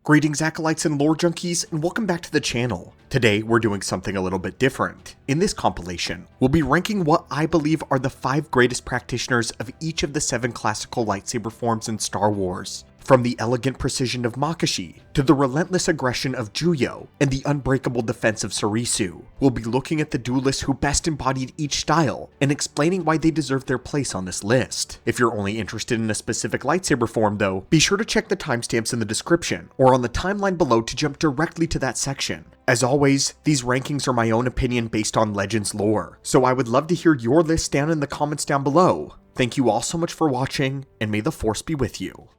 Greetings acolytes and lore junkies, and welcome back to the channel. Today we're doing something a little bit different. In this compilation, we'll be ranking what I believe are the 5 greatest practitioners of each of the 7 classical lightsaber forms in Star Wars. From the elegant precision of Makashi, to the relentless aggression of Juyo, and the unbreakable defense of Soresu, we'll be looking at the duelists who best embodied each style, and explaining why they deserve their place on this list. If you're only interested in a specific lightsaber form though, be sure to check the timestamps in the description, or on the timeline below to jump directly to that section. As always, these rankings are my own opinion based on Legends lore, so I would love to hear your list down in the comments down below. Thank you all so much for watching, and may the Force be with you.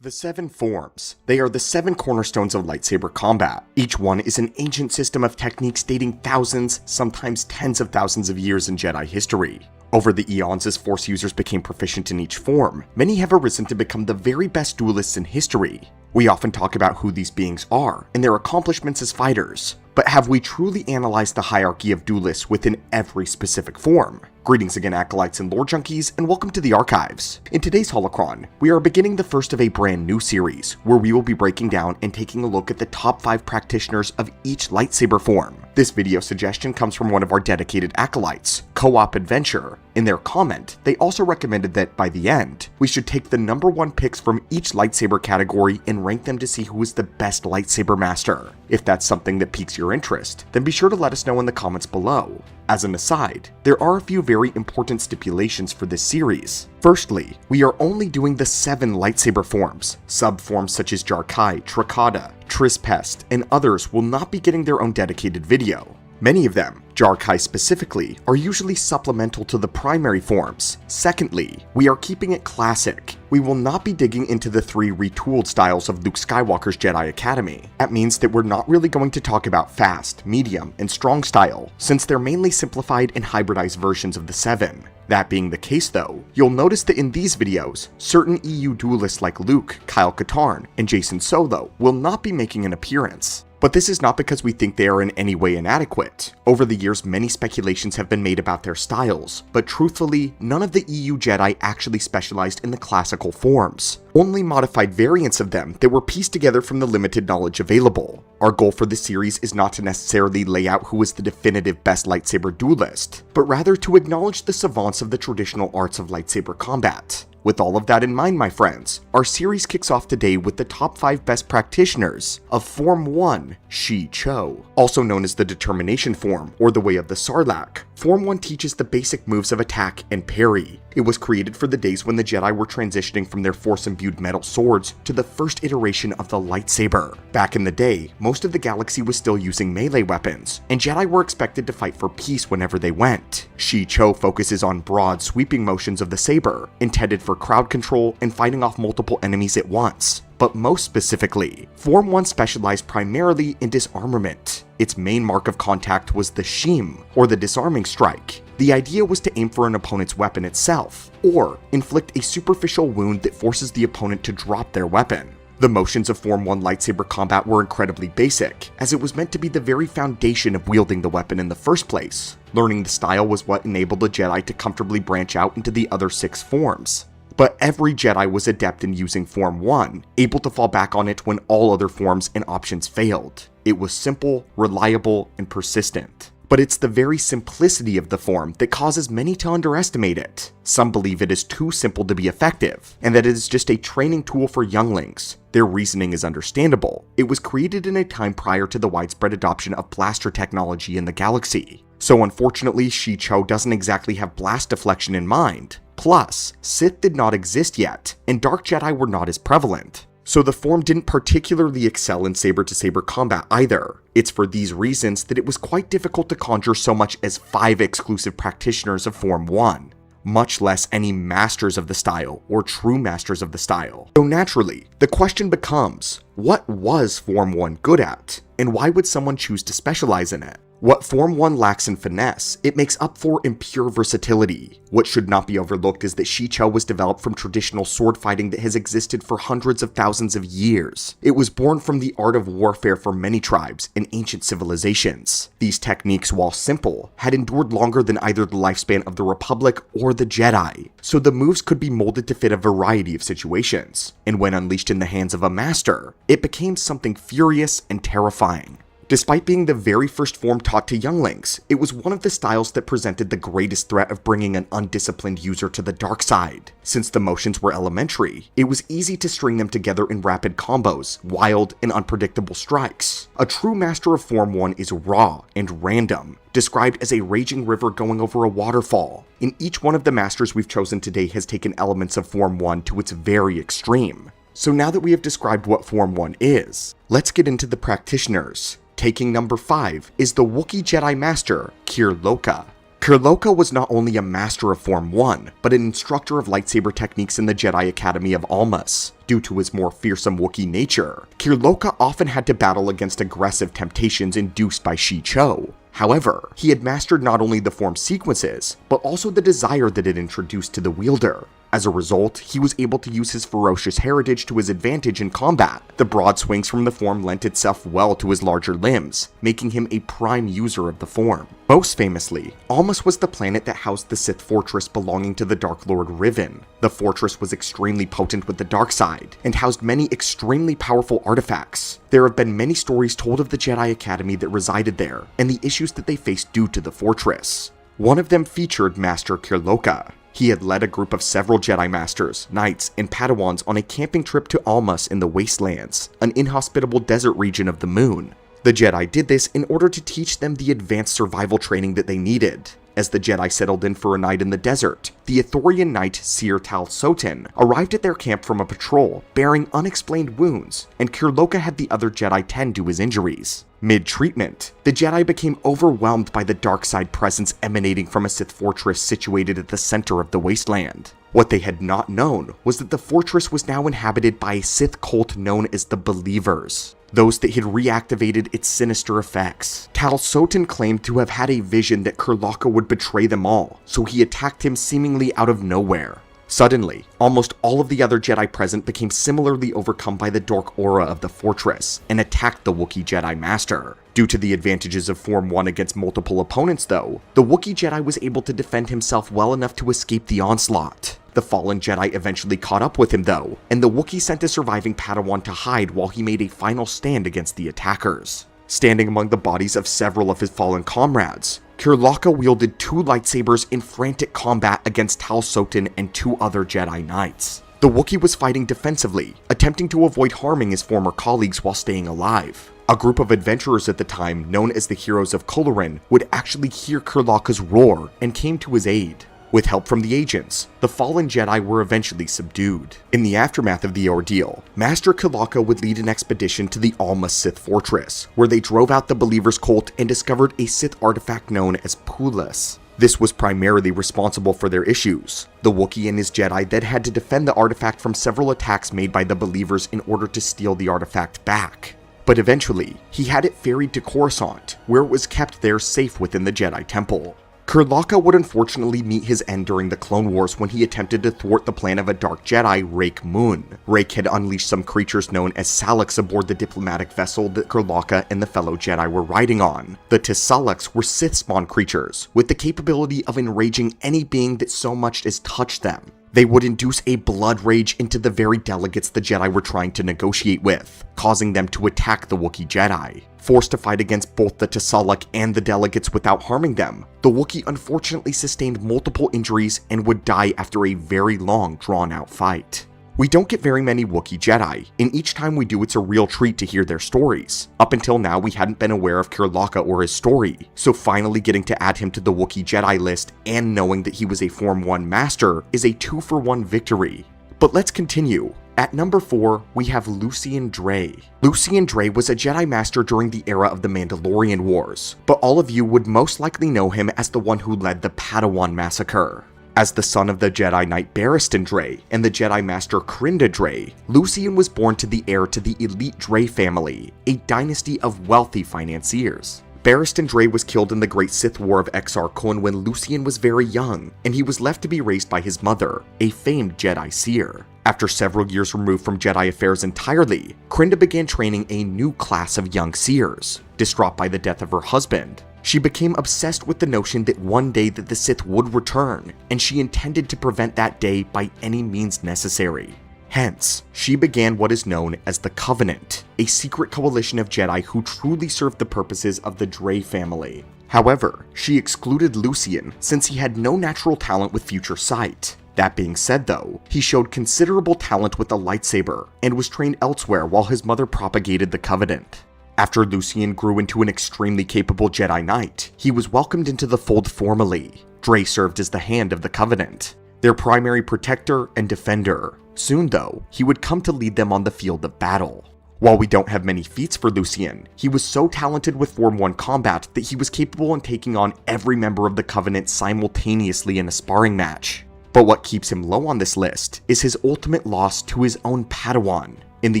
The 7 forms. They are the 7 cornerstones of lightsaber combat. Each one is an ancient system of techniques dating thousands, sometimes tens of thousands of years in Jedi history. Over the eons as Force users became proficient in each form, many have arisen to become the very best duelists in history. We often talk about who these beings are, and their accomplishments as fighters, but have we truly analyzed the hierarchy of duelists within every specific form? Greetings again acolytes and lore junkies, and welcome to the archives. In today's holocron, we are beginning the first of a brand new series, where we will be breaking down and taking a look at the top 5 practitioners of each lightsaber form. This video suggestion comes from one of our dedicated acolytes, Co-op Adventure. In their comment, they also recommended that by the end, we should take the number 1 picks from each lightsaber category and rank them to see who is the best lightsaber master. If that's something that piques your interest, then be sure to let us know in the comments below. As an aside, there are a few very important stipulations for this series. Firstly, we are only doing the 7 lightsaber forms. Sub-forms such as Jarkai, Trakata, Trispest, and others will not be getting their own dedicated video. Many of them, Jarkai specifically, are usually supplemental to the primary forms. Secondly, we are keeping it classic. We will not be digging into the 3 retooled styles of Luke Skywalker's Jedi Academy. That means that we're not really going to talk about fast, medium, and strong style, since they're mainly simplified and hybridized versions of the 7. That being the case though, you'll notice that in these videos, certain EU duelists like Luke, Kyle Katarn, and Jason Solo will not be making an appearance. But this is not because we think they are in any way inadequate. Over the years, many speculations have been made about their styles, but truthfully, none of the EU Jedi actually specialized in the classical forms. Only modified variants of them that were pieced together from the limited knowledge available. Our goal for this series is not to necessarily lay out who is the definitive best lightsaber duelist, but rather to acknowledge the savants of the traditional arts of lightsaber combat. With all of that in mind, my friends, our series kicks off today with the top 5 best practitioners of Form 1, Shii-Cho. Also known as the Determination form, or the Way of the Sarlacc, Form 1 teaches the basic moves of attack and parry. It was created for the days when the Jedi were transitioning from their Force-imbued metal swords to the first iteration of the lightsaber. Back in the day, most of the galaxy was still using melee weapons, and Jedi were expected to fight for peace whenever they went. Shii-Cho focuses on broad, sweeping motions of the saber, intended for crowd control and fighting off multiple enemies at once. But most specifically, Form 1 specialized primarily in disarmament. Its main mark of contact was the shim, or the disarming strike. The idea was to aim for an opponent's weapon itself, or inflict a superficial wound that forces the opponent to drop their weapon. The motions of Form 1 lightsaber combat were incredibly basic, as it was meant to be the very foundation of wielding the weapon in the first place. Learning the style was what enabled a Jedi to comfortably branch out into the other 6 forms. But every Jedi was adept in using Form 1, able to fall back on it when all other forms and options failed. It was simple, reliable, and persistent. But it's the very simplicity of the form that causes many to underestimate it. Some believe it is too simple to be effective, and that it is just a training tool for younglings. Their reasoning is understandable. It was created in a time prior to the widespread adoption of blaster technology in the galaxy. So unfortunately, Shii-Cho doesn't exactly have blast deflection in mind. Plus, Sith did not exist yet, and Dark Jedi were not as prevalent. So the form didn't particularly excel in saber-to-saber combat either. It's for these reasons that it was quite difficult to conjure so much as 5 exclusive practitioners of Form 1, much less any masters of the style or true masters of the style. So naturally, the question becomes, what was Form 1 good at, and why would someone choose to specialize in it? What Form 1 lacks in finesse, it makes up for in pure versatility. What should not be overlooked is that Shii-Cho was developed from traditional sword fighting that has existed for hundreds of thousands of years. It was born from the art of warfare for many tribes and ancient civilizations. These techniques, while simple, had endured longer than either the lifespan of the Republic or the Jedi, so the moves could be molded to fit a variety of situations, and when unleashed in the hands of a master, it became something furious and terrifying. Despite being the very first form taught to younglings, it was one of the styles that presented the greatest threat of bringing an undisciplined user to the dark side. Since the motions were elementary, it was easy to string them together in rapid combos, wild and unpredictable strikes. A true master of Form 1 is raw and random, described as a raging river going over a waterfall. In each one of the masters we've chosen today has taken elements of Form 1 to its very extreme. So now that we have described what Form 1 is, let's get into the practitioners. Taking number 5 is the Wookiee Jedi Master, Kirloka. Kirloka was not only a master of Form 1, but an instructor of lightsaber techniques in the Jedi Academy of Almas. Due to his more fearsome Wookiee nature, Kirloka often had to battle against aggressive temptations induced by Shii-Cho. However, he had mastered not only the form sequences, but also the desire that it introduced to the wielder. As a result, he was able to use his ferocious heritage to his advantage in combat. The broad swings from the form lent itself well to his larger limbs, making him a prime user of the form. Most famously, Almas was the planet that housed the Sith fortress belonging to the Dark Lord Riven. The fortress was extremely potent with the dark side, and housed many extremely powerful artifacts. There have been many stories told of the Jedi Academy that resided there, and the issues that they faced due to the fortress. One of them featured Master Kirloka. He had led a group of several Jedi Masters, Knights, and Padawans on a camping trip to Almas in the Wastelands, an inhospitable desert region of the moon. The Jedi did this in order to teach them the advanced survival training that they needed. As the Jedi settled in for a night in the desert, the Ithorian Knight Seer Tal Sotin arrived at their camp from a patrol, bearing unexplained wounds, and Kirloka had the other Jedi tend to his injuries. Mid-treatment, the Jedi became overwhelmed by the dark side presence emanating from a Sith fortress situated at the center of the wasteland. What they had not known was that the fortress was now inhabited by a Sith cult known as the Believers, those that had reactivated its sinister effects. Tal Sotin claimed to have had a vision that Kirloka would betray them all, so he attacked him seemingly out of nowhere. Suddenly, almost all of the other Jedi present became similarly overcome by the dark aura of the fortress, and attacked the Wookiee Jedi Master. Due to the advantages of Form 1 against multiple opponents though, the Wookiee Jedi was able to defend himself well enough to escape the onslaught. The fallen Jedi eventually caught up with him though, and the Wookiee sent a surviving Padawan to hide while he made a final stand against the attackers. Standing among the bodies of several of his fallen comrades, Kirloka wielded 2 lightsabers in frantic combat against Tal Sotin and 2 other Jedi Knights. The Wookiee was fighting defensively, attempting to avoid harming his former colleagues while staying alive. A group of adventurers at the time, known as the Heroes of Kolorin, would actually hear Kirloka's roar and came to his aid. With help from the agents, the fallen Jedi were eventually subdued. In the aftermath of the ordeal, Master Kirloka would lead an expedition to the Almas Sith Fortress, where they drove out the Believers' cult and discovered a Sith artifact known as Pulis. This was primarily responsible for their issues. The Wookiee and his Jedi then had to defend the artifact from several attacks made by the Believers in order to steal the artifact back. But eventually, he had it ferried to Coruscant, where it was kept there safe within the Jedi Temple. Kirloka would unfortunately meet his end during the Clone Wars when he attempted to thwart the plan of a Dark Jedi, Rake Moon. Rake had unleashed some creatures known as Salaks aboard the diplomatic vessel that Kirloka and the fellow Jedi were riding on. The Salaks were Sith spawn creatures, with the capability of enraging any being that so much as touched them. They would induce a blood rage into the very delegates the Jedi were trying to negotiate with, causing them to attack the Wookiee Jedi. Forced to fight against both the Salak and the delegates without harming them, the Wookiee unfortunately sustained multiple injuries and would die after a very long, drawn-out fight. We don't get very many Wookiee Jedi, and each time we do it's a real treat to hear their stories. Up until now we hadn't been aware of Kirloka or his story, so finally getting to add him to the Wookiee Jedi list and knowing that he was a Form 1 Master is a 2-for-1 victory. But let's continue. At number 4, we have Lucien Dray. Lucien Dray was a Jedi Master during the era of the Mandalorian Wars, but all of you would most likely know him as the one who led the Padawan Massacre. As the son of the Jedi Knight Barristan Dray and the Jedi Master Crinda Dray, Lucien was born to the heir to the elite Dray family, a dynasty of wealthy financiers. Barristan Dre was killed in the Great Sith War of Exar-Kun when Lucien was very young, and he was left to be raised by his mother, a famed Jedi seer. After several years removed from Jedi affairs entirely, Krinda began training a new class of young seers. Distraught by the death of her husband, she became obsessed with the notion that one day that the Sith would return, and she intended to prevent that day by any means necessary. Hence, she began what is known as the Covenant, a secret coalition of Jedi who truly served the purposes of the Dre family. However, she excluded Lucien since he had no natural talent with future sight. That being said though, he showed considerable talent with the lightsaber and was trained elsewhere while his mother propagated the Covenant. After Lucien grew into an extremely capable Jedi Knight, he was welcomed into the fold formally. Dre served as the hand of the Covenant, their primary protector and defender. Soon though, he would come to lead them on the field of battle. While we don't have many feats for Lucien, he was so talented with Form 1 combat that he was capable in taking on every member of the Covenant simultaneously in a sparring match. But what keeps him low on this list is his ultimate loss to his own Padawan. In the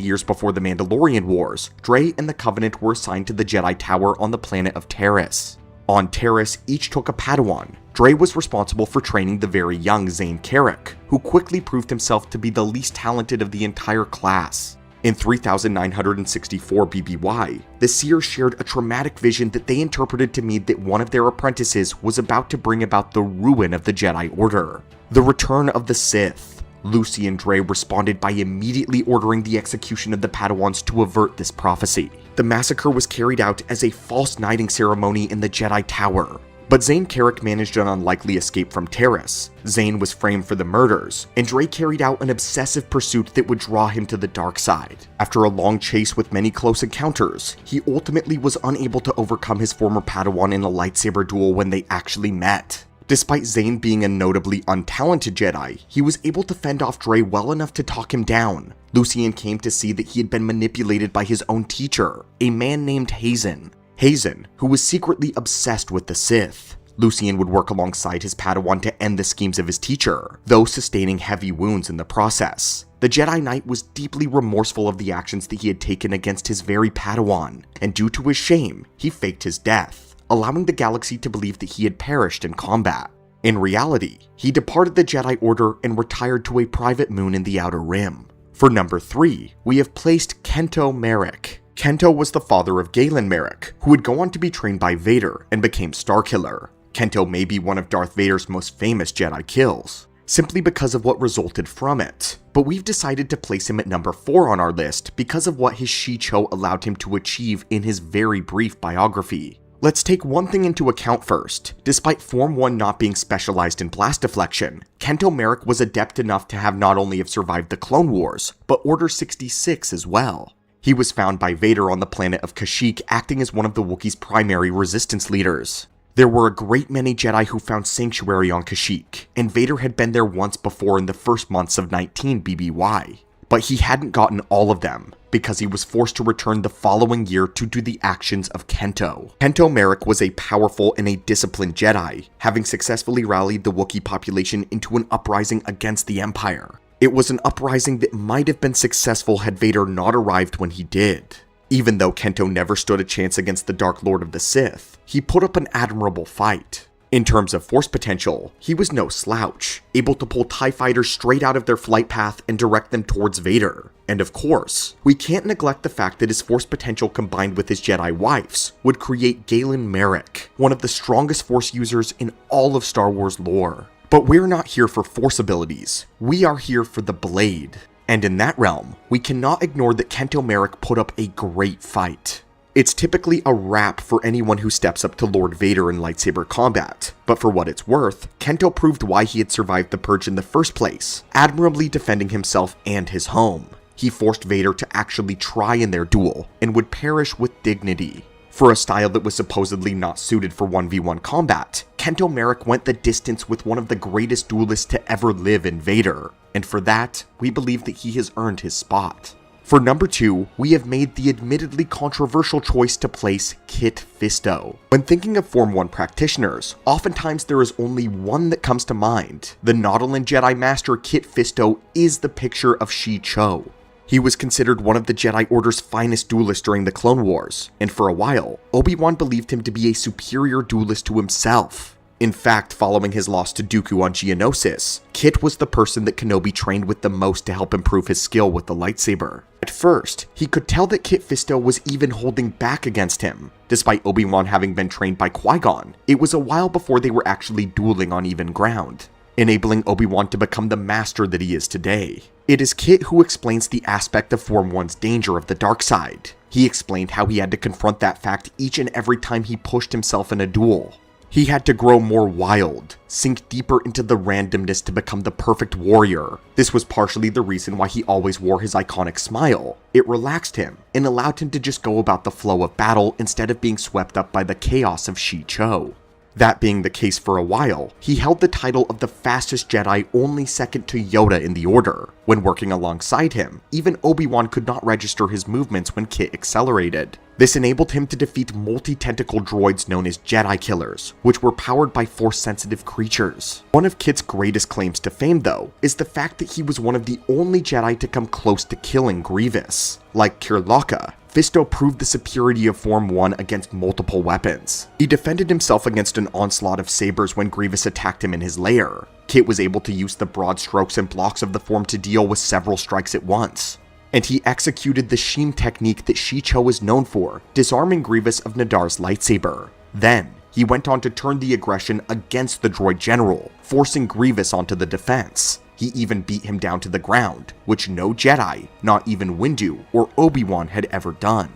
years before the Mandalorian Wars, Dre and the Covenant were assigned to the Jedi Tower on the planet of Taris. On Taris, each took a Padawan. Dre was responsible for training the very young Zane Carrick, who quickly proved himself to be the least talented of the entire class. In 3964 BBY, the Seers shared a traumatic vision that they interpreted to mean that one of their apprentices was about to bring about the ruin of the Jedi Order, the return of the Sith. Lucien Dre responded by immediately ordering the execution of the Padawans to avert this prophecy. The massacre was carried out as a false knighting ceremony in the Jedi Tower. But Zane Carrick managed an unlikely escape from Taris. Zane was framed for the murders, and Dre carried out an obsessive pursuit that would draw him to the dark side. After a long chase with many close encounters, he ultimately was unable to overcome his former Padawan in a lightsaber duel when they actually met. Despite Zane being a notably untalented Jedi, he was able to fend off Dre well enough to talk him down. Lucien came to see that he had been manipulated by his own teacher, a man named Hazen. Hazen, who was secretly obsessed with the Sith. Lucien would work alongside his Padawan to end the schemes of his teacher, though sustaining heavy wounds in the process. The Jedi Knight was deeply remorseful of the actions that he had taken against his very Padawan, and due to his shame, he faked his death, allowing the galaxy to believe that he had perished in combat. In reality, he departed the Jedi Order and retired to a private moon in the Outer Rim. For number 3, we have placed Kento Merrick. Kento was the father of Galen Merrick, who would go on to be trained by Vader and became Starkiller. Kento may be one of Darth Vader's most famous Jedi kills, simply because of what resulted from it, but we've decided to place him at number 4 on our list because of what his Shii-Cho allowed him to achieve in his very brief biography. Let's take one thing into account first. Despite Form 1 not being specialized in blast deflection, Kento Merrick was adept enough to have not only have survived the Clone Wars, but Order 66 as well. He was found by Vader on the planet of Kashyyyk, acting as one of the Wookiees' primary resistance leaders. There were a great many Jedi who found sanctuary on Kashyyyk, and Vader had been there once before in the first months of 19 BBY. But he hadn't gotten all of them, because he was forced to return the following year to do the actions of Kento. Kento Merrick was a powerful and a disciplined Jedi, having successfully rallied the Wookiee population into an uprising against the Empire. It was an uprising that might have been successful had Vader not arrived when he did. Even though Kento never stood a chance against the Dark Lord of the Sith, he put up an admirable fight. In terms of force potential, he was no slouch, able to pull TIE fighters straight out of their flight path and direct them towards Vader. And of course, we can't neglect the fact that his force potential combined with his Jedi wife's would create Galen Merrick, one of the strongest force users in all of Star Wars lore. But we're not here for force abilities, we are here for the blade. And in that realm, we cannot ignore that Kento Merrick put up a great fight. It's typically a wrap for anyone who steps up to Lord Vader in lightsaber combat, but for what it's worth, Kento proved why he had survived the Purge in the first place, admirably defending himself and his home. He forced Vader to actually try in their duel, and would perish with dignity. For a style that was supposedly not suited for 1v1 combat, Kento Merrick went the distance with one of the greatest duelists to ever live in Vader, and for that, we believe that he has earned his spot. For number 2, we have made the admittedly controversial choice to place Kit Fisto. When thinking of Form 1 practitioners, oftentimes there is only one that comes to mind. The Nautolan Jedi Master Kit Fisto is the picture of Shii-Cho. He was considered one of the Jedi Order's finest duelists during the Clone Wars, and for a while, Obi-Wan believed him to be a superior duelist to himself. In fact, following his loss to Dooku on Geonosis, Kit was the person that Kenobi trained with the most to help improve his skill with the lightsaber. At first, he could tell that Kit Fisto was even holding back against him. Despite Obi-Wan having been trained by Qui-Gon, it was a while before they were actually dueling on even ground, enabling Obi-Wan to become the master that he is today. It is Kit who explains the aspect of Form 1's danger of the dark side. He explained how he had to confront that fact each and every time he pushed himself in a duel. He had to grow more wild, sink deeper into the randomness to become the perfect warrior. This was partially the reason why he always wore his iconic smile. It relaxed him and allowed him to just go about the flow of battle instead of being swept up by the chaos of Shii-Cho. That being the case for a while, he held the title of the fastest Jedi, only second to Yoda in the Order. When working alongside him, even Obi-Wan could not register his movements when Kit accelerated. This enabled him to defeat multi-tentacle droids known as Jedi Killers, which were powered by Force-sensitive creatures. One of Kit's greatest claims to fame, though, is the fact that he was one of the only Jedi to come close to killing Grievous. Like Kirlaka, Fisto proved the superiority of Form 1 against multiple weapons. He defended himself against an onslaught of sabers when Grievous attacked him in his lair. Kit was able to use the broad strokes and blocks of the form to deal with several strikes at once. And he executed the Sheen technique that Shii-Cho is known for, disarming Grievous of Nadar's lightsaber. Then, he went on to turn the aggression against the droid general, forcing Grievous onto the defense. He even beat him down to the ground, which no Jedi, not even Windu or Obi-Wan, had ever done.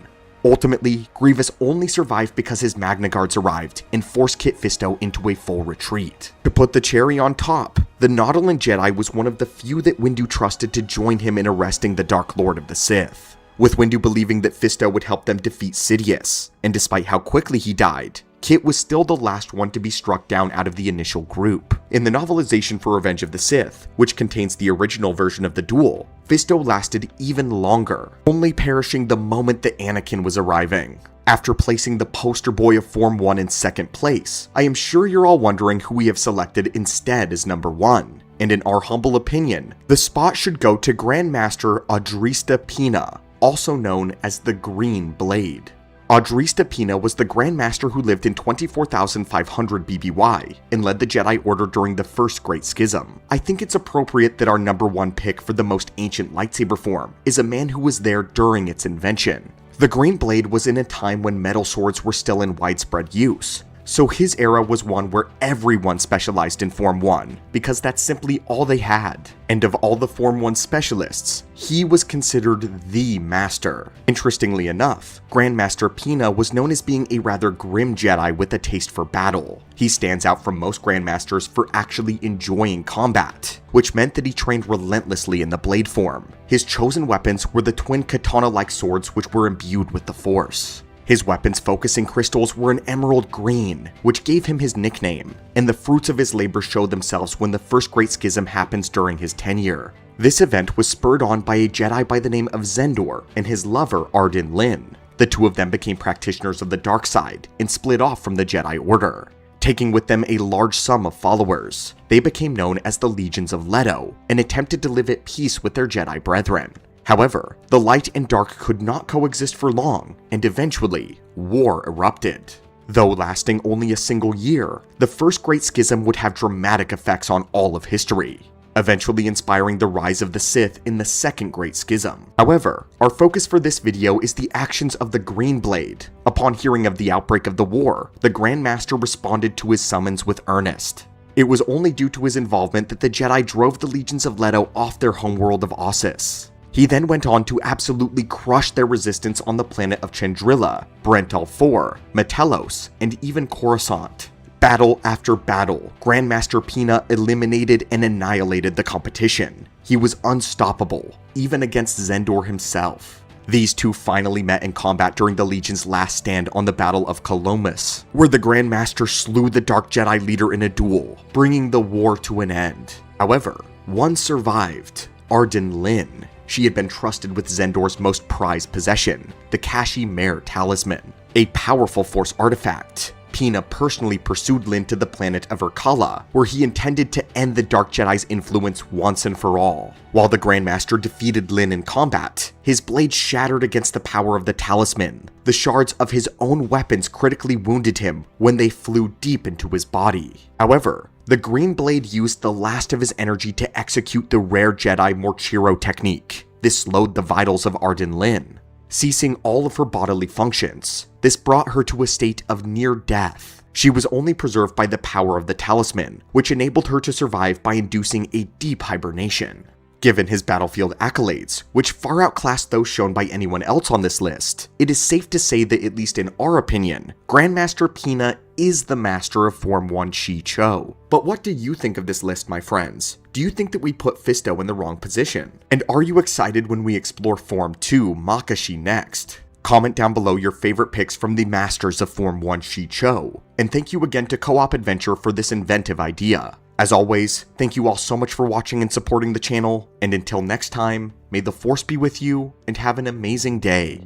Ultimately, Grievous only survived because his Magna Guards arrived and forced Kit Fisto into a full retreat. To put the cherry on top, the Nautolan Jedi was one of the few that Windu trusted to join him in arresting the Dark Lord of the Sith, with Windu believing that Fisto would help them defeat Sidious, and despite how quickly he died, Kit was still the last one to be struck down out of the initial group. In the novelization for Revenge of the Sith, which contains the original version of the duel, Fisto lasted even longer, only perishing the moment that Anakin was arriving. After placing the poster boy of Form 1 in second place, I am sure you're all wondering who we have selected instead as number 1. And in our humble opinion, the spot should go to Grandmaster Adrista Pina, also known as the Green Blade. Adrista Pina was the Grandmaster who lived in 24,500 BBY and led the Jedi Order during the First Great Schism. I think it's appropriate that our number 1 pick for the most ancient lightsaber form is a man who was there during its invention. The Green Blade was in a time when metal swords were still in widespread use, so his era was one where everyone specialized in Form 1, because that's simply all they had. And of all the Form 1 specialists, he was considered the master. Interestingly enough, Grandmaster Pina was known as being a rather grim Jedi with a taste for battle. He stands out from most Grandmasters for actually enjoying combat, which meant that he trained relentlessly in the blade form. His chosen weapons were the twin katana-like swords which were imbued with the Force. His weapons focusing crystals were an emerald green, which gave him his nickname, and the fruits of his labor showed themselves when the First Great Schism happens during his tenure. This event was spurred on by a Jedi by the name of Zendor and his lover Arden Lin. The two of them became practitioners of the dark side and split off from the Jedi Order, taking with them a large sum of followers. They became known as the Legions of Leto and attempted to live at peace with their Jedi brethren. However, the light and dark could not coexist for long, and eventually, war erupted. Though lasting only a single year, the First Great Schism would have dramatic effects on all of history, eventually inspiring the rise of the Sith in the Second Great Schism. However, our focus for this video is the actions of the Green Blade. Upon hearing of the outbreak of the war, the Grandmaster responded to his summons with earnest. It was only due to his involvement that the Jedi drove the Legions of Leto off their homeworld of Ossus. He then went on to absolutely crush their resistance on the planet of Chandrila, Brental 4, Metelos, and even Coruscant. Battle after battle, Grandmaster Pina eliminated and annihilated the competition. He was unstoppable, even against Zendor himself. These two finally met in combat during the Legion's last stand on the Battle of Colomus, where the Grandmaster slew the Dark Jedi leader in a duel, bringing the war to an end. However, one survived, Arden Lin. She had been trusted with Zendor's most prized possession, the Kashi Mare Talisman, a powerful Force artifact. Pina personally pursued Lin to the planet of Urkala, where he intended to end the Dark Jedi's influence once and for all. While the Grandmaster defeated Lin in combat, his blade shattered against the power of the talisman. The shards of his own weapons critically wounded him when they flew deep into his body. However, the green blade used the last of his energy to execute the rare Jedi Morchiro technique. This slowed the vitals of Arden Lin, ceasing all of her bodily functions. This brought her to a state of near death. She was only preserved by the power of the talisman, which enabled her to survive by inducing a deep hibernation. Given his battlefield accolades, which far outclassed those shown by anyone else on this list, it is safe to say that, at least in our opinion, Grandmaster Pina is the master of Form 1 Shii-Cho. But what do you think of this list, my friends? Do you think that we put Fisto in the wrong position? And are you excited when we explore Form 2 Makashi next? Comment down below your favorite picks from the masters of Form 1 Shii-Cho. And thank you again to Co-op Adventure for this inventive idea. As always, thank you all so much for watching and supporting the channel, and until next time, may the Force be with you, and have an amazing day.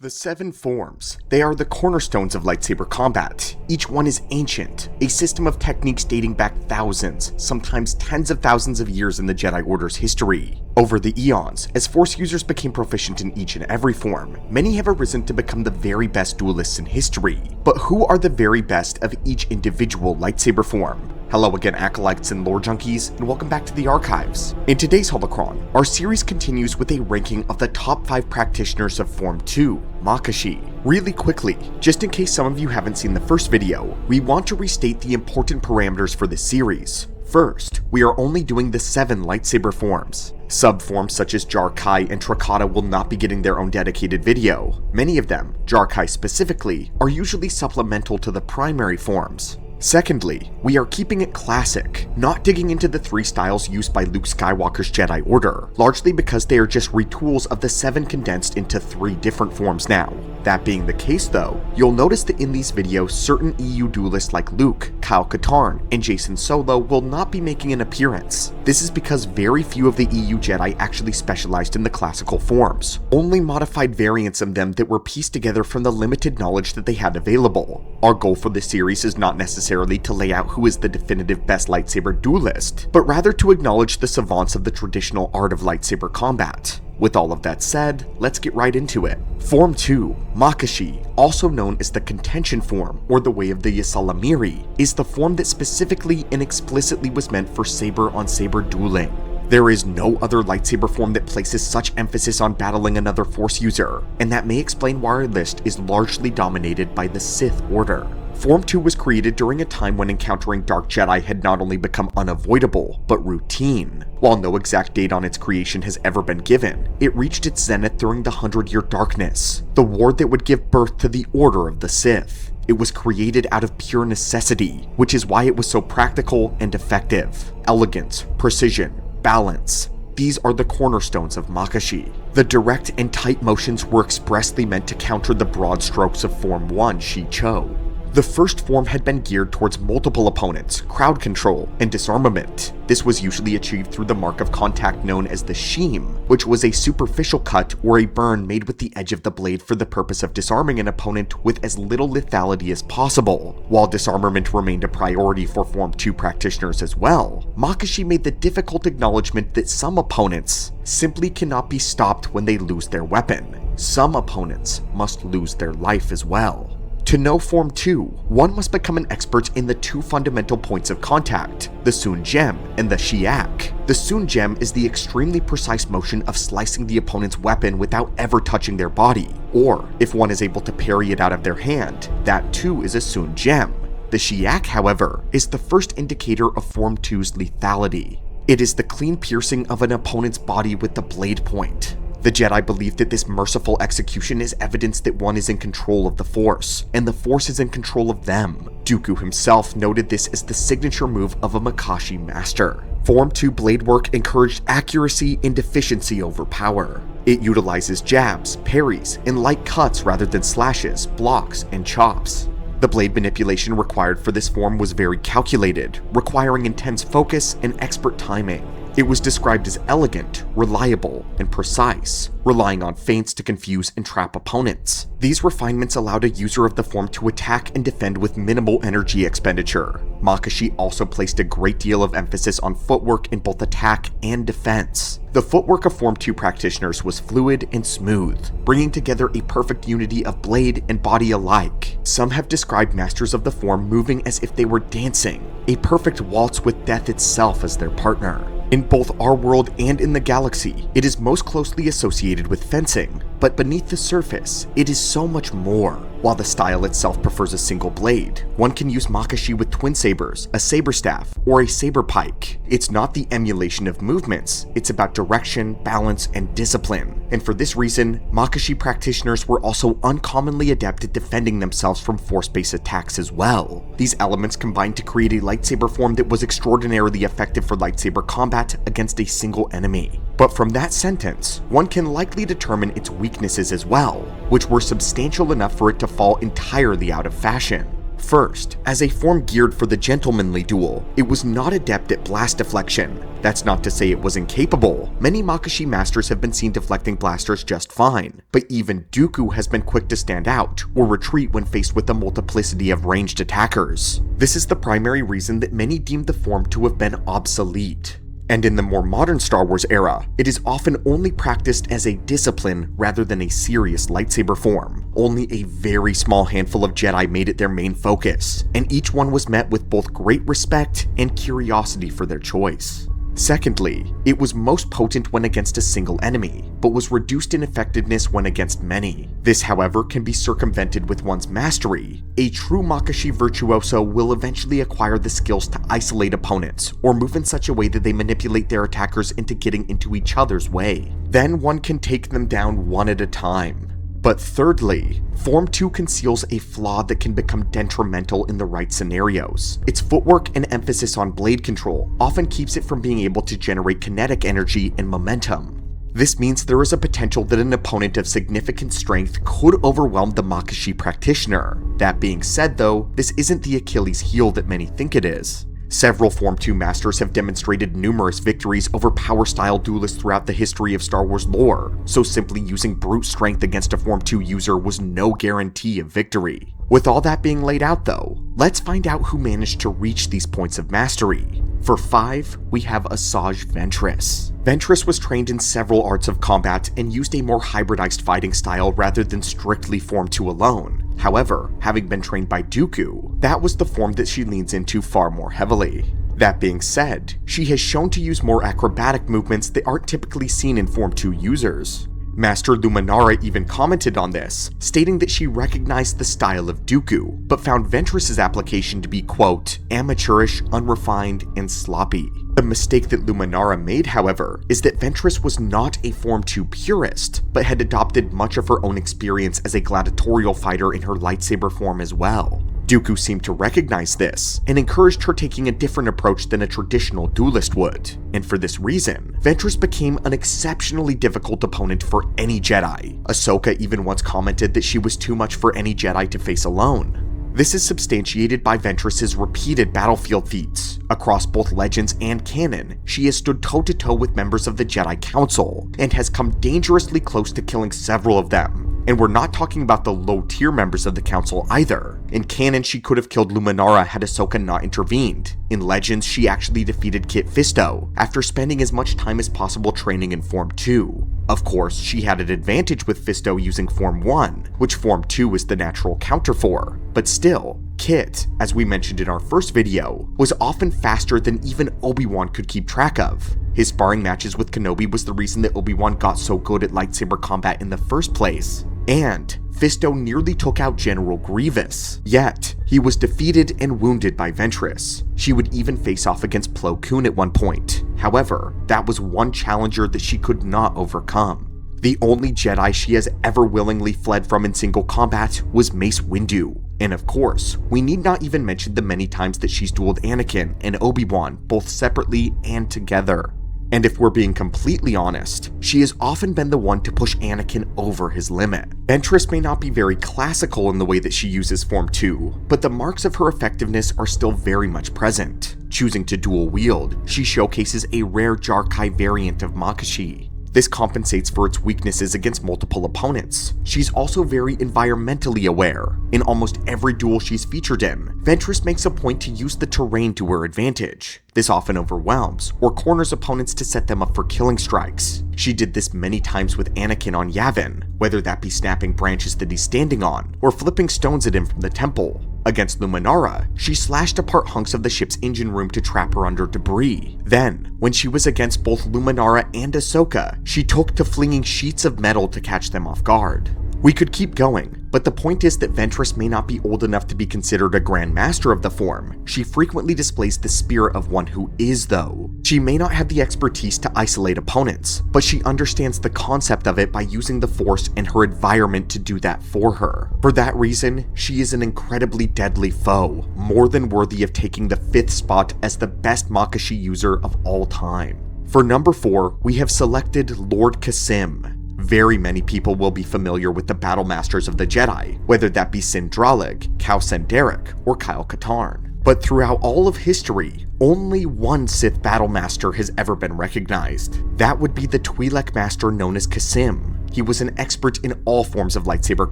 The 7 forms. They are the cornerstones of lightsaber combat. Each one is ancient, a system of techniques dating back thousands, sometimes tens of thousands of years in the Jedi Order's history. Over the eons, as Force users became proficient in each and every form, many have arisen to become the very best duelists in history. But who are the very best of each individual lightsaber form? Hello again, acolytes and lore junkies, and welcome back to the archives. In today's holocron, our series continues with a ranking of the top 5 practitioners of Form 2, Makashi. Really quickly, just in case some of you haven't seen the first video, we want to restate the important parameters for this series. First, we are only doing the 7 lightsaber forms. Subforms such as Jar-Kai and Trakata will not be getting their own dedicated video. Many of them, Jar-Kai specifically, are usually supplemental to the primary forms. Secondly, we are keeping it classic, not digging into the 3 styles used by Luke Skywalker's Jedi Order, largely because they are just retools of the 7 condensed into 3 different forms now. That being the case though, you'll notice that in these videos certain EU duelists like Luke, Kyle Katarn, and Jacen Solo will not be making an appearance. This is because very few of the EU Jedi actually specialized in the classical forms, only modified variants of them that were pieced together from the limited knowledge that they had available. Our goal for this series is not necessarily to lay out who is the definitive best lightsaber duelist, but rather to acknowledge the savants of the traditional art of lightsaber combat. With all of that said, let's get right into it. Form 2, Makashi, also known as the Contention form or the Way of the Ysalamiri, is the form that specifically and explicitly was meant for saber-on-saber dueling. There is no other lightsaber form that places such emphasis on battling another Force user, and that may explain why our list is largely dominated by the Sith Order. Form 2 was created during a time when encountering Dark Jedi had not only become unavoidable, but routine. While no exact date on its creation has ever been given, it reached its zenith during the 100-Year Darkness, the war that would give birth to the Order of the Sith. It was created out of pure necessity, which is why it was so practical and effective. Elegance, precision, balance. These are the cornerstones of Makashi. The direct and tight motions were expressly meant to counter the broad strokes of Form 1 Shii-Cho. The first form had been geared towards multiple opponents, crowd control, and disarmament. This was usually achieved through the mark of contact known as the sheem, which was a superficial cut or a burn made with the edge of the blade for the purpose of disarming an opponent with as little lethality as possible. While disarmament remained a priority for Form 2 practitioners as well, Makashi made the difficult acknowledgement that some opponents simply cannot be stopped when they lose their weapon. Some opponents must lose their life as well. To know Form 2, one must become an expert in the 2 fundamental points of contact, the Shien Djem and the Shiak. The Shien Djem is the extremely precise motion of slicing the opponent's weapon without ever touching their body, or if one is able to parry it out of their hand, that too is a Shien Djem. The Shiak, however, is the first indicator of Form 2's lethality. It is the clean piercing of an opponent's body with the blade point. The Jedi believe that this merciful execution is evidence that one is in control of the Force, and the Force is in control of them. Dooku himself noted this as the signature move of a Makashi master. Form 2 blade work encouraged accuracy and efficiency over power. It utilizes jabs, parries, and light cuts rather than slashes, blocks, and chops. The blade manipulation required for this form was very calculated, requiring intense focus and expert timing. It was described as elegant, reliable, and precise, relying on feints to confuse and trap opponents. These refinements allowed a user of the form to attack and defend with minimal energy expenditure. Makashi also placed a great deal of emphasis on footwork in both attack and defense. The footwork of Form 2 practitioners was fluid and smooth, bringing together a perfect unity of blade and body alike. Some have described masters of the form moving as if they were dancing, a perfect waltz with death itself as their partner. In both our world and in the galaxy, it is most closely associated with fencing, but beneath the surface, it is so much more. While the style itself prefers a single blade, one can use Makashi with twin sabers, a saber staff, or a saber pike. It's not the emulation of movements, it's about direction, balance, and discipline. And for this reason, Makashi practitioners were also uncommonly adept at defending themselves from force-based attacks as well. These elements combined to create a lightsaber form that was extraordinarily effective for lightsaber combat against a single enemy. But from that sentence, one can likely determine its weaknesses as well, which were substantial enough for it to fall entirely out of fashion. First, as a form geared for the gentlemanly duel, it was not adept at blast deflection. That's not to say it was incapable. Many Makashi masters have been seen deflecting blasters just fine, but even Dooku has been quick to stand out or retreat when faced with a multiplicity of ranged attackers. This is the primary reason that many deemed the form to have been obsolete. And in the more modern Star Wars era, it is often only practiced as a discipline rather than a serious lightsaber form. Only a very small handful of Jedi made it their main focus, and each one was met with both great respect and curiosity for their choice. Secondly, it was most potent when against a single enemy, but was reduced in effectiveness when against many. This, however, can be circumvented with one's mastery. A true Makashi virtuoso will eventually acquire the skills to isolate opponents, or move in such a way that they manipulate their attackers into getting into each other's way. Then one can take them down one at a time. But thirdly, Form 2 conceals a flaw that can become detrimental in the right scenarios. Its footwork and emphasis on blade control often keeps it from being able to generate kinetic energy and momentum. This means there is a potential that an opponent of significant strength could overwhelm the Makashi practitioner. That being said though, this isn't the Achilles heel that many think it is. Several Form 2 masters have demonstrated numerous victories over power-style duelists throughout the history of Star Wars lore, so simply using brute strength against a Form 2 user was no guarantee of victory. With all that being laid out though, let's find out who managed to reach these points of mastery. For 5, we have Asajj Ventress. Ventress was trained in several arts of combat and used a more hybridized fighting style rather than strictly Form 2 alone. However, having been trained by Dooku, that was the form that she leans into far more heavily. That being said, she has shown to use more acrobatic movements that aren't typically seen in Form 2 users. Master Luminara even commented on this, stating that she recognized the style of Dooku, but found Ventress's application to be, quote, amateurish, unrefined, and sloppy. The mistake that Luminara made, however, is that Ventress was not a Form 2 purist, but had adopted much of her own experience as a gladiatorial fighter in her lightsaber form as well. Dooku seemed to recognize this, and encouraged her taking a different approach than a traditional duelist would. And for this reason, Ventress became an exceptionally difficult opponent for any Jedi. Ahsoka even once commented that she was too much for any Jedi to face alone. This is substantiated by Ventress's repeated battlefield feats. Across both Legends and canon, she has stood toe-to-toe with members of the Jedi Council, and has come dangerously close to killing several of them. And we're not talking about the low-tier members of the Council either. In canon, she could have killed Luminara had Ahsoka not intervened. In Legends, she actually defeated Kit Fisto, after spending as much time as possible training in Form 2. Of course, she had an advantage with Fisto using Form 1, which Form 2 is the natural counter for. But still, Kit, as we mentioned in our first video, was often faster than even Obi-Wan could keep track of. His sparring matches with Kenobi was the reason that Obi-Wan got so good at lightsaber combat in the first place. And Fisto nearly took out General Grievous. Yet, he was defeated and wounded by Ventress. She would even face off against Plo Koon at one point. However, that was one challenger that she could not overcome. The only Jedi she has ever willingly fled from in single combat was Mace Windu. And of course, we need not even mention the many times that she's dueled Anakin and Obi-Wan, both separately and together. And if we're being completely honest, she has often been the one to push Anakin over his limit. Ventress may not be very classical in the way that she uses Form 2, but the marks of her effectiveness are still very much present. Choosing to dual wield, she showcases a rare Jarkai variant of Makashi. This compensates for its weaknesses against multiple opponents. She's also very environmentally aware. In almost every duel she's featured in, Ventress makes a point to use the terrain to her advantage. This often overwhelms or corners opponents to set them up for killing strikes. She did this many times with Anakin on Yavin, whether that be snapping branches that he's standing on or flipping stones at him from the temple. Against Luminara, she slashed apart hunks of the ship's engine room to trap her under debris. Then, when she was against both Luminara and Ahsoka, she took to flinging sheets of metal to catch them off guard. We could keep going, but the point is that Ventress may not be old enough to be considered a Grand Master of the form. She frequently displays the spirit of one who is, though. She may not have the expertise to isolate opponents, but she understands the concept of it by using the Force and her environment to do that for her. For that reason, she is an incredibly deadly foe, more than worthy of taking the 5th spot as the best Makashi user of all time. For number 4, we have selected Lord Kasim. Very many people will be familiar with the Battle Masters of the Jedi, whether that be Sindralig, Cal Senderic, or Kyle Katarn. But throughout all of history, only one Sith Battle Master has ever been recognized. That would be the Twi'lek Master known as Kasim. He was an expert in all forms of lightsaber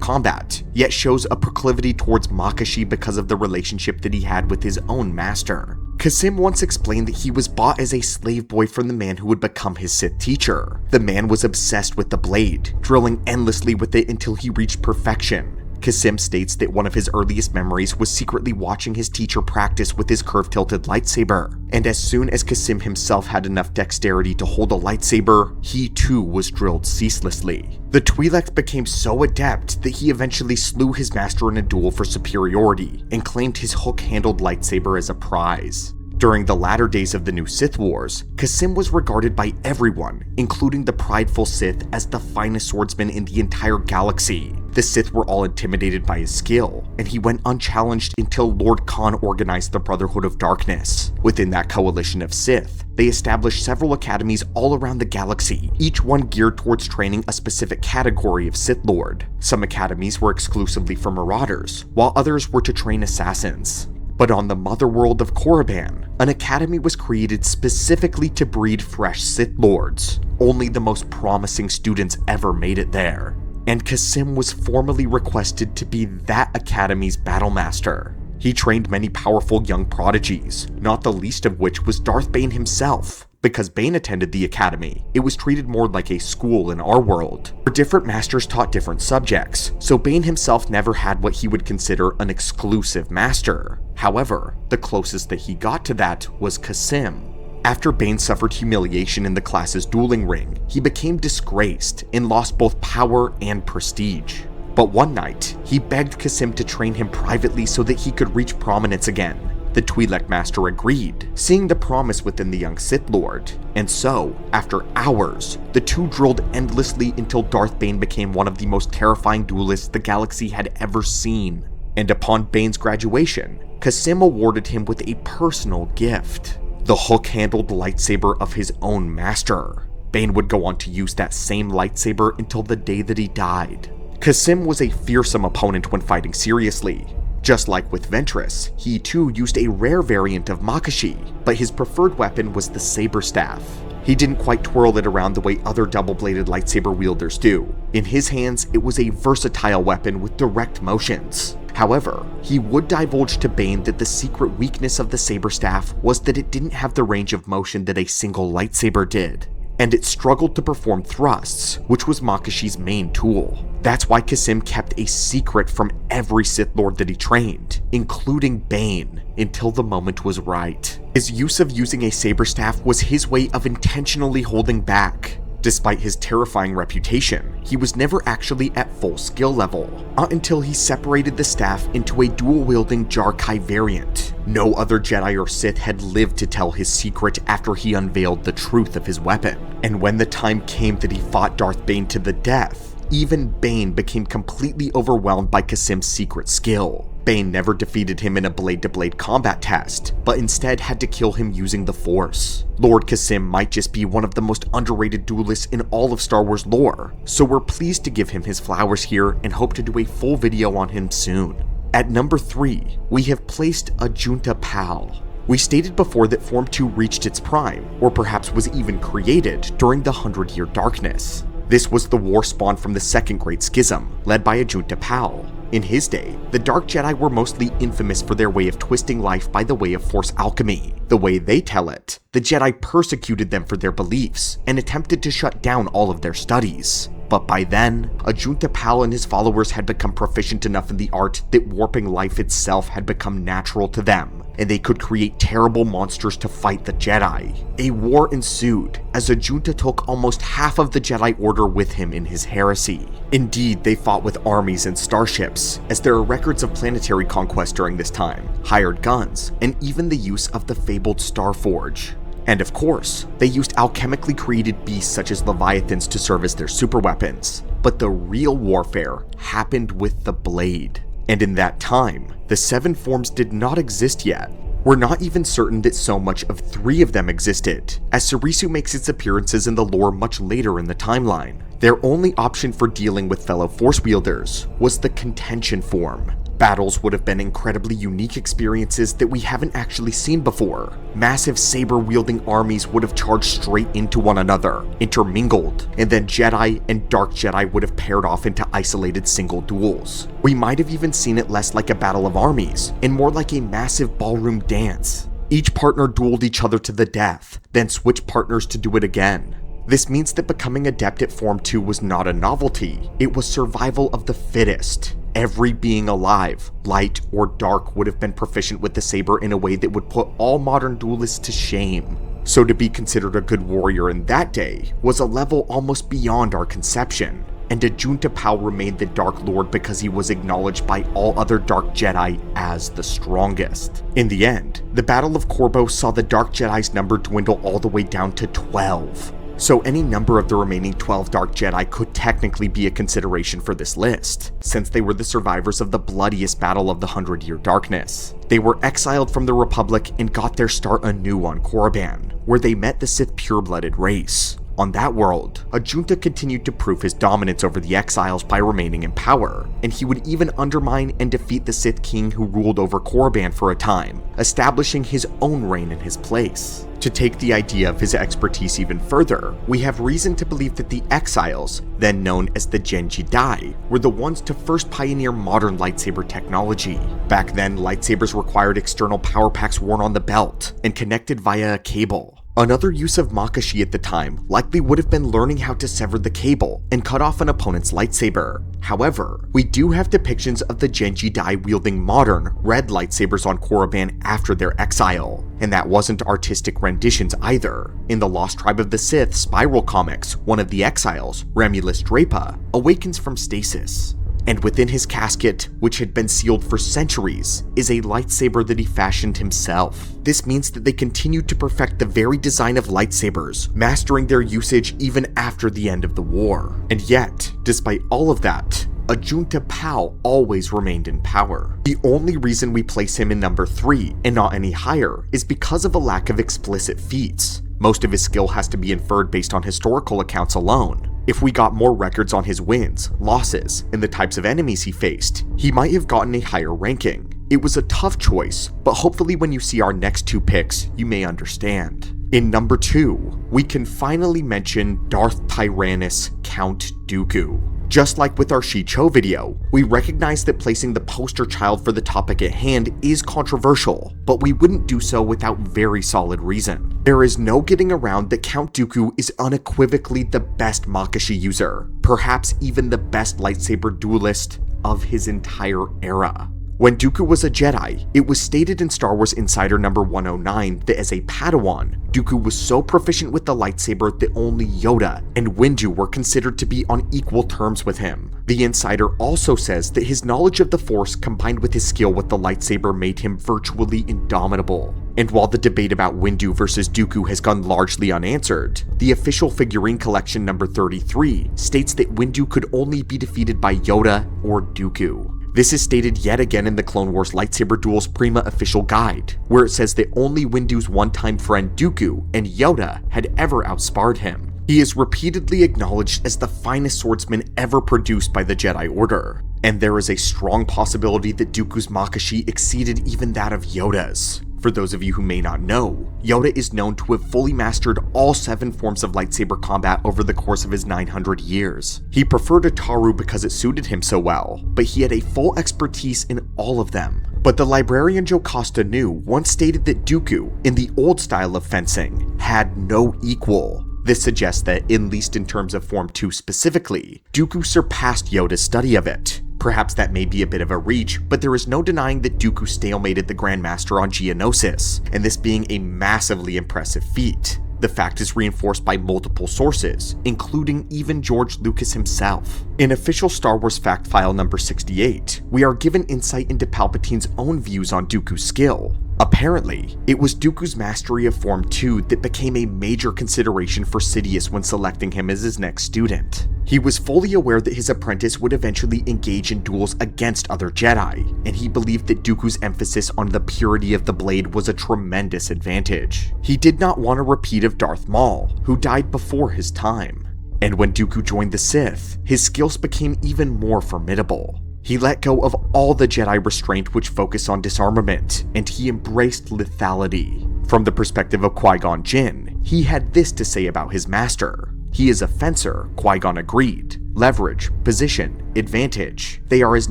combat, yet shows a proclivity towards Makashi because of the relationship that he had with his own master. Kasim once explained that he was bought as a slave boy from the man who would become his Sith teacher. The man was obsessed with the blade, drilling endlessly with it until he reached perfection. Kasim states that one of his earliest memories was secretly watching his teacher practice with his curve-tilted lightsaber, and as soon as Kasim himself had enough dexterity to hold a lightsaber, he too was drilled ceaselessly. The Twi'lek became so adept that he eventually slew his master in a duel for superiority, and claimed his hook-handled lightsaber as a prize. During the latter days of the new Sith Wars, Kasim was regarded by everyone, including the prideful Sith, as the finest swordsman in the entire galaxy. The Sith were all intimidated by his skill, and he went unchallenged until Lord Khan organized the Brotherhood of Darkness. Within that coalition of Sith, they established several academies all around the galaxy, each one geared towards training a specific category of Sith Lord. Some academies were exclusively for marauders, while others were to train assassins. But on the mother world of Korriban, an academy was created specifically to breed fresh Sith Lords. Only the most promising students ever made it there, and Kasim was formally requested to be that academy's battle master. He trained many powerful young prodigies, not the least of which was Darth Bane himself. Because Bane attended the academy, it was treated more like a school in our world, where different masters taught different subjects, so Bane himself never had what he would consider an exclusive master. However, the closest that he got to that was Kasim. After Bane suffered humiliation in the class's dueling ring, he became disgraced and lost both power and prestige. But one night, he begged Kasim to train him privately so that he could reach prominence again. The Twi'lek Master agreed, seeing the promise within the young Sith Lord, and so, after hours, the two drilled endlessly until Darth Bane became one of the most terrifying duelists the galaxy had ever seen. And upon Bane's graduation, Kasim awarded him with a personal gift, the hook-handled lightsaber of his own master. Bane would go on to use that same lightsaber until the day that he died. Kasim was a fearsome opponent when fighting seriously. Just like with Ventress, he too used a rare variant of Makashi, but his preferred weapon was the saber staff. He didn't quite twirl it around the way other double-bladed lightsaber wielders do. In his hands, it was a versatile weapon with direct motions. However, he would divulge to Bane that the secret weakness of the saber staff was that it didn't have the range of motion that a single lightsaber did, and it struggled to perform thrusts, which was Makashi's main tool. That's why Kasim kept a secret from every Sith Lord that he trained, including Bane, until the moment was right. His use of using a saber staff was his way of intentionally holding back. Despite his terrifying reputation, he was never actually at full skill level, not until he separated the staff into a dual-wielding Jarkai variant. No other Jedi or Sith had lived to tell his secret after he unveiled the truth of his weapon. And when the time came that he fought Darth Bane to the death, even Bane became completely overwhelmed by Kasim's secret skill. Bane never defeated him in a blade-to-blade combat test, but instead had to kill him using the Force. Lord Kasim might just be one of the most underrated duelists in all of Star Wars lore, so we're pleased to give him his flowers here and hope to do a full video on him soon. At number 3, we have placed Ajunta Pal. We stated before that Form 2 reached its prime, or perhaps was even created, during the 100-Year Darkness. This was the war spawned from the Second Great Schism, led by Ajunta Pal. In his day, the Dark Jedi were mostly infamous for their way of twisting life by the way of Force alchemy. The way they tell it, the Jedi persecuted them for their beliefs and attempted to shut down all of their studies. But by then, Ajunta Pal and his followers had become proficient enough in the art that warping life itself had become natural to them, and they could create terrible monsters to fight the Jedi. A war ensued, as Ajunta took almost half of the Jedi Order with him in his heresy. Indeed, they fought with armies and starships, as there are records of planetary conquest during this time, hired guns, and even the use of the fabled Starforge. And of course, they used alchemically created beasts such as Leviathans to serve as their superweapons. But the real warfare happened with the blade. And in that time, the 7 forms did not exist yet. We're not even certain that so much of 3 of them existed, as Soresu makes its appearances in the lore much later in the timeline. Their only option for dealing with fellow Force wielders was the contention form. Battles would have been incredibly unique experiences that we haven't actually seen before. Massive saber-wielding armies would have charged straight into one another, intermingled, and then Jedi and Dark Jedi would have paired off into isolated single duels. We might have even seen it less like a battle of armies, and more like a massive ballroom dance. Each partner dueled each other to the death, then switched partners to do it again. This means that becoming adept at Form 2 was not a novelty, it was survival of the fittest. Every being alive, light or dark, would have been proficient with the saber in a way that would put all modern duelists to shame. So to be considered a good warrior in that day was a level almost beyond our conception, and Ajunta Pal remained the Dark Lord because he was acknowledged by all other Dark Jedi as the strongest. In the end, the Battle of Corbo saw the Dark Jedi's number dwindle all the way down to 12. So any number of the remaining 12 Dark Jedi could technically be a consideration for this list, since they were the survivors of the bloodiest battle of the 100-Year Darkness. They were exiled from the Republic and got their start anew on Korriban, where they met the Sith pure-blooded race. On that world, Ajunta continued to prove his dominance over the exiles by remaining in power, and he would even undermine and defeat the Sith King who ruled over Korriban for a time, establishing his own reign in his place. To take the idea of his expertise even further, we have reason to believe that the exiles, then known as the Genji Dai, were the ones to first pioneer modern lightsaber technology. Back then, lightsabers required external power packs worn on the belt and connected via a cable. Another use of Makashi at the time likely would have been learning how to sever the cable and cut off an opponent's lightsaber. However, we do have depictions of the Genji Dai wielding modern, red lightsabers on Korriban after their exile, and that wasn't artistic renditions either. In the Lost Tribe of the Sith Spiral comics, one of the exiles, Remulus Drapa, awakens from stasis. And within his casket, which had been sealed for centuries, is a lightsaber that he fashioned himself. This means that they continued to perfect the very design of lightsabers, mastering their usage even after the end of the war. And yet, despite all of that, Ajunta Pal always remained in power. The only reason we place him in number 3 and not any higher is because of a lack of explicit feats. Most of his skill has to be inferred based on historical accounts alone. If we got more records on his wins, losses, and the types of enemies he faced, he might have gotten a higher ranking. It was a tough choice, but hopefully when you see our next 2 picks, you may understand. In number 2, we can finally mention Darth Tyrannus Count Dooku. Just like with our Shii-Cho video, we recognize that placing the poster child for the topic at hand is controversial, but we wouldn't do so without very solid reason. There is no getting around that Count Dooku is unequivocally the best Makashi user, perhaps even the best lightsaber duelist of his entire era. When Dooku was a Jedi, it was stated in Star Wars Insider number 109 that as a Padawan, Dooku was so proficient with the lightsaber that only Yoda and Windu were considered to be on equal terms with him. The Insider also says that his knowledge of the Force combined with his skill with the lightsaber made him virtually indomitable. And while the debate about Windu versus Dooku has gone largely unanswered, the official figurine collection number 33 states that Windu could only be defeated by Yoda or Dooku. This is stated yet again in the Clone Wars Lightsaber Duels Prima official guide, where it says that only Windu's one-time friend Dooku and Yoda had ever outsparred him. He is repeatedly acknowledged as the finest swordsman ever produced by the Jedi Order, and there is a strong possibility that Dooku's Makashi exceeded even that of Yoda's. For those of you who may not know, Yoda is known to have fully mastered all 7 forms of lightsaber combat over the course of his 900 years. He preferred Ataru because it suited him so well, but he had a full expertise in all of them. But the librarian Jocasta Nu once stated that Dooku, in the old style of fencing, had no equal. This suggests that, at least in terms of Form 2 specifically, Dooku surpassed Yoda's study of it. Perhaps that may be a bit of a reach, but there is no denying that Dooku stalemated the Grandmaster on Geonosis, and this being a massively impressive feat. The fact is reinforced by multiple sources, including even George Lucas himself. In official Star Wars Fact File number 68, we are given insight into Palpatine's own views on Dooku's skill. Apparently, it was Dooku's mastery of Form 2 that became a major consideration for Sidious when selecting him as his next student. He was fully aware that his apprentice would eventually engage in duels against other Jedi, and he believed that Dooku's emphasis on the purity of the blade was a tremendous advantage. He did not want a repeat of Darth Maul, who died before his time. And when Dooku joined the Sith, his skills became even more formidable. He let go of all the Jedi restraint which focused on disarmament, and he embraced lethality. From the perspective of Qui-Gon Jinn, he had this to say about his master. He is a fencer, Qui-Gon agreed. Leverage, position, advantage. They are as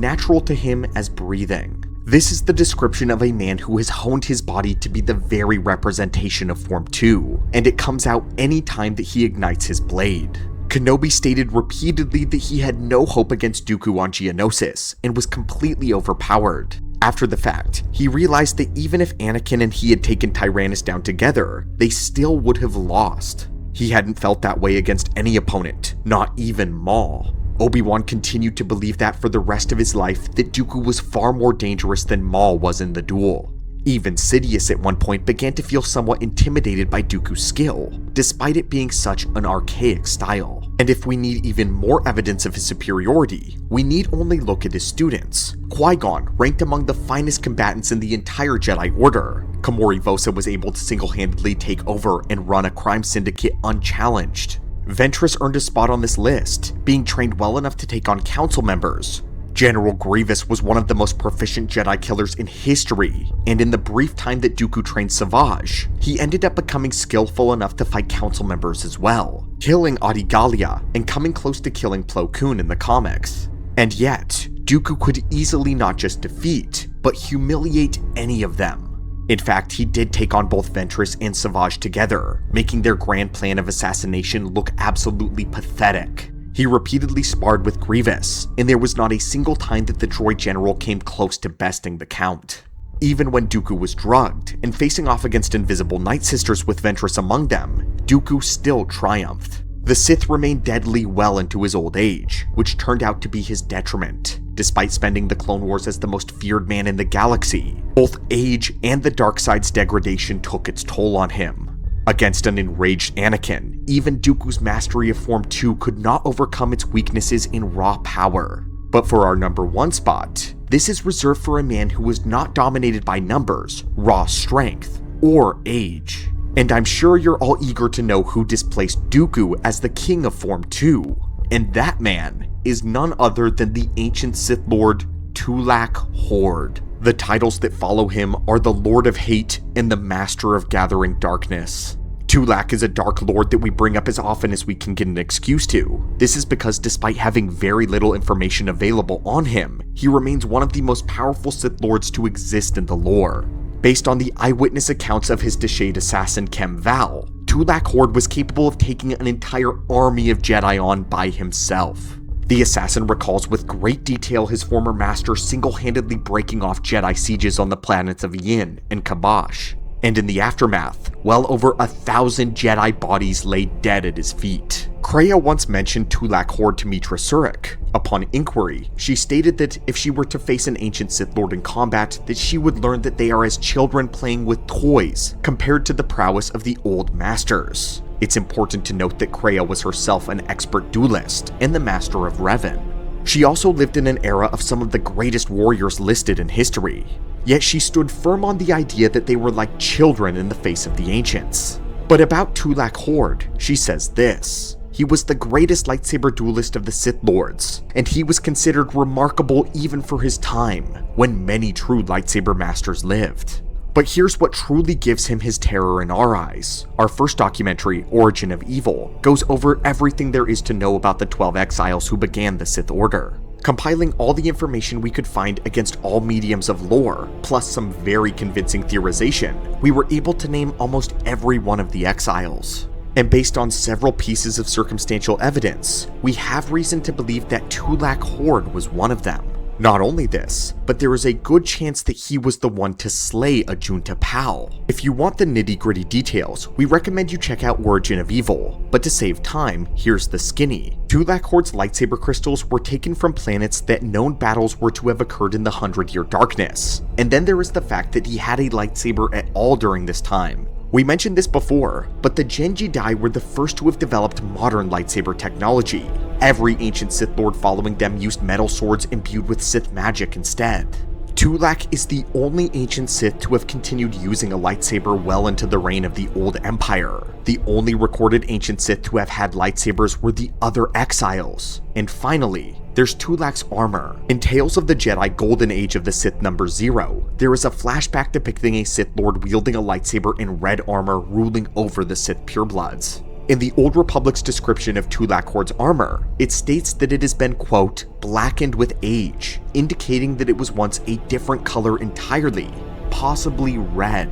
natural to him as breathing. This is the description of a man who has honed his body to be the very representation of Form 2, and it comes out any time that he ignites his blade. Kenobi stated repeatedly that he had no hope against Dooku on Geonosis, and was completely overpowered. After the fact, he realized that even if Anakin and he had taken Tyrannus down together, they still would have lost. He hadn't felt that way against any opponent, not even Maul. Obi-Wan continued to believe that for the rest of his life that Dooku was far more dangerous than Maul was in the duel. Even Sidious at one point began to feel somewhat intimidated by Dooku's skill, despite it being such an archaic style. And if we need even more evidence of his superiority, we need only look at his students. Qui-Gon ranked among the finest combatants in the entire Jedi Order. Komori Vosa was able to single-handedly take over and run a crime syndicate unchallenged. Ventress earned a spot on this list, being trained well enough to take on council members. General Grievous was one of the most proficient Jedi killers in history, and in the brief time that Dooku trained Savage, he ended up becoming skillful enough to fight council members as well, killing Adi Gallia and coming close to killing Plo Koon in the comics. And yet, Dooku could easily not just defeat, but humiliate any of them. In fact, he did take on both Ventress and Savage together, making their grand plan of assassination look absolutely pathetic. He repeatedly sparred with Grievous, and there was not a single time that the droid general came close to besting the Count. Even when Dooku was drugged, and facing off against invisible Night Sisters with Ventress among them, Dooku still triumphed. The Sith remained deadly well into his old age, which turned out to be his detriment. Despite spending the Clone Wars as the most feared man in the galaxy, both age and the dark side's degradation took its toll on him. Against an enraged Anakin, even Dooku's mastery of Form 2 could not overcome its weaknesses in raw power. But for our number 1 spot, this is reserved for a man who was not dominated by numbers, raw strength, or age. And I'm sure you're all eager to know who displaced Dooku as the king of Form 2. And that man is none other than the ancient Sith Lord Tulak Hord. The titles that follow him are the Lord of Hate and the Master of Gathering Darkness. Tulak is a Dark Lord that we bring up as often as we can get an excuse to. This is because despite having very little information available on him, he remains one of the most powerful Sith Lords to exist in the lore. Based on the eyewitness accounts of his Deshade assassin Kem Val, Tulak Hord was capable of taking an entire army of Jedi on by himself. The assassin recalls with great detail his former master single-handedly breaking off Jedi sieges on the planets of Yin and Kabosh. And in the aftermath, well over 1,000 Jedi bodies lay dead at his feet. Kreia once mentioned Tulak Hord to Mitra Surik. Upon inquiry, she stated that if she were to face an ancient Sith Lord in combat, that she would learn that they are as children playing with toys compared to the prowess of the old masters. It's important to note that Kreia was herself an expert duelist and the master of Revan. She also lived in an era of some of the greatest warriors listed in history, yet she stood firm on the idea that they were like children in the face of the ancients. But about Tulak Hord, she says this: he was the greatest lightsaber duelist of the Sith Lords, and he was considered remarkable even for his time, when many true lightsaber masters lived. But here's what truly gives him his terror in our eyes. Our first documentary, Origin of Evil, goes over everything there is to know about the 12 exiles who began the Sith Order. Compiling all the information we could find against all mediums of lore, plus some very convincing theorization, we were able to name almost every one of the exiles. And based on several pieces of circumstantial evidence, we have reason to believe that Tulak Hord was one of them. Not only this, but there is a good chance that he was the one to slay Ajunta Pal. If you want the nitty-gritty details, we recommend you check out Origin of Evil, but to save time, here's the skinny. Tulak Hord's lightsaber crystals were taken from planets that known battles were to have occurred in the 100-Year Darkness. And then there is the fact that he had a lightsaber at all during this time. We mentioned this before, but the Genji Dai were the first to have developed modern lightsaber technology. Every ancient Sith Lord following them used metal swords imbued with Sith magic instead. Tulak is the only ancient Sith to have continued using a lightsaber well into the reign of the Old Empire. The only recorded ancient Sith to have had lightsabers were the other exiles. And finally, there's Tulak's armor. In Tales of the Jedi Golden Age of the Sith number 0, there is a flashback depicting a Sith Lord wielding a lightsaber in red armor ruling over the Sith purebloods. In the Old Republic's description of Tulak Hord's armor, it states that it has been, quote, blackened with age, indicating that it was once a different color entirely, possibly red.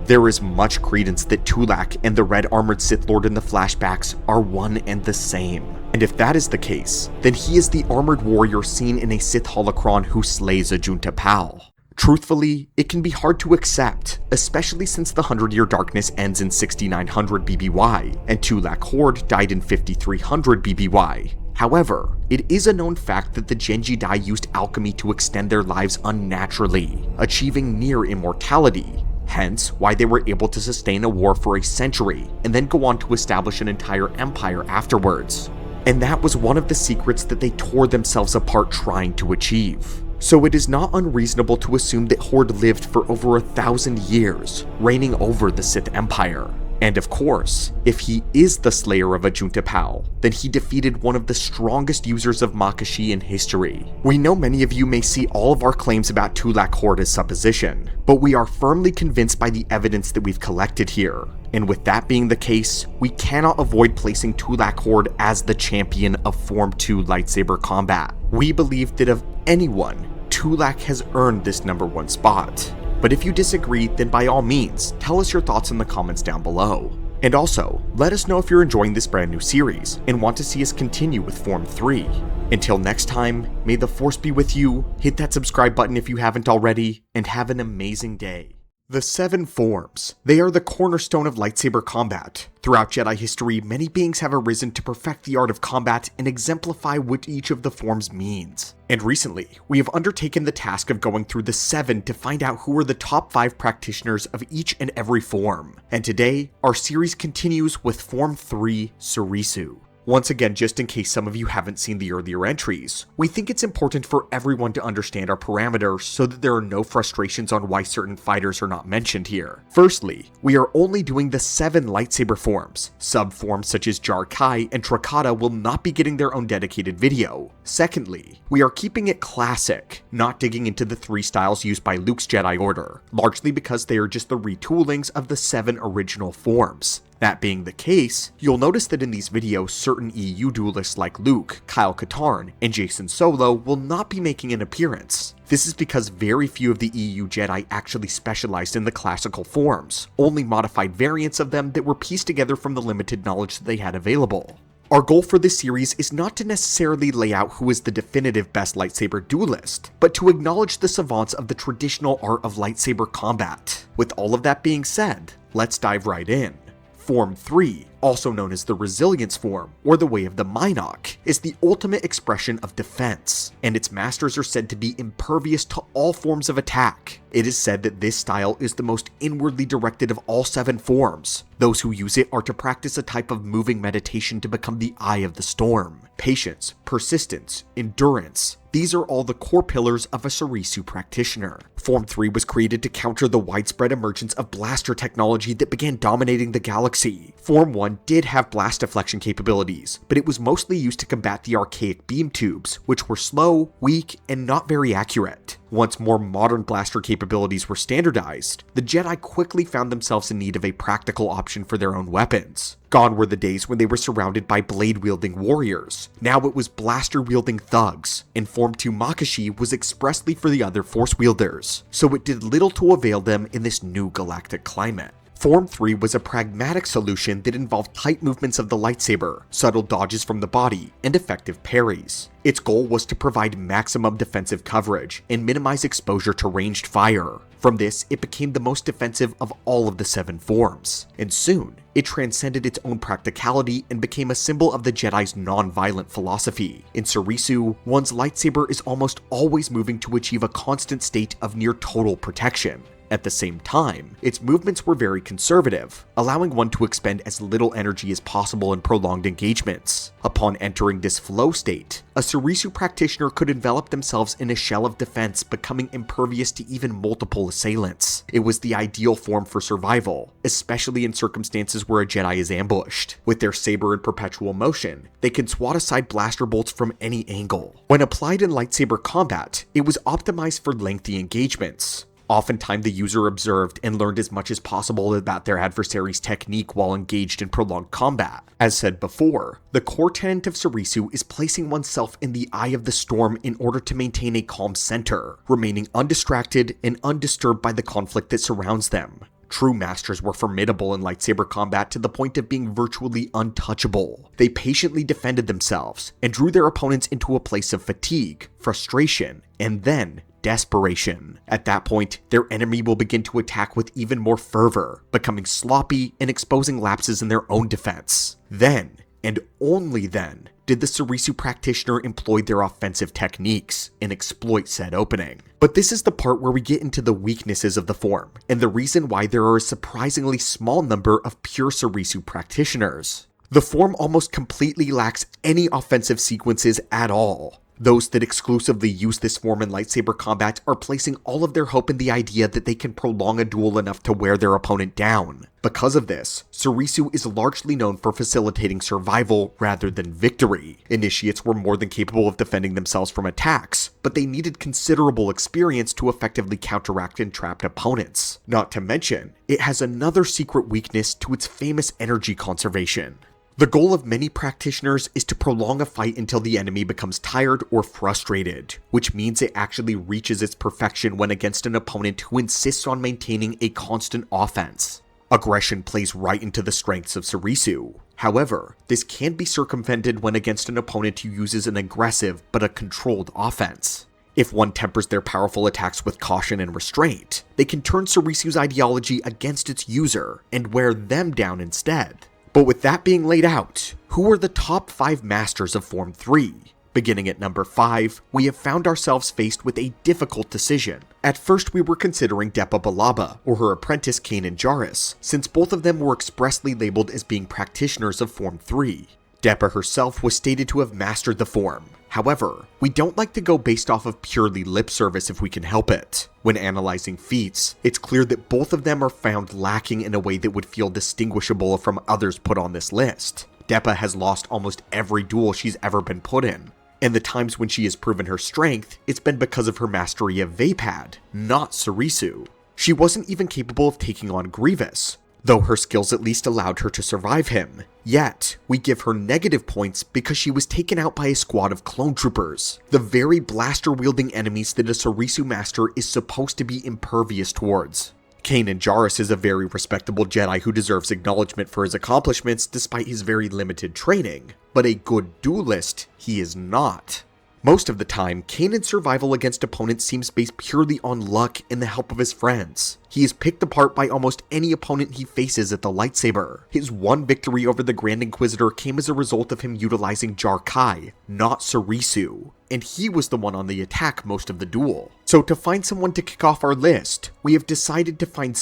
There is much credence that Tulak and the red armored Sith Lord in the flashbacks are one and the same. And if that is the case, then he is the armored warrior seen in a Sith holocron who slays Ajunta Pal. Truthfully, it can be hard to accept, especially since the 100-Year Darkness ends in 6900 BBY, and Tulak Hord died in 5300 BBY. However, it is a known fact that the Genji Dai used alchemy to extend their lives unnaturally, achieving near immortality, hence why they were able to sustain a war for a century, and then go on to establish an entire empire afterwards. And that was one of the secrets that they tore themselves apart trying to achieve. So it is not unreasonable to assume that Hord lived for over 1,000 years, reigning over the Sith Empire. And of course, if he is the slayer of Ajunta Pal, then he defeated one of the strongest users of Makashi in history. We know many of you may see all of our claims about Tulak Hord as supposition, but we are firmly convinced by the evidence that we've collected here. And with that being the case, we cannot avoid placing Tulak Hord as the champion of Form 2 lightsaber combat. We believe that of anyone, Tulak has earned this #1 spot. But if you disagree, then by all means, tell us your thoughts in the comments down below. And also, let us know if you're enjoying this brand new series and want to see us continue with Form 3. Until next time, may the Force be with you, hit that subscribe button if you haven't already, and have an amazing day. The 7 forms. They are the cornerstone of lightsaber combat. Throughout Jedi history, many beings have arisen to perfect the art of combat and exemplify what each of the forms means. And recently, we have undertaken the task of going through the 7 to find out who are the top 5 practitioners of each and every form. And today, our series continues with Form 3, Soresu. Once again, just in case some of you haven't seen the earlier entries, we think it's important for everyone to understand our parameters so that there are no frustrations on why certain fighters are not mentioned here. Firstly, we are only doing the 7 lightsaber forms. Sub-forms such as Jar Kai and Trakata will not be getting their own dedicated video. Secondly, we are keeping it classic, not digging into the 3 styles used by Luke's Jedi Order, largely because they are just the retoolings of the 7 original forms. That being the case, you'll notice that in these videos, certain EU duelists like Luke, Kyle Katarn, and Jacen Solo will not be making an appearance. This is because very few of the EU Jedi actually specialized in the classical forms, only modified variants of them that were pieced together from the limited knowledge that they had available. Our goal for this series is not to necessarily lay out who is the definitive best lightsaber duelist, but to acknowledge the savants of the traditional art of lightsaber combat. With all of that being said, let's dive right in. Form 3, also known as the Resilience form, or the Way of the Mynock, is the ultimate expression of defense, and its masters are said to be impervious to all forms of attack. It is said that this style is the most inwardly directed of all 7 forms. Those who use it are to practice a type of moving meditation to become the eye of the storm. Patience, persistence, endurance. These are all the core pillars of a Soresu practitioner. Form 3 was created to counter the widespread emergence of blaster technology that began dominating the galaxy. Form 1 did have blast deflection capabilities, but it was mostly used to combat the archaic beam tubes, which were slow, weak, and not very accurate. Once more modern blaster capabilities were standardized, the Jedi quickly found themselves in need of a practical option for their own weapons. Gone were the days when they were surrounded by blade-wielding warriors. Now it was blaster-wielding thugs, and Form 2 Makashi was expressly for the other Force wielders, so it did little to avail them in this new galactic climate. Form 3 was a pragmatic solution that involved tight movements of the lightsaber, subtle dodges from the body, and effective parries. Its goal was to provide maximum defensive coverage and minimize exposure to ranged fire. From this, it became the most defensive of all of the 7 forms, and soon, it transcended its own practicality and became a symbol of the Jedi's non-violent philosophy. In Soresu, one's lightsaber is almost always moving to achieve a constant state of near total protection. At the same time, its movements were very conservative, allowing one to expend as little energy as possible in prolonged engagements. Upon entering this flow state, a Soresu practitioner could envelop themselves in a shell of defense, becoming impervious to even multiple assailants. It was the ideal form for survival, especially in circumstances where a Jedi is ambushed. With their saber in perpetual motion, they can swat aside blaster bolts from any angle. When applied in lightsaber combat, it was optimized for lengthy engagements. Oftentimes, the user observed and learned as much as possible about their adversary's technique while engaged in prolonged combat. As said before, the core tenet of Soresu is placing oneself in the eye of the storm in order to maintain a calm center, remaining undistracted and undisturbed by the conflict that surrounds them. True masters were formidable in lightsaber combat to the point of being virtually untouchable. They patiently defended themselves and drew their opponents into a place of fatigue, frustration, and then desperation. At that point, their enemy will begin to attack with even more fervor, becoming sloppy and exposing lapses in their own defense. Then, and only then, did the Soresu practitioner employ their offensive techniques and exploit said opening. But this is the part where we get into the weaknesses of the form, and the reason why there are a surprisingly small number of pure Soresu practitioners. The form almost completely lacks any offensive sequences at all. Those that exclusively use this form in lightsaber combat are placing all of their hope in the idea that they can prolong a duel enough to wear their opponent down. Because of this, Soresu is largely known for facilitating survival rather than victory. Initiates were more than capable of defending themselves from attacks, but they needed considerable experience to effectively counteract entrapped opponents. Not to mention, it has another secret weakness to its famous energy conservation. The goal of many practitioners is to prolong a fight until the enemy becomes tired or frustrated, which means it actually reaches its perfection when against an opponent who insists on maintaining a constant offense. Aggression plays right into the strengths of Soresu. However, this can be circumvented when against an opponent who uses an aggressive but a controlled offense. If one tempers their powerful attacks with caution and restraint, they can turn Soresu's ideology against its user and wear them down instead. But with that being laid out, who are the top 5 masters of Form 3? Beginning at number 5, we have found ourselves faced with a difficult decision. At first we were considering Depa Billaba, or her apprentice Kanan Jarrus, since both of them were expressly labeled as being practitioners of Form 3. Depa herself was stated to have mastered the form. However, we don't like to go based off of purely lip service if we can help it. When analyzing feats, it's clear that both of them are found lacking in a way that would feel distinguishable from others put on this list. Depa has lost almost every duel she's ever been put in, and the times when she has proven her strength, it's been because of her mastery of Vaapad, not Soresu. She wasn't even capable of taking on Grievous, though her skills at least allowed her to survive him. Yet, we give her negative points because she was taken out by a squad of clone troopers, the very blaster-wielding enemies that a Soresu master is supposed to be impervious towards. Kanan Jarrus is a very respectable Jedi who deserves acknowledgement for his accomplishments despite his very limited training, but a good duelist he is not. Most of the time, Kanan's survival against opponents seems based purely on luck and the help of his friends. He is picked apart by almost any opponent he faces at the lightsaber. His one victory over the Grand Inquisitor came as a result of him utilizing Jar Kai, not Soresu, and he was the one on the attack most of the duel. So to find someone to kick off our list, we have decided to find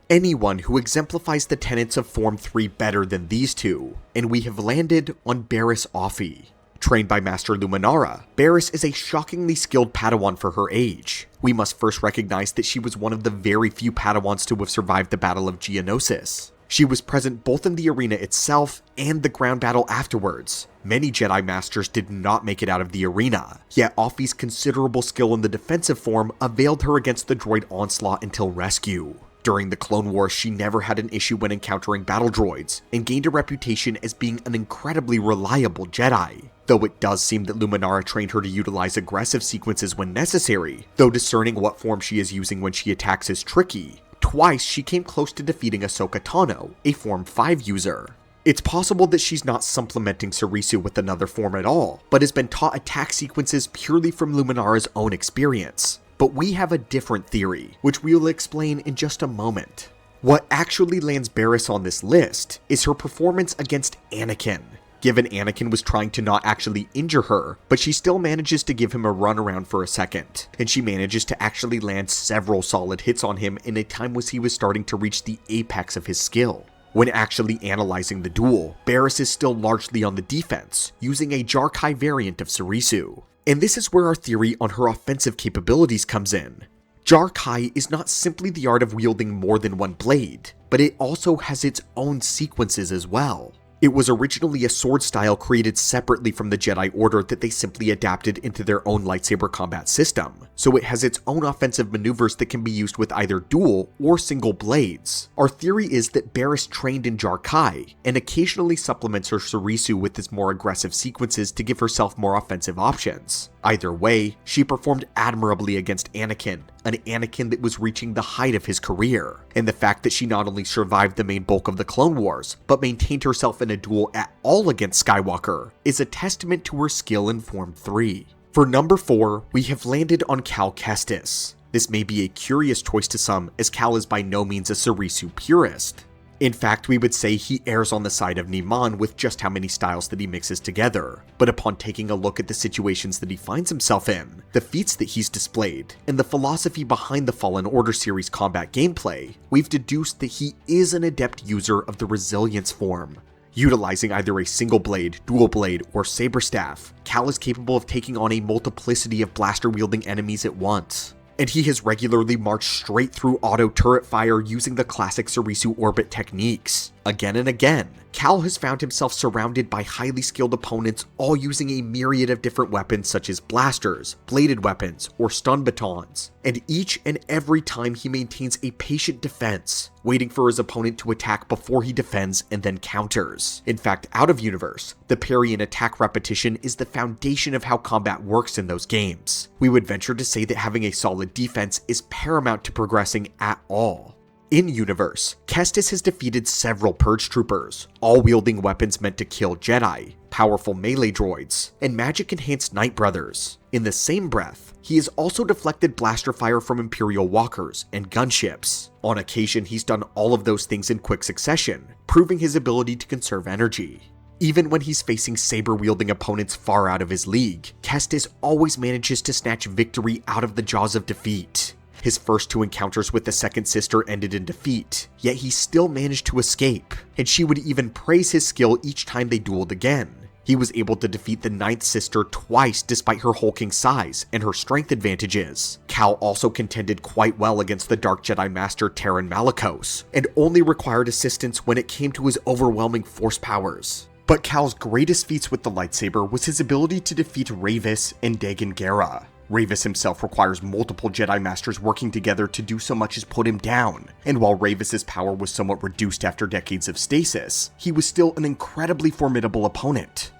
anyone who exemplifies the tenets of Form 3 better than these two, and we have landed on Barriss Offee. Trained by Master Luminara, Barriss is a shockingly skilled Padawan for her age. We must first recognize that she was one of the very few Padawans to have survived the Battle of Geonosis. She was present both in the arena itself and the ground battle afterwards. Many Jedi Masters did not make it out of the arena, yet Offie's considerable skill in the defensive form availed her against the droid onslaught until rescue. During the Clone Wars, she never had an issue when encountering battle droids, and gained a reputation as being an incredibly reliable Jedi. Though it does seem that Luminara trained her to utilize aggressive sequences when necessary, though discerning what form she is using when she attacks is tricky. Twice, she came close to defeating Ahsoka Tano, a Form 5 user. It's possible that she's not supplementing Soresu with another form at all, but has been taught attack sequences purely from Luminara's own experience. But we have a different theory, which we will explain in just a moment. What actually lands Barriss on this list is her performance against Anakin. Given Anakin was trying to not actually injure her, but she still manages to give him a runaround for a second, and she manages to actually land several solid hits on him in a time when he was starting to reach the apex of his skill. When actually analyzing the duel, Barriss is still largely on the defense, using a Jar-Kai variant of Soresu. And this is where our theory on her offensive capabilities comes in. Jar-Kai is not simply the art of wielding more than one blade, but it also has its own sequences as well. It was originally a sword style created separately from the Jedi Order that they simply adapted into their own lightsaber combat system, so it has its own offensive maneuvers that can be used with either dual or single blades. Our theory is that Barriss trained in Jar-Kai, and occasionally supplements her Soresu with its more aggressive sequences to give herself more offensive options. Either way, she performed admirably against Anakin, an Anakin that was reaching the height of his career, and the fact that she not only survived the main bulk of the Clone Wars, but maintained herself in a duel at all against Skywalker, is a testament to her skill in Form 3. For number 4, we have landed on Cal Kestis. This may be a curious choice to some, as Cal is by no means a Soresu purist. In fact, we would say he errs on the side of Niman with just how many styles that he mixes together, but upon taking a look at the situations that he finds himself in, the feats that he's displayed, and the philosophy behind the Fallen Order series combat gameplay, we've deduced that he is an adept user of the Resilience form. Utilizing either a single blade, dual blade, or saber staff, Cal is capable of taking on a multiplicity of blaster-wielding enemies at once. And he has regularly marched straight through auto turret fire using the classic Soresu orbit techniques. Again and again, Cal has found himself surrounded by highly skilled opponents, all using a myriad of different weapons such as blasters, bladed weapons, or stun batons. And each and every time he maintains a patient defense, waiting for his opponent to attack before he defends and then counters. In fact, out of universe, the parry and attack repetition is the foundation of how combat works in those games. We would venture to say that having a solid defense is paramount to progressing at all. In universe, Kestis has defeated several Purge Troopers, all wielding weapons meant to kill Jedi, powerful melee droids, and magic-enhanced Night Brothers. In the same breath, he has also deflected blaster fire from Imperial walkers and gunships. On occasion, he's done all of those things in quick succession, proving his ability to conserve energy. Even when he's facing saber-wielding opponents far out of his league, Kestis always manages to snatch victory out of the jaws of defeat. His first 2 encounters with the second sister ended in defeat, yet he still managed to escape, and she would even praise his skill each time they dueled again. He was able to defeat the 9th sister twice despite her hulking size and her strength advantages. Cal also contended quite well against the Dark Jedi Master Terran Malicos, and only required assistance when it came to his overwhelming force powers. But Cal's greatest feats with the lightsaber was his ability to defeat Rayvis and Dagan Gera. Rayvis himself requires multiple Jedi Masters working together to do so much as put him down, and while Rayvis' power was somewhat reduced after decades of stasis, he was still an incredibly formidable opponent.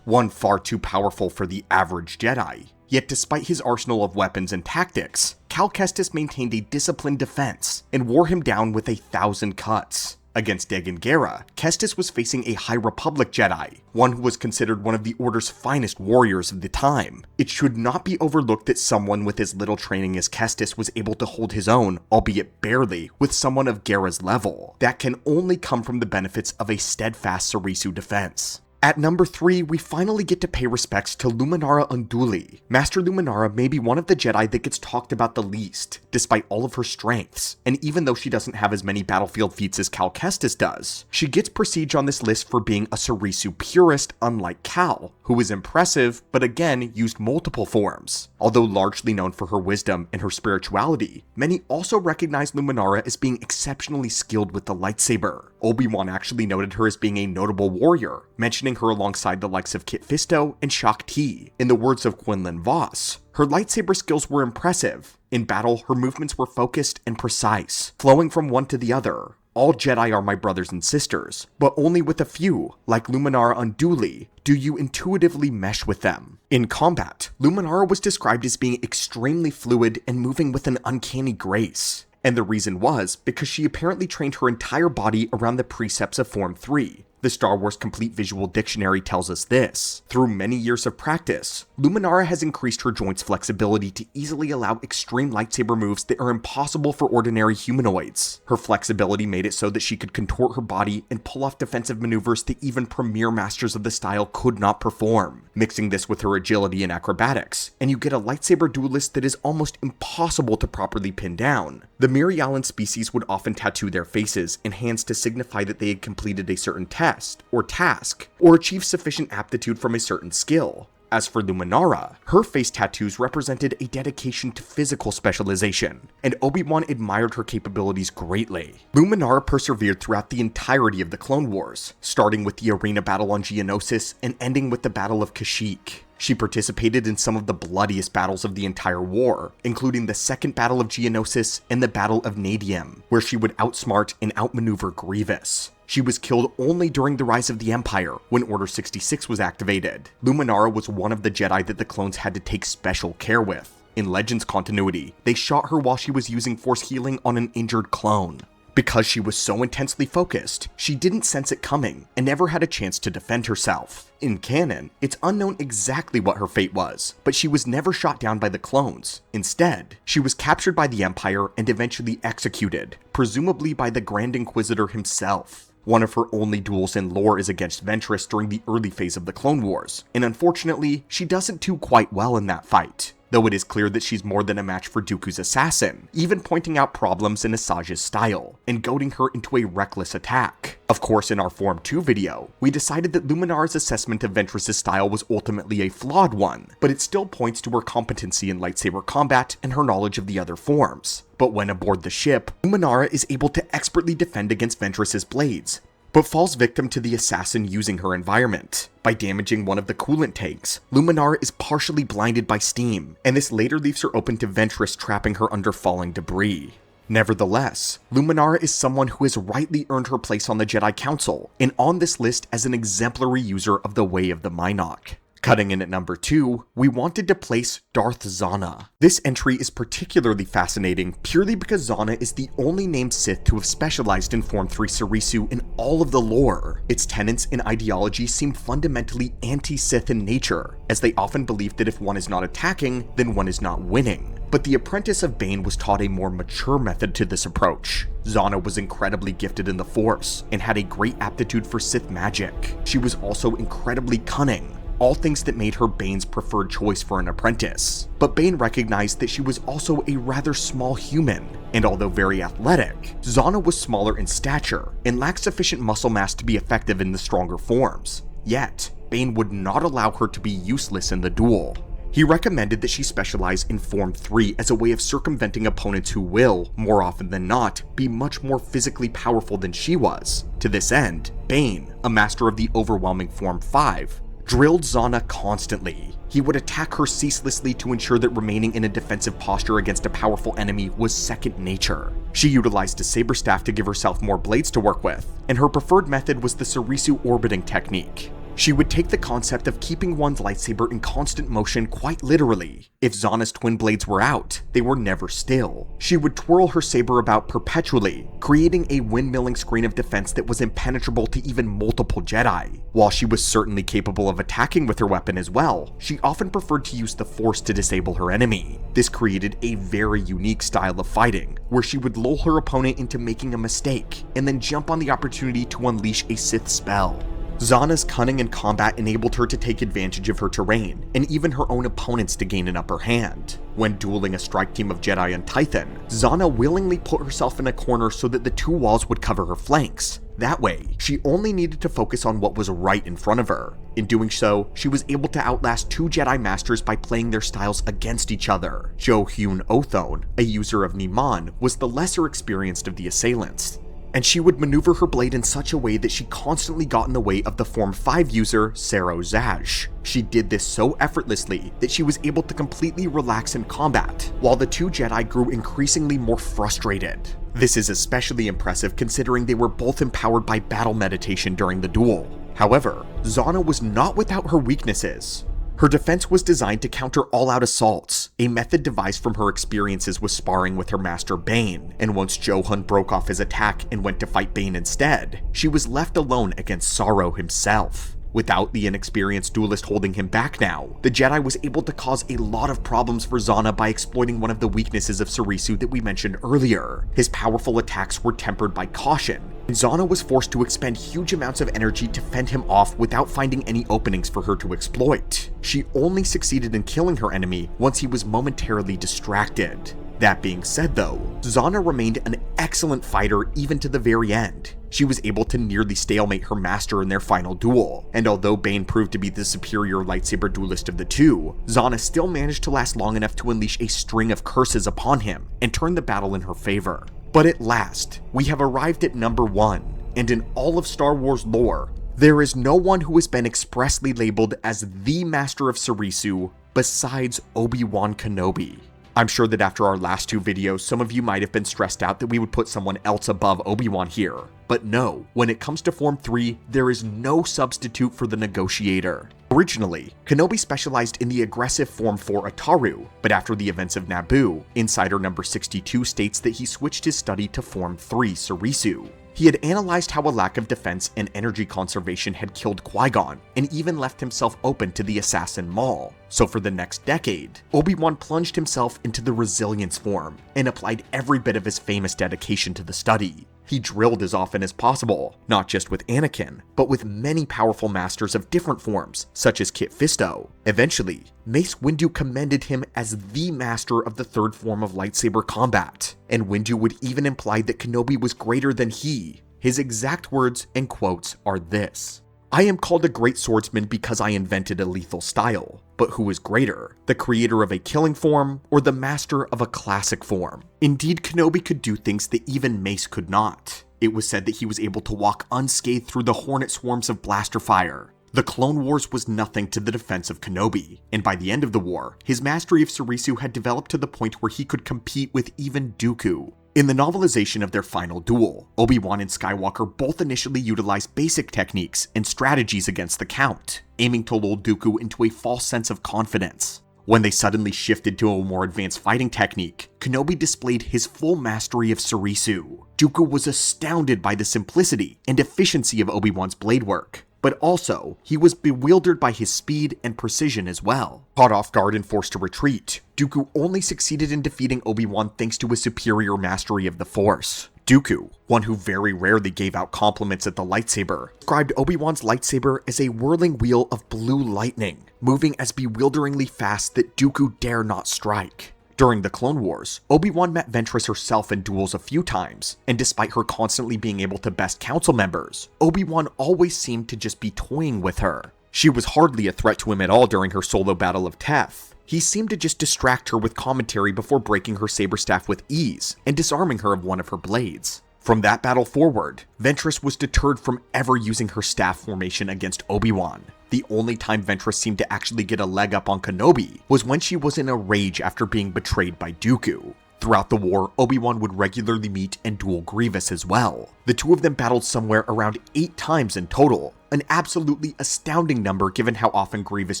One far too powerful for the average Jedi. Yet despite his arsenal of weapons and tactics, Cal Kestis maintained a disciplined defense, and wore him down with 1,000 cuts. Against Dagan Gera, Kestis was facing a High Republic Jedi, one who was considered one of the Order's finest warriors of the time. It should not be overlooked that someone with as little training as Kestis was able to hold his own, albeit barely, with someone of Gera's level. That can only come from the benefits of a steadfast Soresu defense. At number 3, we finally get to pay respects to Luminara Unduli. Master Luminara may be one of the Jedi that gets talked about the least, despite all of her strengths, and even though she doesn't have as many battlefield feats as Cal Kestis does, she gets prestige on this list for being a Soresu purist unlike Cal, who is impressive, but again used multiple forms. Although largely known for her wisdom and her spirituality, many also recognize Luminara as being exceptionally skilled with the lightsaber. Obi-Wan actually noted her as being a notable warrior, mentioning her alongside the likes of Kit Fisto and Shaak Ti. In the words of Quinlan Vos, her lightsaber skills were impressive. In battle, her movements were focused and precise, flowing from one to the other. All Jedi are my brothers and sisters, but only with a few, like Luminara Unduli, do you intuitively mesh with them. In combat, Luminara was described as being extremely fluid and moving with an uncanny grace. And the reason was because she apparently trained her entire body around the precepts of Form 3. The Star Wars Complete Visual Dictionary tells us this. Through many years of practice, Luminara has increased her joints' flexibility to easily allow extreme lightsaber moves that are impossible for ordinary humanoids. Her flexibility made it so that she could contort her body and pull off defensive maneuvers that even premier masters of the style could not perform. Mixing this with her agility and acrobatics, and you get a lightsaber duelist that is almost impossible to properly pin down. The Mirialan species would often tattoo their faces and hands to signify that they had completed a certain test, or task, or achieved sufficient aptitude from a certain skill. As for Luminara, her face tattoos represented a dedication to physical specialization, and Obi-Wan admired her capabilities greatly. Luminara persevered throughout the entirety of the Clone Wars, starting with the arena battle on Geonosis and ending with the Battle of Kashyyyk. She participated in some of the bloodiest battles of the entire war, including the Second Battle of Geonosis and the Battle of Nadium, where she would outsmart and outmaneuver Grievous. She was killed only during the rise of the Empire, when Order 66 was activated. Luminara was one of the Jedi that the clones had to take special care with. In Legends continuity, they shot her while she was using Force healing on an injured clone. Because she was so intensely focused, she didn't sense it coming and never had a chance to defend herself. In canon, it's unknown exactly what her fate was, but she was never shot down by the clones. Instead, she was captured by the Empire and eventually executed, presumably by the Grand Inquisitor himself. One of her only duels in lore is against Ventress during the early phase of the Clone Wars, and unfortunately, she doesn't do quite well in that fight. Though it is clear that she's more than a match for Dooku's assassin, even pointing out problems in Asajj's style, and goading her into a reckless attack. Of course, in our Form 2 video, we decided that Luminara's assessment of Ventress's style was ultimately a flawed one, but it still points to her competency in lightsaber combat and her knowledge of the other forms. But when aboard the ship, Luminara is able to expertly defend against Ventress's blades, but falls victim to the assassin using her environment. By damaging one of the coolant tanks, Luminara is partially blinded by steam, and this later leaves her open to Ventress trapping her under falling debris. Nevertheless, Luminara is someone who has rightly earned her place on the Jedi Council, and on this list as an exemplary user of the Way of the Mynock. Cutting in at number 2, we wanted to place Darth Zana. This entry is particularly fascinating purely because Zana is the only named Sith to have specialized in Form 3 Soresu in all of the lore. Its tenets and ideology seemed fundamentally anti-Sith in nature, as they often believed that if one is not attacking, then one is not winning. But the apprentice of Bane was taught a more mature method to this approach. Zana was incredibly gifted in the Force, and had a great aptitude for Sith magic. She was also incredibly cunning, all things that made her Bane's preferred choice for an apprentice. But Bane recognized that she was also a rather small human, and although very athletic, Zana was smaller in stature and lacked sufficient muscle mass to be effective in the stronger forms. Yet, Bane would not allow her to be useless in the duel. He recommended that she specialize in Form 3 as a way of circumventing opponents who will, more often than not, be much more physically powerful than she was. To this end, Bane, a master of the overwhelming Form 5, drilled Zana constantly. He would attack her ceaselessly to ensure that remaining in a defensive posture against a powerful enemy was second nature. She utilized a saber staff to give herself more blades to work with, and her preferred method was the Soresu orbiting technique. She would take the concept of keeping one's lightsaber in constant motion quite literally. If Zana's twin blades were out, they were never still. She would twirl her saber about perpetually, creating a windmilling screen of defense that was impenetrable to even multiple Jedi. While she was certainly capable of attacking with her weapon as well, she often preferred to use the Force to disable her enemy. This created a very unique style of fighting, where she would lull her opponent into making a mistake, and then jump on the opportunity to unleash a Sith spell. Zana's cunning in combat enabled her to take advantage of her terrain, and even her own opponents to gain an upper hand. When dueling a strike team of Jedi on Tython, Zana willingly put herself in a corner so that the two walls would cover her flanks. That way, she only needed to focus on what was right in front of her. In doing so, she was able to outlast two Jedi Masters by playing their styles against each other. Jo Hyun Othone, a user of Niman, was the lesser experienced of the assailants, and she would maneuver her blade in such a way that she constantly got in the way of the Form 5 user Sero Zaj. She did this so effortlessly that she was able to completely relax in combat, while the two Jedi grew increasingly more frustrated. This is especially impressive considering they were both empowered by battle meditation during the duel. However, Zana was not without her weaknesses. Her defense was designed to counter all-out assaults, a method devised from her experiences with sparring with her master Bane, and once Johan broke off his attack and went to fight Bane instead, she was left alone against Sorrow himself. Without the inexperienced duelist holding him back now, the Jedi was able to cause a lot of problems for Zana by exploiting one of the weaknesses of Soresu that we mentioned earlier. His powerful attacks were tempered by caution, and Zana was forced to expend huge amounts of energy to fend him off without finding any openings for her to exploit. She only succeeded in killing her enemy once he was momentarily distracted. That being said though, Zana remained an excellent fighter even to the very end. She was able to nearly stalemate her master in their final duel, and although Bane proved to be the superior lightsaber duelist of the two, Zana still managed to last long enough to unleash a string of curses upon him and turn the battle in her favor. But at last, we have arrived at number 1, and in all of Star Wars lore, there is no one who has been expressly labeled as the Master of Soresu besides Obi-Wan Kenobi. I'm sure that after our last two videos, some of you might have been stressed out that we would put someone else above Obi-Wan here. But no, when it comes to Form 3, there is no substitute for the Negotiator. Originally, Kenobi specialized in the aggressive Form 4 Ataru, but after the events of Naboo, Insider number 62 states that he switched his study to Form 3 Soresu. He had analyzed how a lack of defense and energy conservation had killed Qui-Gon, and even left himself open to the Assassin Maul. So for the next decade, Obi-Wan plunged himself into the Resilience form, and applied every bit of his famous dedication to the study. He drilled as often as possible, not just with Anakin, but with many powerful masters of different forms, such as Kit Fisto. Eventually, Mace Windu commended him as the master of the third form of lightsaber combat, and Windu would even imply that Kenobi was greater than he. His exact words and quotes are this: "I am called a great swordsman because I invented a lethal style, but who is greater, the creator of a killing form or the master of a classic form?" Indeed, Kenobi could do things that even Mace could not. It was said that he was able to walk unscathed through the hornet swarms of blaster fire. The Clone Wars was nothing to the defense of Kenobi, and by the end of the war, his mastery of Soresu had developed to the point where he could compete with even Dooku. In the novelization of their final duel, Obi-Wan and Skywalker both initially utilized basic techniques and strategies against the Count, aiming to lull Dooku into a false sense of confidence. When they suddenly shifted to a more advanced fighting technique, Kenobi displayed his full mastery of Soresu. Dooku was astounded by the simplicity and efficiency of Obi-Wan's blade work, but also, he was bewildered by his speed and precision as well. Caught off guard and forced to retreat, Dooku only succeeded in defeating Obi-Wan thanks to his superior mastery of the Force. Dooku, one who very rarely gave out compliments at the lightsaber, described Obi-Wan's lightsaber as a whirling wheel of blue lightning, moving as bewilderingly fast that Dooku dare not strike. During the Clone Wars, Obi-Wan met Ventress herself in duels a few times, and despite her constantly being able to best council members, Obi-Wan always seemed to just be toying with her. She was hardly a threat to him at all during her solo battle of Teth. He seemed to just distract her with commentary before breaking her saber staff with ease and disarming her of one of her blades. From that battle forward, Ventress was deterred from ever using her staff formation against Obi-Wan. The only time Ventress seemed to actually get a leg up on Kenobi was when she was in a rage after being betrayed by Dooku. Throughout the war, Obi-Wan would regularly meet and duel Grievous as well. The two of them battled somewhere around 8 times in total, an absolutely astounding number given how often Grievous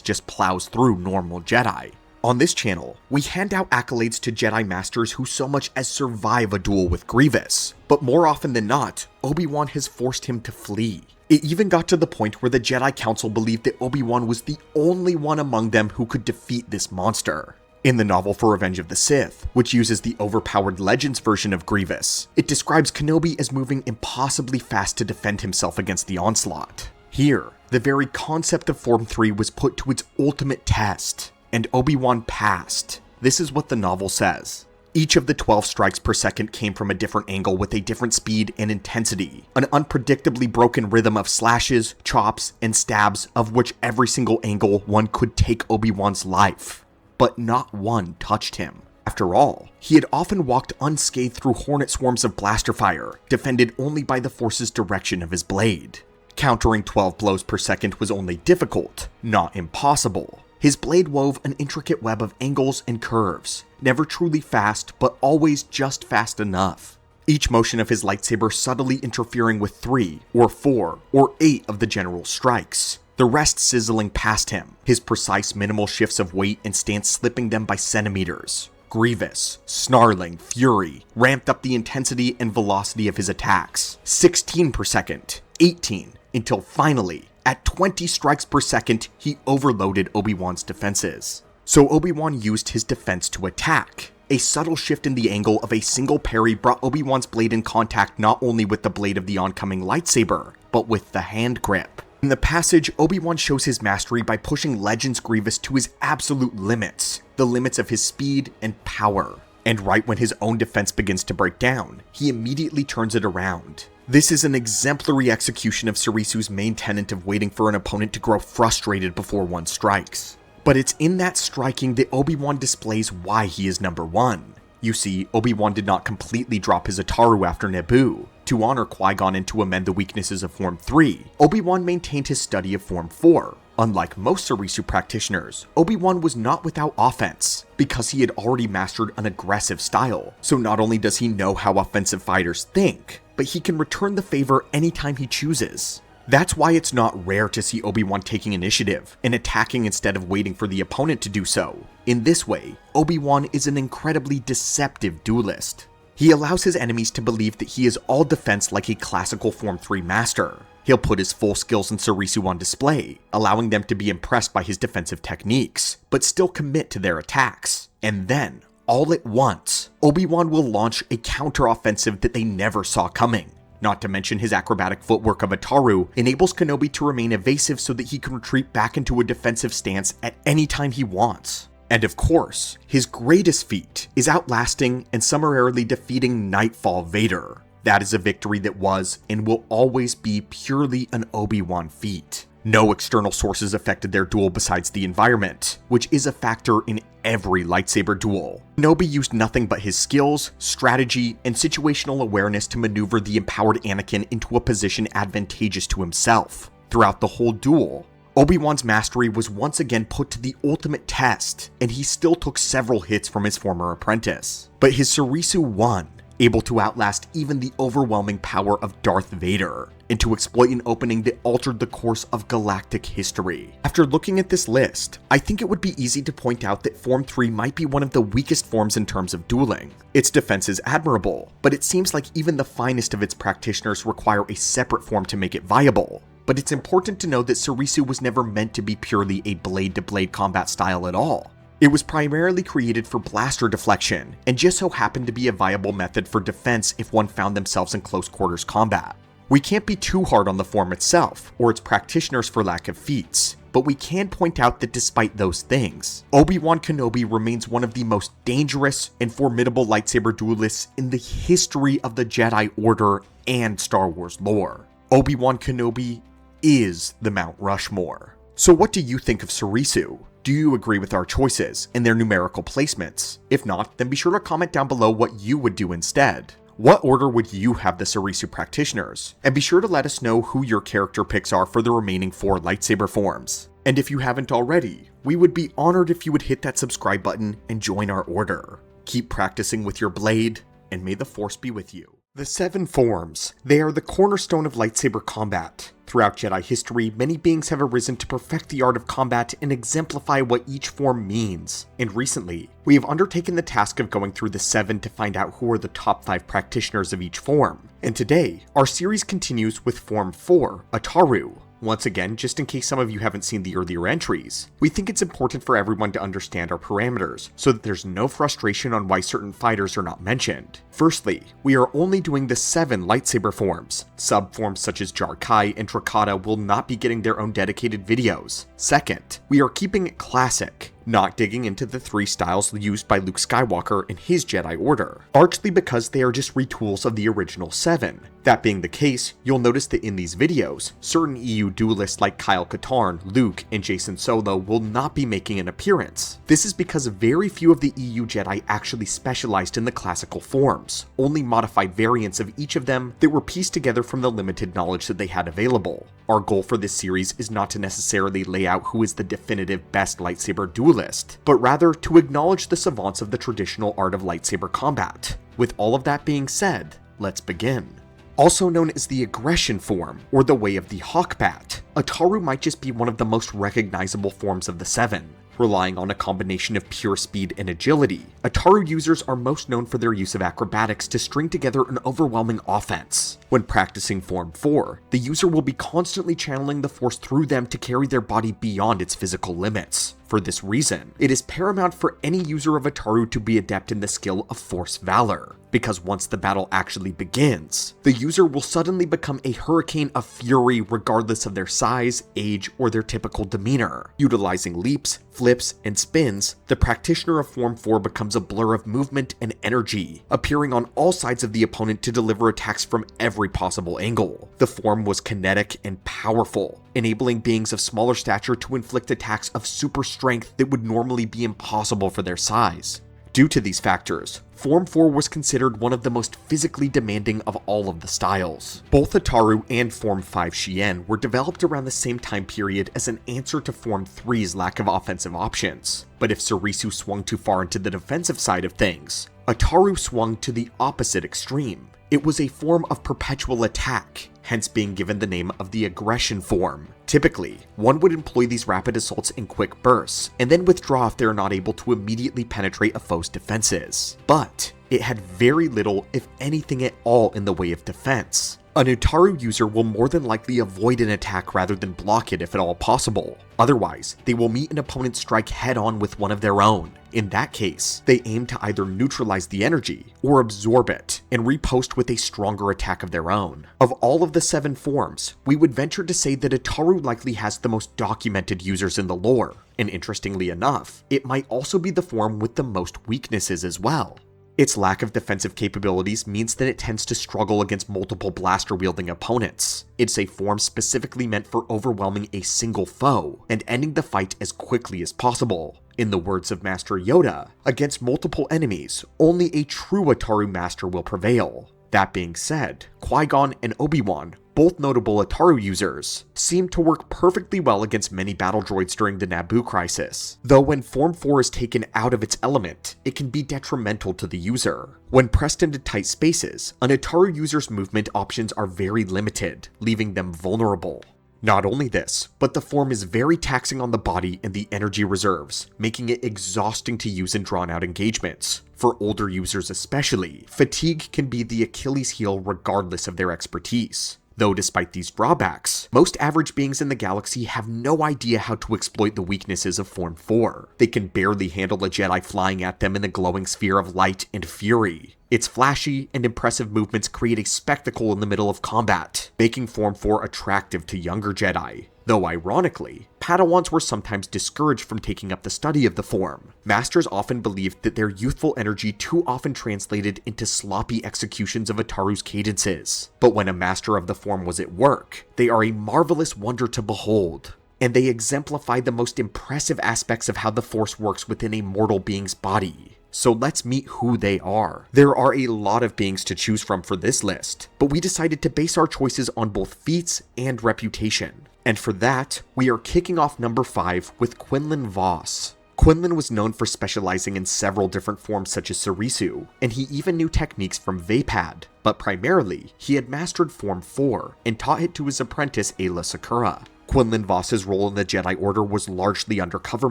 just plows through normal Jedi. On this channel, we hand out accolades to Jedi Masters who so much as survive a duel with Grievous, but more often than not, Obi-Wan has forced him to flee. It even got to the point where the Jedi Council believed that Obi-Wan was the only one among them who could defeat this monster. In the novel for Revenge of the Sith, which uses the overpowered Legends version of Grievous, it describes Kenobi as moving impossibly fast to defend himself against the onslaught. Here, the very concept of Form 3 was put to its ultimate test, and Obi-Wan passed. This is what the novel says. Each of the 12 strikes per second came from a different angle with a different speed and intensity, an unpredictably broken rhythm of slashes, chops, and stabs of which every single angle one could take Obi-Wan's life. But not one touched him. After all, he had often walked unscathed through hornet swarms of blaster fire, defended only by the force's direction of his blade. Countering 12 blows per second was only difficult, not impossible. His blade wove an intricate web of angles and curves, never truly fast, but always just fast enough. Each motion of his lightsaber subtly interfering with 3, or 4, or 8 of the general's strikes, the rest sizzling past him, his precise minimal shifts of weight and stance slipping them by centimeters. Grievous, snarling fury ramped up the intensity and velocity of his attacks, 16 per second, 18, until finally, at 20 strikes per second, he overloaded Obi-Wan's defenses. So Obi-Wan used his defense to attack. A subtle shift in the angle of a single parry brought Obi-Wan's blade in contact not only with the blade of the oncoming lightsaber, but with the hand grip. In the passage, Obi-Wan shows his mastery by pushing Legends Grievous to his absolute limits, the limits of his speed and power. And right when his own defense begins to break down, he immediately turns it around. This is an exemplary execution of Soresu's main tenet of waiting for an opponent to grow frustrated before one strikes. But it's in that striking that Obi-Wan displays why he is number one. You see, Obi-Wan did not completely drop his Ataru after Naboo. To honor Qui-Gon and to amend the weaknesses of Form 3, Obi-Wan maintained his study of Form 4. Unlike most Soresu practitioners, Obi-Wan was not without offense, because he had already mastered an aggressive style. So not only does he know how offensive fighters think, but he can return the favor anytime he chooses. That's why it's not rare to see Obi-Wan taking initiative and attacking instead of waiting for the opponent to do so. In this way, Obi-Wan is an incredibly deceptive duelist. He allows his enemies to believe that he is all defense like a classical Form 3 master. He'll put his full skills in Soresu on display, allowing them to be impressed by his defensive techniques, but still commit to their attacks. And then, all at once, Obi-Wan will launch a counter-offensive that they never saw coming. Not to mention his acrobatic footwork of Ataru enables Kenobi to remain evasive so that he can retreat back into a defensive stance at any time he wants. And of course, his greatest feat is outlasting and summarily defeating Nightfall Vader. That is a victory that was and will always be purely an Obi-Wan feat. No external sources affected their duel besides the environment, which is a factor in every lightsaber duel. Kenobi used nothing but his skills, strategy, and situational awareness to maneuver the empowered Anakin into a position advantageous to himself. Throughout the whole duel, Obi-Wan's mastery was once again put to the ultimate test, and he still took several hits from his former apprentice. But his Soresu won, able to outlast even the overwhelming power of Darth Vader, and to exploit an opening that altered the course of galactic history. After looking at this list, I think it would be easy to point out that Form 3 might be one of the weakest forms in terms of dueling. Its defense is admirable, but it seems like even the finest of its practitioners require a separate form to make it viable. But it's important to know that Soresu was never meant to be purely a blade-to-blade combat style at all. It was primarily created for blaster deflection, and just so happened to be a viable method for defense if one found themselves in close quarters combat. We can't be too hard on the form itself, or its practitioners for lack of feats, but we can point out that despite those things, Obi-Wan Kenobi remains one of the most dangerous and formidable lightsaber duelists in the history of the Jedi Order and Star Wars lore. Obi-Wan Kenobi is the Mount Rushmore. So what do you think of Soresu? Do you agree with our choices and their numerical placements? If not, then be sure to comment down below what you would do instead. What order would you have the Soresu practitioners? And be sure to let us know who your character picks are for the remaining 4 lightsaber forms. And if you haven't already, we would be honored if you would hit that subscribe button and join our order. Keep practicing with your blade, and may the Force be with you. The 7 forms. They are the cornerstone of lightsaber combat. Throughout Jedi history, many beings have arisen to perfect the art of combat and exemplify what each form means. And recently, we have undertaken the task of going through the 7 to find out who are the top 5 practitioners of each form. And today, our series continues with Form 4, Ataru. Once again, just in case some of you haven't seen the earlier entries, we think it's important for everyone to understand our parameters so that there's no frustration on why certain fighters are not mentioned. Firstly, we are only doing the 7 lightsaber forms. Sub-forms such as Jar-Kai and Trakata will not be getting their own dedicated videos. Second, we are keeping it classic, not digging into the 3 styles used by Luke Skywalker and his Jedi Order, largely because they are just retools of the original 7. That being the case, you'll notice that in these videos, certain EU duelists like Kyle Katarn, Luke, and Jacen Solo will not be making an appearance. This is because very few of the EU Jedi actually specialized in the classical forms, only modified variants of each of them that were pieced together from the limited knowledge that they had available. Our goal for this series is not to necessarily lay out who is the definitive best lightsaber duelist, but rather to acknowledge the savants of the traditional art of lightsaber combat. With all of that being said, let's begin. Also known as the aggression form, or the way of the Hawkbat, Ataru might just be one of the most recognizable forms of the 7. Relying on a combination of pure speed and agility, Ataru users are most known for their use of acrobatics to string together an overwhelming offense. When practicing Form 4, the user will be constantly channeling the Force through them to carry their body beyond its physical limits. For this reason, it is paramount for any user of Ataru to be adept in the skill of Force Valor, because once the battle actually begins, the user will suddenly become a hurricane of fury regardless of their size, age, or their typical demeanor. Utilizing leaps, flips, and spins, the practitioner of Form 4 becomes a blur of movement and energy, appearing on all sides of the opponent to deliver attacks from every possible angle. The form was kinetic and powerful, enabling beings of smaller stature to inflict attacks of super strength that would normally be impossible for their size. Due to these factors, Form 4 was considered one of the most physically demanding of all of the styles. Both Ataru and Form 5 Shien were developed around the same time period as an answer to Form 3's lack of offensive options. But if Soresu swung too far into the defensive side of things, Ataru swung to the opposite extreme. It was a form of perpetual attack, hence being given the name of the aggression form. Typically, one would employ these rapid assaults in quick bursts, and then withdraw if they are not able to immediately penetrate a foe's defenses. But it had very little, if anything at all, in the way of defense. An Ataru user will more than likely avoid an attack rather than block it if at all possible. Otherwise, they will meet an opponent's strike head-on with one of their own. In that case, they aim to either neutralize the energy or absorb it and riposte with a stronger attack of their own. Of all of the 7 forms, we would venture to say that Ataru likely has the most documented users in the lore, and interestingly enough, it might also be the form with the most weaknesses as well. Its lack of defensive capabilities means that it tends to struggle against multiple blaster-wielding opponents. It's a form specifically meant for overwhelming a single foe and ending the fight as quickly as possible. In the words of Master Yoda, against multiple enemies, only a true Ataru master will prevail. That being said, Qui-Gon and Obi-Wan, both notable Ataru users, seem to work perfectly well against many battle droids during the Naboo crisis, though when Form 4 is taken out of its element, it can be detrimental to the user. When pressed into tight spaces, an Ataru user's movement options are very limited, leaving them vulnerable. Not only this, but the form is very taxing on the body and the energy reserves, making it exhausting to use in drawn-out engagements. For older users especially, fatigue can be the Achilles heel regardless of their expertise. Though despite these drawbacks, most average beings in the galaxy have no idea how to exploit the weaknesses of Form 4. They can barely handle a Jedi flying at them in the glowing sphere of light and fury. Its flashy and impressive movements create a spectacle in the middle of combat, making Form 4 attractive to younger Jedi. Though ironically, Padawans were sometimes discouraged from taking up the study of the form. Masters often believed that their youthful energy too often translated into sloppy executions of Ataru's cadences. But when a master of the form was at work, they are a marvelous wonder to behold. And they exemplify the most impressive aspects of how the Force works within a mortal being's body. So let's meet who they are. There are a lot of beings to choose from for this list, but we decided to base our choices on both feats and reputation. And for that, we are kicking off number 5 with Quinlan Vos. Quinlan was known for specializing in several different forms such as Soresu, and he even knew techniques from Vaapad, but primarily, he had mastered Form 4 and taught it to his apprentice Ayla Sakura. Quinlan Voss's role in the Jedi Order was largely undercover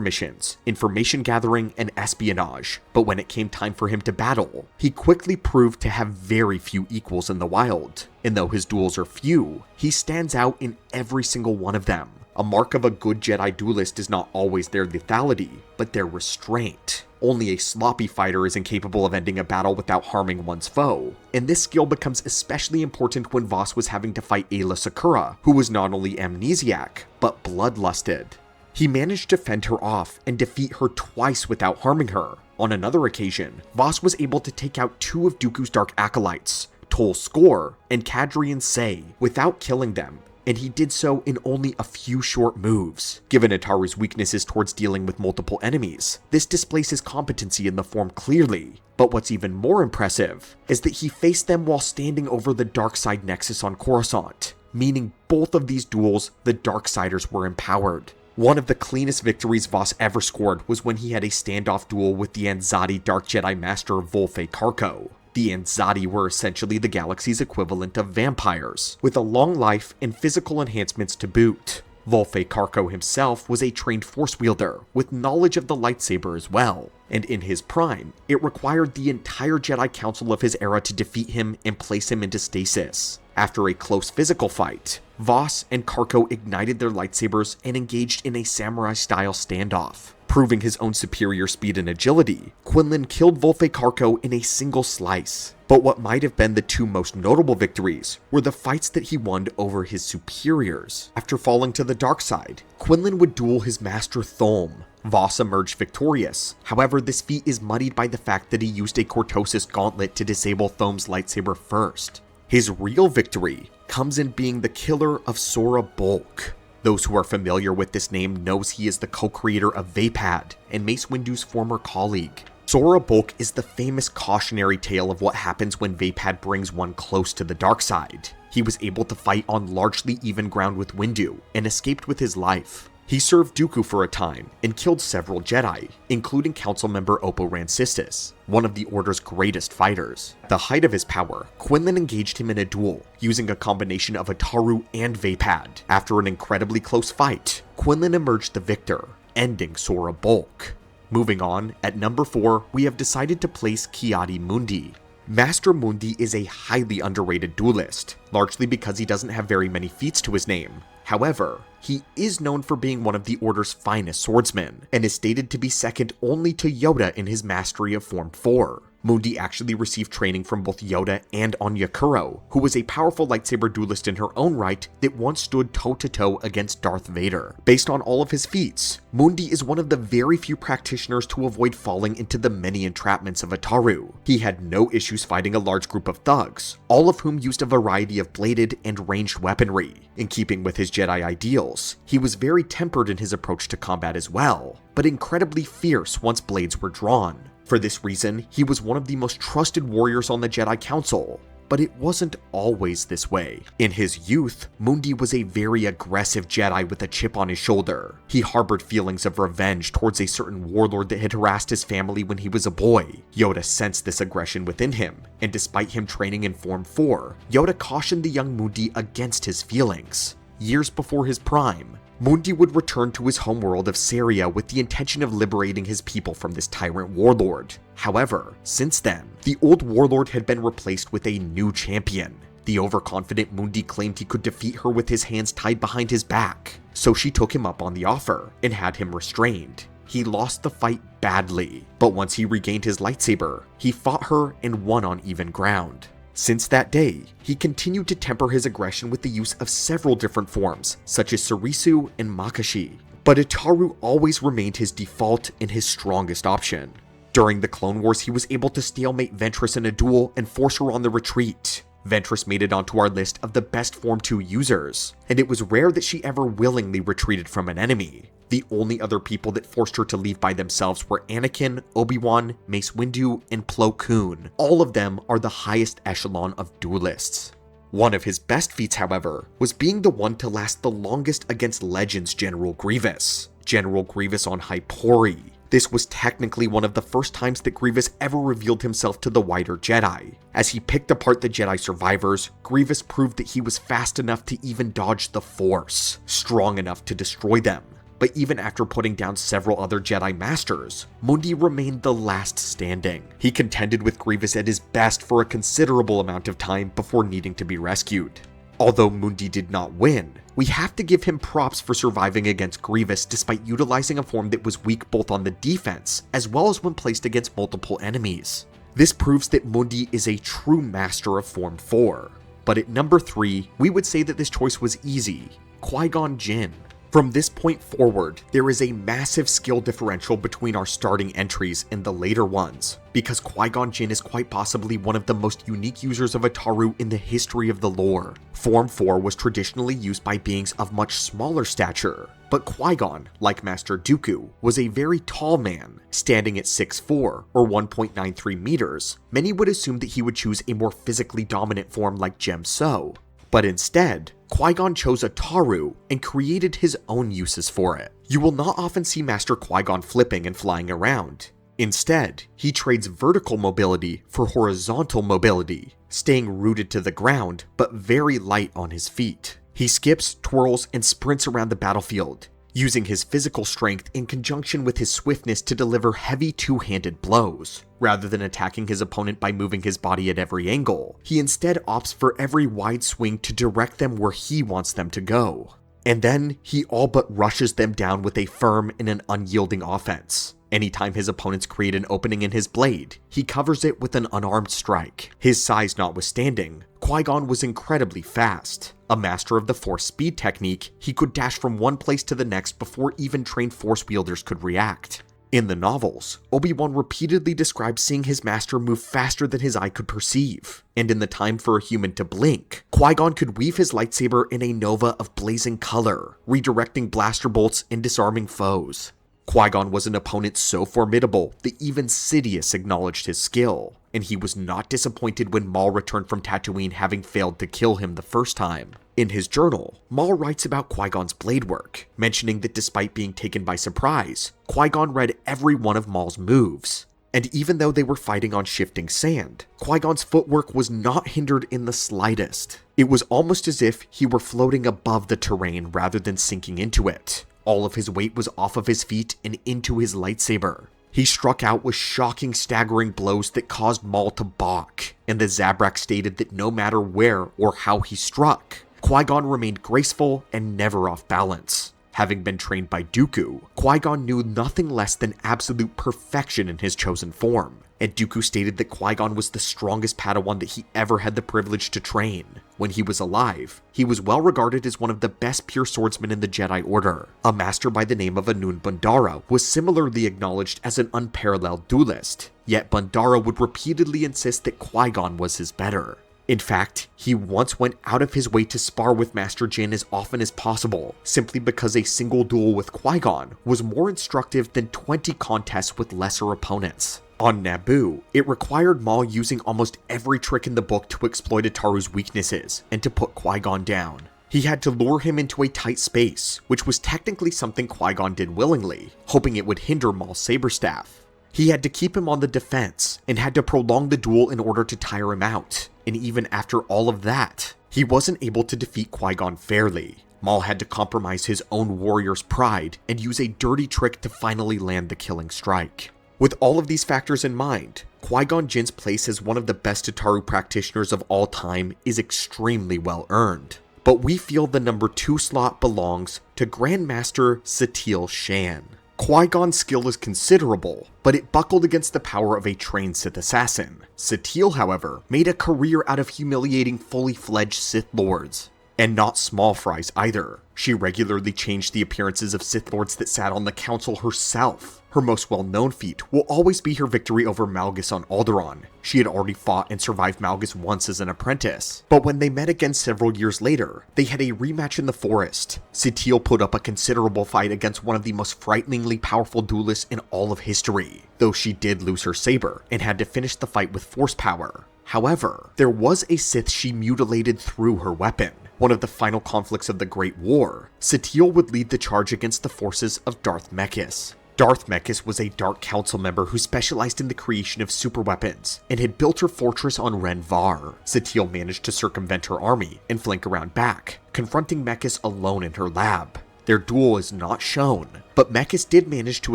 missions, information gathering, and espionage, but when it came time for him to battle, he quickly proved to have very few equals in the wild. And though his duels are few, he stands out in every single one of them. A mark of a good Jedi duelist is not always their lethality, but their restraint. Only a sloppy fighter is incapable of ending a battle without harming one's foe, and this skill becomes especially important when Voss was having to fight Aayla Secura, who was not only amnesiac, but bloodlusted. He managed to fend her off and defeat her twice without harming her. On another occasion, Voss was able to take out 2 of Dooku's Dark Acolytes, Tol Skor and Kadrian Say, without killing them, and he did so in only a few short moves. Given Ataru's weaknesses towards dealing with multiple enemies, this displays his competency in the form clearly. But what's even more impressive is that he faced them while standing over the Darkside Nexus on Coruscant, meaning both of these duels, the Darksiders were empowered. One of the cleanest victories Voss ever scored was when he had a standoff duel with the Anzadi Dark Jedi Master Volfe Karko. The Anzadi were essentially the galaxy's equivalent of vampires, with a long life and physical enhancements to boot. Volfe Karko himself was a trained force wielder, with knowledge of the lightsaber as well, and in his prime, it required the entire Jedi Council of his era to defeat him and place him into stasis. After a close physical fight, Voss and Karko ignited their lightsabers and engaged in a samurai-style standoff. Proving his own superior speed and agility, Quinlan killed Volfe Karko in a single slice. But what might have been the 2 most notable victories were the fights that he won over his superiors. After falling to the dark side, Quinlan would duel his master Thulm. Voss emerged victorious. However, this feat is muddied by the fact that he used a Cortosis gauntlet to disable Thulm's lightsaber first. His real victory comes in being the killer of Sora Bulk. Those who are familiar with this name knows he is the co-creator of Vaapad and Mace Windu's former colleague. Sora Bulk is the famous cautionary tale of what happens when Vaapad brings one close to the dark side. He was able to fight on largely even ground with Windu and escaped with his life. He served Dooku for a time and killed several Jedi, including council member Oppo Rancisis, one of the Order's greatest fighters. At the height of his power, Quinlan engaged him in a duel, using a combination of Ataru and Vaapad. After an incredibly close fight, Quinlan emerged the victor, ending Sora Bulk. Moving on, at number 4, we have decided to place Ki-Adi-Mundi. Master Mundi is a highly underrated duelist, largely because he doesn't have very many feats to his name. However, he is known for being one of the Order's finest swordsmen, and is stated to be second only to Yoda in his mastery of Form 4. Mundi actually received training from both Yoda and Anya Kuro, who was a powerful lightsaber duelist in her own right that once stood toe-to-toe against Darth Vader. Based on all of his feats, Mundi is one of the very few practitioners to avoid falling into the many entrapments of Ataru. He had no issues fighting a large group of thugs, all of whom used a variety of bladed and ranged weaponry. In keeping with his Jedi ideals, he was very tempered in his approach to combat as well, but incredibly fierce once blades were drawn. For this reason, he was one of the most trusted warriors on the Jedi Council, but it wasn't always this way. In his youth, Mundi was a very aggressive Jedi with a chip on his shoulder. He harbored feelings of revenge towards a certain warlord that had harassed his family when he was a boy. Yoda sensed this aggression within him, and despite him training in Form 4, Yoda cautioned the young Mundi against his feelings. Years before his prime, Mundi would return to his homeworld of Saria with the intention of liberating his people from this tyrant warlord. However, since then, the old warlord had been replaced with a new champion. The overconfident Mundi claimed he could defeat her with his hands tied behind his back, so she took him up on the offer and had him restrained. He lost the fight badly, but once he regained his lightsaber, he fought her and won on even ground. Since that day, he continued to temper his aggression with the use of several different forms, such as Soresu and Makashi, but Ataru always remained his default and his strongest option. During the Clone Wars, he was able to stalemate Ventress in a duel and force her on the retreat. Ventress made it onto our list of the best Form 2 users, and it was rare that she ever willingly retreated from an enemy. The only other people that forced her to leave by themselves were Anakin, Obi-Wan, Mace Windu, and Plo Koon. All of them are the highest echelon of duelists. One of his best feats, however, was being the one to last the longest against Legends General Grievous. General Grievous on Hypori. This was technically one of the first times that Grievous ever revealed himself to the wider Jedi. As he picked apart the Jedi survivors, Grievous proved that he was fast enough to even dodge the Force, strong enough to destroy them. But even after putting down several other Jedi Masters, Mundi remained the last standing. He contended with Grievous at his best for a considerable amount of time before needing to be rescued. Although Mundi did not win, we have to give him props for surviving against Grievous despite utilizing a form that was weak both on the defense as well as when placed against multiple enemies. This proves that Mundi is a true master of Form 4. But at number 3, we would say that this choice was easy: Qui-Gon Jinn. From this point forward, there is a massive skill differential between our starting entries and the later ones, because Qui-Gon Jinn is quite possibly one of the most unique users of Ataru in the history of the lore. Form 4 was traditionally used by beings of much smaller stature, but Qui-Gon, like Master Dooku, was a very tall man, standing at 6'4", or 1.93 meters. Many would assume that he would choose a more physically dominant form like Djem So. But instead, Qui-Gon chose Ataru and created his own uses for it. You will not often see Master Qui-Gon flipping and flying around. Instead, he trades vertical mobility for horizontal mobility, staying rooted to the ground but very light on his feet. He skips, twirls, and sprints around the battlefield, using his physical strength in conjunction with his swiftness to deliver heavy two-handed blows. Rather than attacking his opponent by moving his body at every angle, he instead opts for every wide swing to direct them where he wants them to go. And then, he all but rushes them down with a firm and an unyielding offense. Anytime his opponents create an opening in his blade, he covers it with an unarmed strike. His size notwithstanding, Qui-Gon was incredibly fast. A master of the Force speed technique, he could dash from one place to the next before even trained Force wielders could react. In the novels, Obi-Wan repeatedly described seeing his master move faster than his eye could perceive, and in the time for a human to blink, Qui-Gon could weave his lightsaber in a nova of blazing color, redirecting blaster bolts and disarming foes. Qui-Gon was an opponent so formidable that even Sidious acknowledged his skill, and he was not disappointed when Maul returned from Tatooine having failed to kill him the first time. In his journal, Maul writes about Qui-Gon's blade work, mentioning that despite being taken by surprise, Qui-Gon read every one of Maul's moves. And even though they were fighting on shifting sand, Qui-Gon's footwork was not hindered in the slightest. It was almost as if he were floating above the terrain rather than sinking into it. All of his weight was off of his feet and into his lightsaber. He struck out with shocking, staggering blows that caused Maul to balk, and the Zabrak stated that no matter where or how he struck, Qui-Gon remained graceful and never off balance. Having been trained by Dooku, Qui-Gon knew nothing less than absolute perfection in his chosen form, and Dooku stated that Qui-Gon was the strongest Padawan that he ever had the privilege to train. When he was alive, he was well regarded as one of the best pure swordsmen in the Jedi Order. A master by the name of Anun Bundara was similarly acknowledged as an unparalleled duelist, yet Bundara would repeatedly insist that Qui-Gon was his better. In fact, he once went out of his way to spar with Master Jin as often as possible, simply because a single duel with Qui-Gon was more instructive than 20 contests with lesser opponents. On Naboo, it required Maul using almost every trick in the book to exploit Ataru's weaknesses and to put Qui-Gon down. He had to lure him into a tight space, which was technically something Qui-Gon did willingly, hoping it would hinder Maul's saberstaff. He had to keep him on the defense, and had to prolong the duel in order to tire him out. And even after all of that, he wasn't able to defeat Qui-Gon fairly. Maul had to compromise his own warrior's pride and use a dirty trick to finally land the killing strike. With all of these factors in mind, Qui-Gon Jinn's place as one of the best Ataru practitioners of all time is extremely well earned. But we feel the number 2 slot belongs to Grandmaster Satele Shan. Qui-Gon's skill is considerable, but it buckled against the power of a trained Sith assassin. Satele, however, made a career out of humiliating fully fledged Sith Lords. And not small fries either. She regularly changed the appearances of Sith Lords that sat on the Council herself. Her most well-known feat will always be her victory over Malgus on Alderaan. She had already fought and survived Malgus once as an apprentice, but when they met again several years later, they had a rematch in the forest. Satele put up a considerable fight against one of the most frighteningly powerful duelists in all of history, though she did lose her saber and had to finish the fight with force power. However, there was a Sith she mutilated through her weapon. One of the final conflicts of the Great War, Satele would lead the charge against the forces of Darth Mekis. Darth Mekis was a Dark Council member who specialized in the creation of superweapons and had built her fortress on Ren Var. Satele managed to circumvent her army and flank around back, confronting Mekis alone in her lab. Their duel is not shown, but Mekis did manage to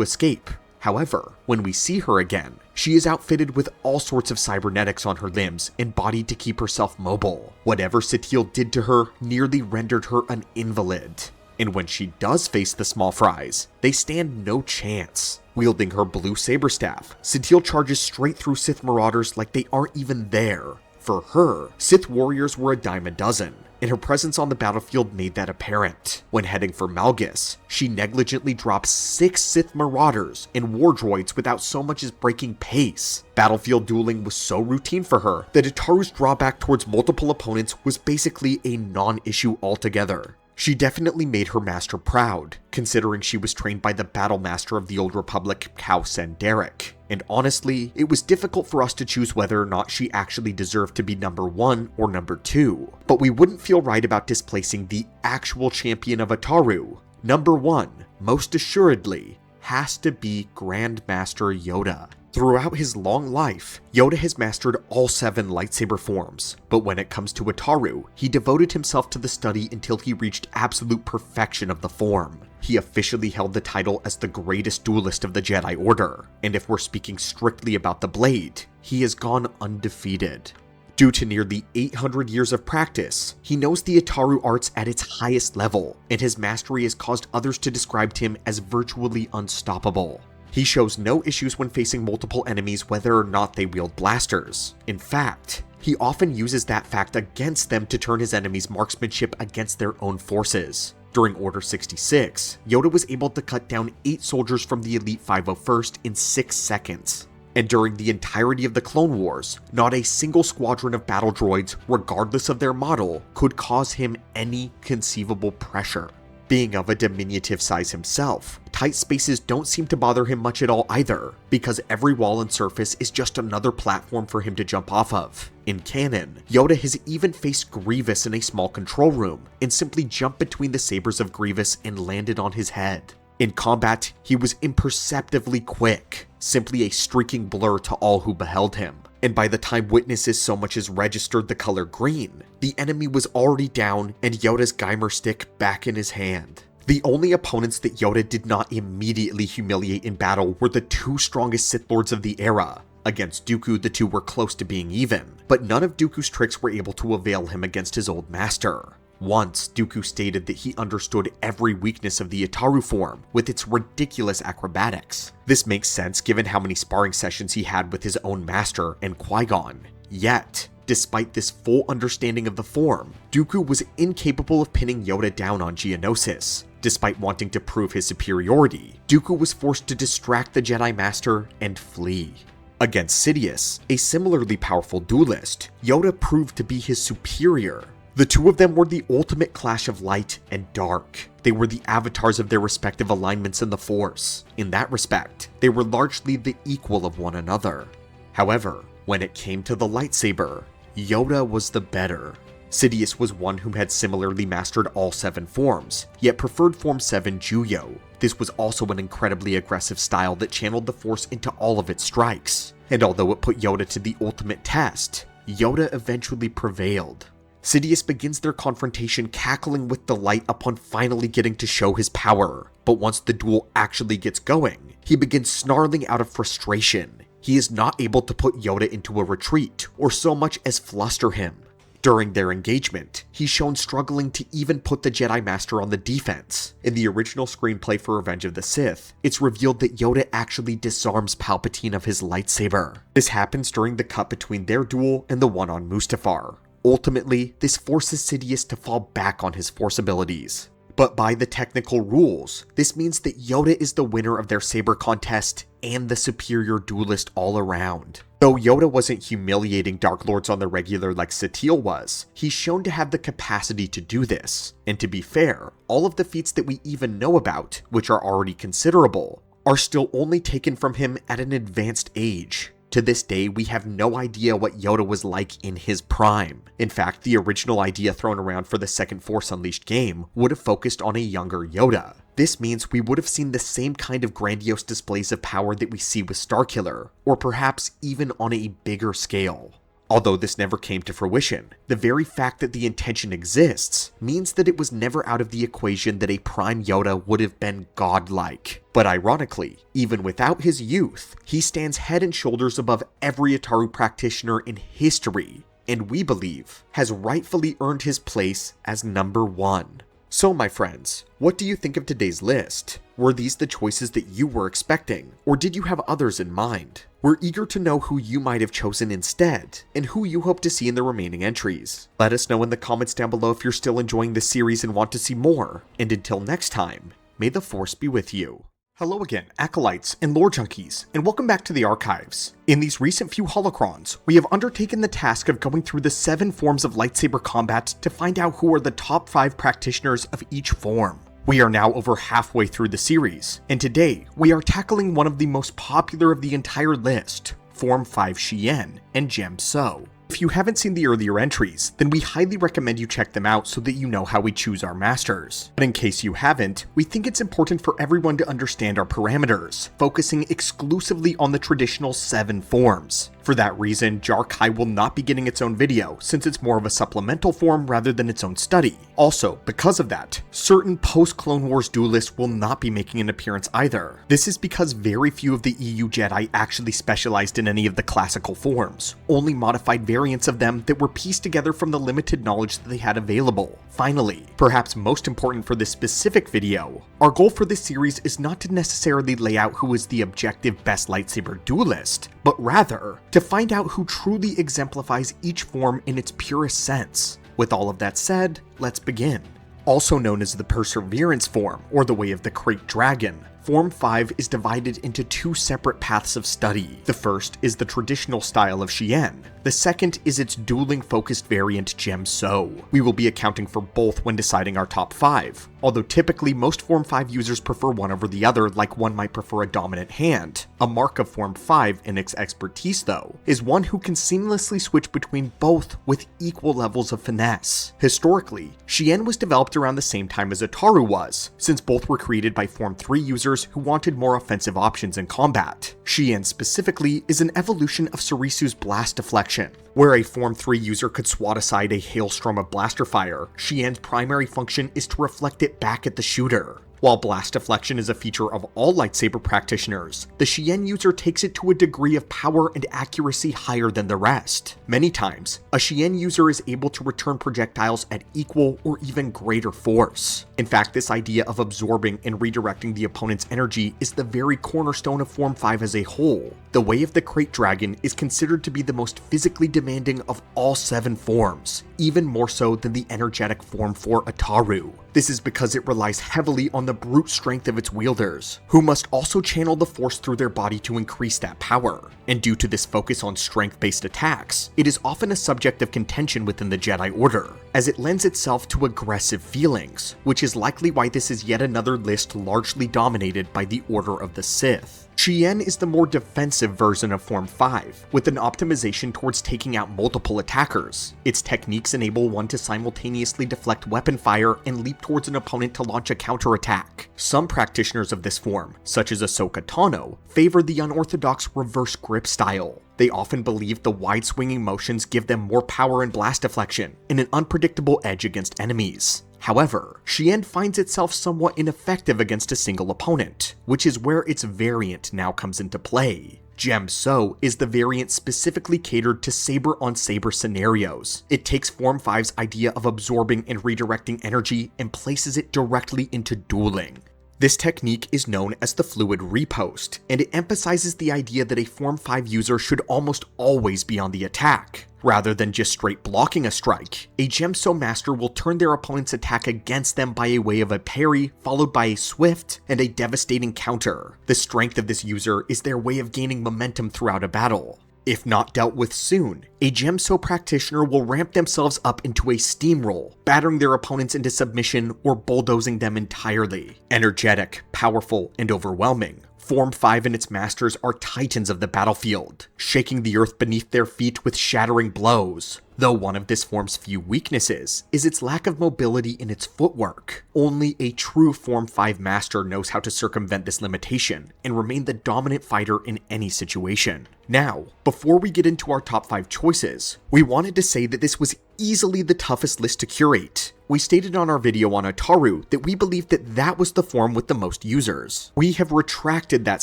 escape. However, when we see her again, she is outfitted with all sorts of cybernetics on her limbs and body to keep herself mobile. Whatever Satele did to her nearly rendered her an invalid. And when she does face the small fries, they stand no chance. Wielding her blue saber staff, Satele charges straight through Sith marauders like they aren't even there. For her, Sith warriors were a dime a dozen, and her presence on the battlefield made that apparent. When heading for Malgus, she negligently drops 6 Sith marauders and war droids without so much as breaking pace. Battlefield dueling was so routine for her that Ataru's drawback towards multiple opponents was basically a non-issue altogether. She definitely made her master proud, considering she was trained by the battle master of the Old Republic, Cal Senderek. And honestly, it was difficult for us to choose whether or not she actually deserved to be number 1 or number 2. But we wouldn't feel right about displacing the actual champion of Ataru. Number 1, most assuredly, has to be Grandmaster Yoda. Throughout his long life, Yoda has mastered all 7 lightsaber forms, but when it comes to Ataru, he devoted himself to the study until he reached absolute perfection of the form. He officially held the title as the greatest duelist of the Jedi Order, and if we're speaking strictly about the blade, he has gone undefeated. Due to nearly 800 years of practice, he knows the Ataru arts at its highest level, and his mastery has caused others to describe him as virtually unstoppable. He shows no issues when facing multiple enemies whether or not they wield blasters. In fact, he often uses that fact against them to turn his enemies' marksmanship against their own forces. During Order 66, Yoda was able to cut down 8 soldiers from the Elite 501st in 6 seconds. And during the entirety of the Clone Wars, not a single squadron of battle droids, regardless of their model, could cause him any conceivable pressure. Being of a diminutive size himself, tight spaces don't seem to bother him much at all either, because every wall and surface is just another platform for him to jump off of. In canon, Yoda has even faced Grievous in a small control room, and simply jumped between the sabers of Grievous and landed on his head. In combat, he was imperceptibly quick, simply a streaking blur to all who beheld him. And by the time witnesses so much as registered the color green, the enemy was already down and Yoda's Geimer stick back in his hand. The only opponents that Yoda did not immediately humiliate in battle were the 2 strongest Sith Lords of the era. Against Dooku, the 2 were close to being even, but none of Dooku's tricks were able to avail him against his old master. Once, Dooku stated that he understood every weakness of the Ataru form, with its ridiculous acrobatics. This makes sense given how many sparring sessions he had with his own master and Qui-Gon. Yet, despite this full understanding of the form, Dooku was incapable of pinning Yoda down on Geonosis. Despite wanting to prove his superiority, Dooku was forced to distract the Jedi Master and flee. Against Sidious, a similarly powerful duelist, Yoda proved to be his superior. The 2 of them were the ultimate clash of light and dark. They were the avatars of their respective alignments in the Force. In that respect, they were largely the equal of one another. However, when it came to the lightsaber, Yoda was the better. Sidious was one who had similarly mastered all 7 forms, yet preferred Form 7 Juyo. This was also an incredibly aggressive style that channeled the Force into all of its strikes. And although it put Yoda to the ultimate test, Yoda eventually prevailed. Sidious begins their confrontation cackling with delight upon finally getting to show his power, but once the duel actually gets going, he begins snarling out of frustration. He is not able to put Yoda into a retreat, or so much as fluster him. During their engagement, he's shown struggling to even put the Jedi Master on the defense. In the original screenplay for Revenge of the Sith, it's revealed that Yoda actually disarms Palpatine of his lightsaber. This happens during the cut between their duel and the one on Mustafar. Ultimately, this forces Sidious to fall back on his Force abilities. But by the technical rules, this means that Yoda is the winner of their saber contest and the superior duelist all around. Though Yoda wasn't humiliating Dark Lords on the regular like Satele was, he's shown to have the capacity to do this. And to be fair, all of the feats that we even know about, which are already considerable, are still only taken from him at an advanced age. To this day, we have no idea what Yoda was like in his prime. In fact, the original idea thrown around for the second Force Unleashed game would have focused on a younger Yoda. This means we would have seen the same kind of grandiose displays of power that we see with Starkiller, or perhaps even on a bigger scale. Although this never came to fruition, the very fact that the intention exists means that it was never out of the equation that a Prime Yoda would have been godlike. But ironically, even without his youth, he stands head and shoulders above every Ataru practitioner in history, and we believe has rightfully earned his place as number 1. So my friends, what do you think of today's list? Were these the choices that you were expecting, or did you have others in mind? We're eager to know who you might have chosen instead, and who you hope to see in the remaining entries. Let us know in the comments down below if you're still enjoying this series and want to see more, and until next time, may the Force be with you. Hello again, Acolytes and Lore Junkies, and welcome back to the archives. In these recent few holocrons, we have undertaken the task of going through the 7 forms of lightsaber combat to find out who are the top 5 practitioners of each form. We are now over halfway through the series, and today we are tackling one of the most popular of the entire list, Form 5 Shien Djem So. If you haven't seen the earlier entries, then we highly recommend you check them out so that you know how we choose our masters. But in case you haven't, we think it's important for everyone to understand our parameters, focusing exclusively on the traditional 7 forms. For that reason, Jar-Kai will not be getting its own video, since it's more of a supplemental form rather than its own study. Also, because of that, certain post-Clone Wars duelists will not be making an appearance either. This is because very few of the EU Jedi actually specialized in any of the classical forms, only modified variants of them that were pieced together from the limited knowledge that they had available. Finally, perhaps most important for this specific video, our goal for this series is not to necessarily lay out who is the objective best lightsaber duelist, but rather to find out who truly exemplifies each form in its purest sense. With all of that said, let's begin. Also known as the Perseverance form, or the Way of the Krayt Dragon, Form 5 is divided into 2 separate paths of study. The first is the traditional style of Shien. The second is its dueling-focused variant Djem So. We will be accounting for both when deciding our top 5, although typically most Form 5 users prefer one over the other, like one might prefer a dominant hand. A mark of Form 5 in its expertise, though, is one who can seamlessly switch between both with equal levels of finesse. Historically, Shien was developed around the same time as Ataru was, since both were created by Form 3 users who wanted more offensive options in combat. Shien specifically is an evolution of Soresu's blast deflection. Where a Form 3 user could swat aside a hailstorm of blaster fire, Shien's primary function is to reflect it back at the shooter. While blast deflection is a feature of all lightsaber practitioners, the Shien user takes it to a degree of power and accuracy higher than the rest. Many times, a Shien user is able to return projectiles at equal or even greater force. In fact, this idea of absorbing and redirecting the opponent's energy is the very cornerstone of Form 5 as a whole. The Way of the Krayt Dragon is considered to be the most physically demanding of all 7 forms, even more so than the energetic Form 4 Ataru. This is because it relies heavily on the brute strength of its wielders, who must also channel the Force through their body to increase that power. And due to this focus on strength-based attacks, it is often a subject of contention within the Jedi Order, as it lends itself to aggressive feelings, which is likely why this is yet another list largely dominated by the Order of the Sith. Shien is the more defensive version of Form 5, with an optimization towards taking out multiple attackers. Its techniques enable one to simultaneously deflect weapon fire and leap towards an opponent to launch a counterattack. Some practitioners of this form, such as Ahsoka Tano, favor the unorthodox reverse grip style. They often believe the wide swinging motions give them more power and blast deflection, and an unpredictable edge against enemies. However, Shien finds itself somewhat ineffective against a single opponent, which is where its variant now comes into play. Djem So is the variant specifically catered to saber-on-saber scenarios. It takes Form 5's idea of absorbing and redirecting energy and places it directly into dueling. This technique is known as the fluid riposte, and it emphasizes the idea that a Form 5 user should almost always be on the attack. Rather than just straight blocking a strike, a Djem So master will turn their opponent's attack against them by a way of a parry, followed by a swift and a devastating counter. The strength of this user is their way of gaining momentum throughout a battle. If not dealt with soon, a Djem So practitioner will ramp themselves up into a steamroll, battering their opponents into submission or bulldozing them entirely. Energetic, powerful, and overwhelming, Form 5 and its masters are titans of the battlefield, shaking the earth beneath their feet with shattering blows. Though one of this form's few weaknesses is its lack of mobility in its footwork. Only a true Form 5 master knows how to circumvent this limitation and remain the dominant fighter in any situation. Now, before we get into our top 5 choices, we wanted to say that this was easily the toughest list to curate. We stated on our video on Ataru that we believed that that was the form with the most users. We have retracted that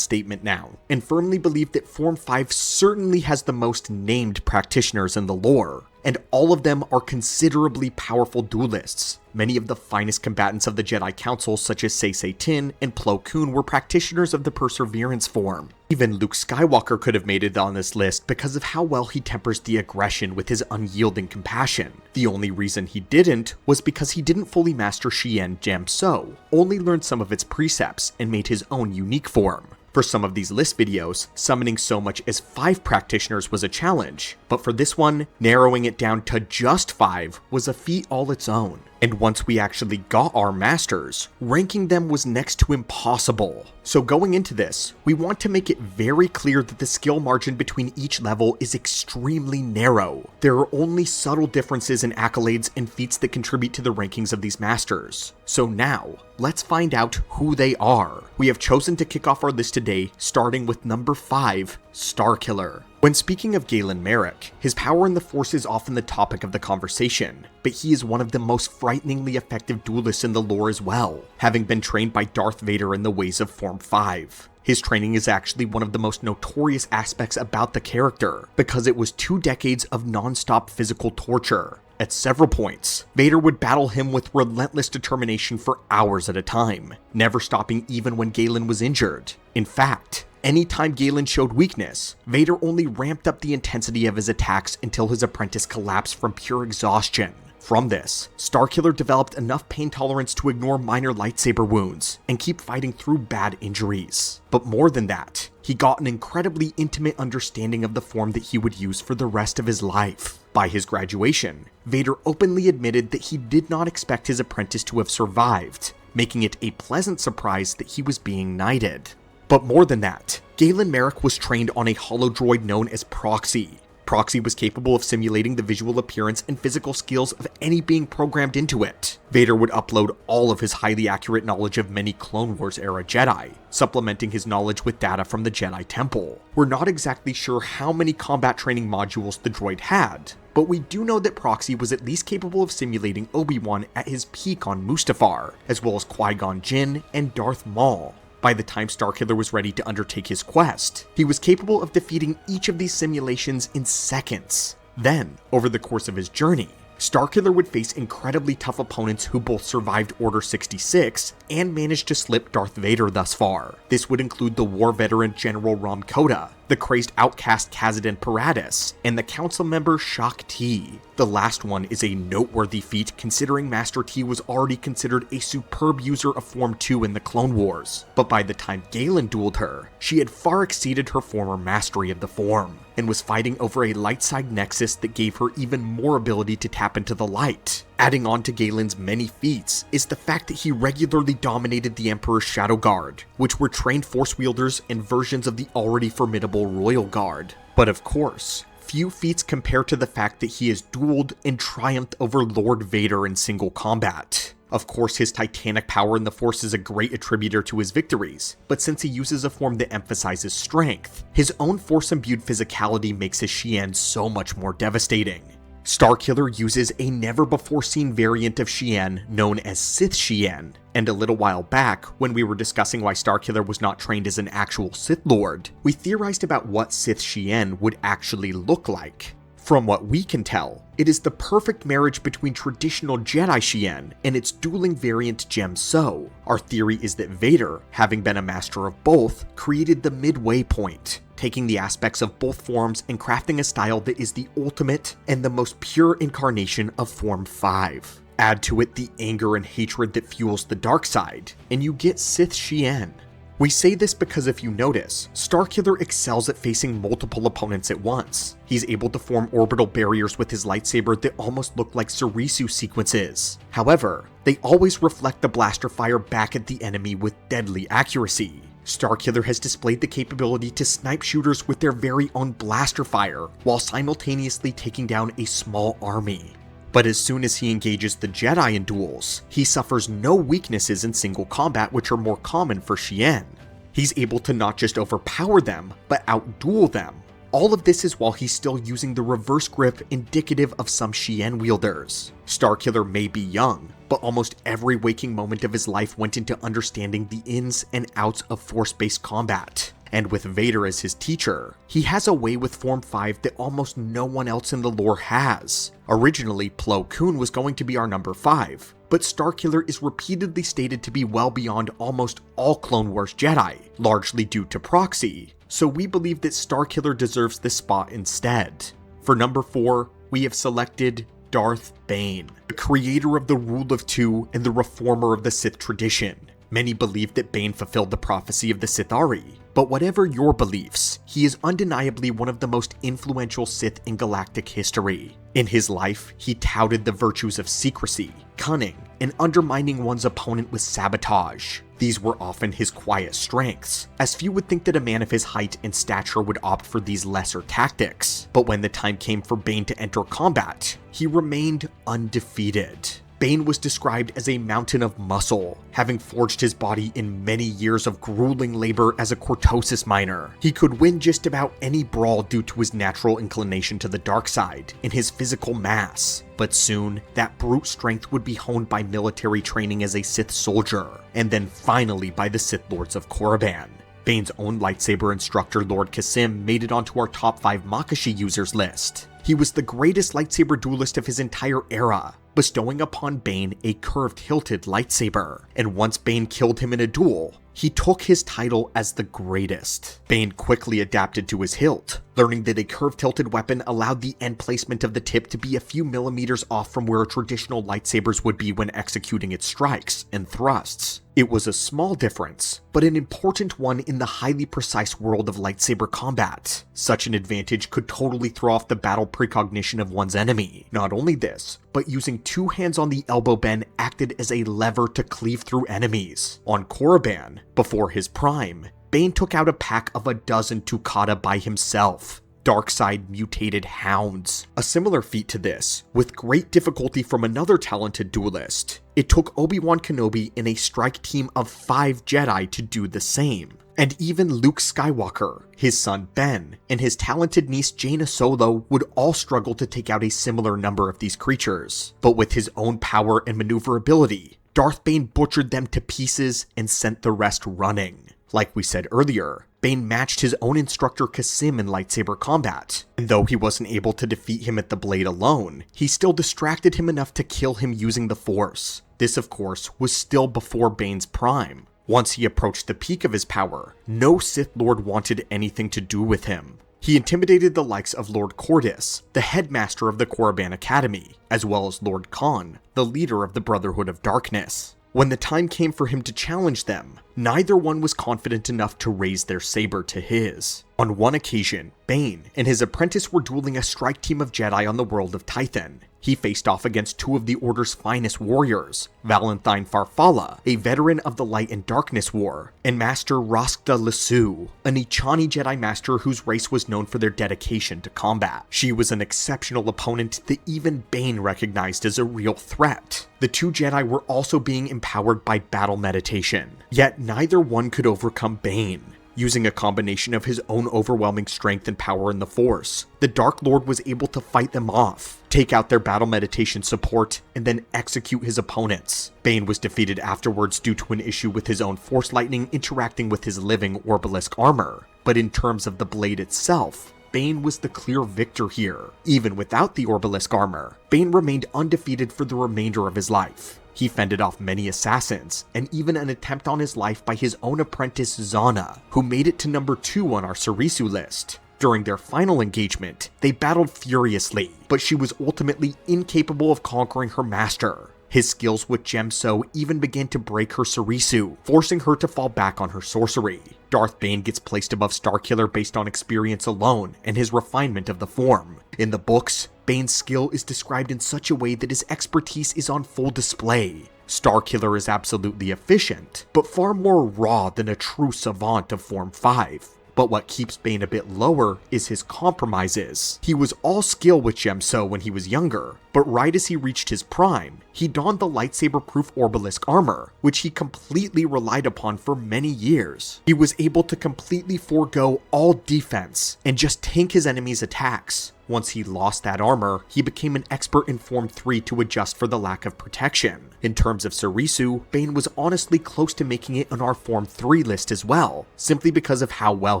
statement now, and firmly believe that Form 5 certainly has the most named practitioners in the lore, and all of them are considerably powerful duelists. Many of the finest combatants of the Jedi Council, such as Sei Tin and Plo Koon, were practitioners of the Perseverance form. Even Luke Skywalker could have made it on this list because of how well he tempers the aggression with his unyielding compassion. The only reason he didn't was because he didn't fully master Shien Djem So, only learned some of its precepts and made his own unique form. For some of these list videos, summoning so much as 5 practitioners was a challenge, but for this one, narrowing it down to just 5 was a feat all its own. And once we actually got our masters, ranking them was next to impossible. So going into this, we want to make it very clear that the skill margin between each level is extremely narrow. There are only subtle differences in accolades and feats that contribute to the rankings of these masters. So now, let's find out who they are. We have chosen to kick off our list today, starting with number 5, Starkiller. When speaking of Galen Marek, his power in the Force is often the topic of the conversation, but he is one of the most frighteningly effective duelists in the lore as well, having been trained by Darth Vader in the ways of Form 5. His training is actually one of the most notorious aspects about the character, because it was 2 decades of non-stop physical torture. At several points, Vader would battle him with relentless determination for hours at a time, never stopping even when Galen was injured. In fact, anytime Galen showed weakness, Vader only ramped up the intensity of his attacks until his apprentice collapsed from pure exhaustion. From this, Starkiller developed enough pain tolerance to ignore minor lightsaber wounds and keep fighting through bad injuries. But more than that, he got an incredibly intimate understanding of the form that he would use for the rest of his life. By his graduation, Vader openly admitted that he did not expect his apprentice to have survived, making it a pleasant surprise that he was being knighted. But more than that, Galen Marek was trained on a holodroid known as Proxy. Proxy was capable of simulating the visual appearance and physical skills of any being programmed into it. Vader would upload all of his highly accurate knowledge of many Clone Wars era Jedi, supplementing his knowledge with data from the Jedi Temple. We're not exactly sure how many combat training modules the droid had, but we do know that Proxy was at least capable of simulating Obi-Wan at his peak on Mustafar, as well as Qui-Gon Jinn and Darth Maul. By the time Starkiller was ready to undertake his quest, he was capable of defeating each of these simulations in seconds. Then, over the course of his journey, Starkiller would face incredibly tough opponents who both survived Order 66 and managed to slip Darth Vader thus far. This would include the war veteran General Rom Koda, the crazed outcast Kazadin Paratus, and the council member Shak T. The last one is a noteworthy feat considering Master T was already considered a superb user of Form 2 in the Clone Wars, but by the time Galen dueled her, she had far exceeded her former mastery of the form, and was fighting over a light side nexus that gave her even more ability to tap into the light. Adding on to Galen's many feats is the fact that he regularly dominated the Emperor's Shadow Guard, which were trained Force wielders and versions of the already formidable Royal Guard. But of course, few feats compare to the fact that he has dueled and triumphed over Lord Vader in single combat. Of course, his titanic power in the Force is a great attributor to his victories, but since he uses a form that emphasizes strength, his own Force-imbued physicality makes his Shien so much more devastating. Starkiller uses a never-before-seen variant of Shien known as Sith Shien, and a little while back, when we were discussing why Starkiller was not trained as an actual Sith Lord, we theorized about what Sith Shien would actually look like. From what we can tell, it is the perfect marriage between traditional Jedi Shien and its dueling variant Djem So. Our theory is that Vader, having been a master of both, created the midway point, taking the aspects of both forms and crafting a style that is the ultimate and the most pure incarnation of Form 5. Add to it the anger and hatred that fuels the dark side, and you get Sith Shien. We say this because if you notice, Starkiller excels at facing multiple opponents at once. He's able to form orbital barriers with his lightsaber that almost look like Soresu sequences. However, they always reflect the blaster fire back at the enemy with deadly accuracy. Starkiller has displayed the capability to snipe shooters with their very own blaster fire, while simultaneously taking down a small army. But as soon as he engages the Jedi in duels, he suffers no weaknesses in single combat, which are more common for Shien. He's able to not just overpower them, but outduel them. All of this is while he's still using the reverse grip indicative of some Shien wielders. Starkiller may be young, but almost every waking moment of his life went into understanding the ins and outs of force-based combat. And with Vader as his teacher, he has a way with Form 5 that almost no one else in the lore has. Originally, Plo Koon was going to be our number 5, but Starkiller is repeatedly stated to be well beyond almost all Clone Wars Jedi, largely due to proxy, so we believe that Starkiller deserves this spot instead. For number 4, we have selected Darth Bane, the creator of the Rule of Two and the reformer of the Sith tradition. Many believe that Bane fulfilled the prophecy of the Sithari, but whatever your beliefs, he is undeniably one of the most influential Sith in galactic history. In his life, he touted the virtues of secrecy, cunning, and undermining one's opponent with sabotage. These were often his quiet strengths, as few would think that a man of his height and stature would opt for these lesser tactics. But when the time came for Bane to enter combat, he remained undefeated. Bane was described as a mountain of muscle, having forged his body in many years of grueling labor as a cortosis miner. He could win just about any brawl due to his natural inclination to the dark side and his physical mass. But soon, that brute strength would be honed by military training as a Sith soldier, and then finally by the Sith Lords of Korriban. Bane's own lightsaber instructor Lord Kasim made it onto our top 5 Makashi users list. He was the greatest lightsaber duelist of his entire era, bestowing upon Bane a curved-hilted lightsaber, and once Bane killed him in a duel, he took his title as the greatest. Bane quickly adapted to his hilt, learning that a curved-hilted weapon allowed the end placement of the tip to be a few millimeters off from where traditional lightsabers would be when executing its strikes and thrusts. It was a small difference, but an important one in the highly precise world of lightsaber combat. Such an advantage could totally throw off the battle precognition of one's enemy. Not only this, but using 2 hands on the elbow bend acted as a lever to cleave through enemies. On Korriban, before his prime, Bane took out a pack of a dozen Tukata by himself. Darkside mutated hounds. A similar feat to this, with great difficulty from another talented duelist. It took Obi-Wan Kenobi and a strike team of 5 Jedi to do the same. And even Luke Skywalker, his son Ben, and his talented niece Jaina Solo would all struggle to take out a similar number of these creatures. But with his own power and maneuverability, Darth Bane butchered them to pieces and sent the rest running. Like we said earlier, Bane matched his own instructor Kasim in lightsaber combat, and though he wasn't able to defeat him at the blade alone, he still distracted him enough to kill him using the Force. This, of course, was still before Bane's prime. Once he approached the peak of his power, no Sith Lord wanted anything to do with him. He intimidated the likes of Lord Cordis, the headmaster of the Korriban Academy, as well as Lord Khan, the leader of the Brotherhood of Darkness. When the time came for him to challenge them, neither one was confident enough to raise their saber to his. On one occasion, Bane and his apprentice were dueling a strike team of Jedi on the world of Tython. He faced off against 2 of the Order's finest warriors, Valentine Farfalla, a veteran of the Light and Darkness War, and Master Raskta Lesu, an Ichani Jedi Master whose race was known for their dedication to combat. She was an exceptional opponent that even Bane recognized as a real threat. The 2 Jedi were also being empowered by battle meditation, yet neither one could overcome Bane. Using a combination of his own overwhelming strength and power in the Force, the Dark Lord was able to fight them off, take out their battle meditation support, and then execute his opponents. Bane was defeated afterwards due to an issue with his own Force lightning interacting with his living Orbalisk armor, but in terms of the blade itself, Bane was the clear victor here. Even without the Orbalisk armor, Bane remained undefeated for the remainder of his life. He fended off many assassins, and even an attempt on his life by his own apprentice Zana, who made it to number 2 on our Soresu list. During their final engagement, they battled furiously, but she was ultimately incapable of conquering her master. His skills with Djem So even began to break her Soresu, forcing her to fall back on her sorcery. Darth Bane gets placed above Starkiller based on experience alone and his refinement of the form. In the books, Bane's skill is described in such a way that his expertise is on full display. Starkiller is absolutely efficient, but far more raw than a true savant of Form 5. But what keeps Bane a bit lower is his compromises. He was all skill with Djem So when he was younger, but right as he reached his prime, he donned the lightsaber-proof Orbalisk armor, which he completely relied upon for many years. He was able to completely forego all defense and just tank his enemies' attacks. Once he lost that armor, he became an expert in Form 3 to adjust for the lack of protection. In terms of Soresu, Bane was honestly close to making it on our Form 3 list as well, simply because of how well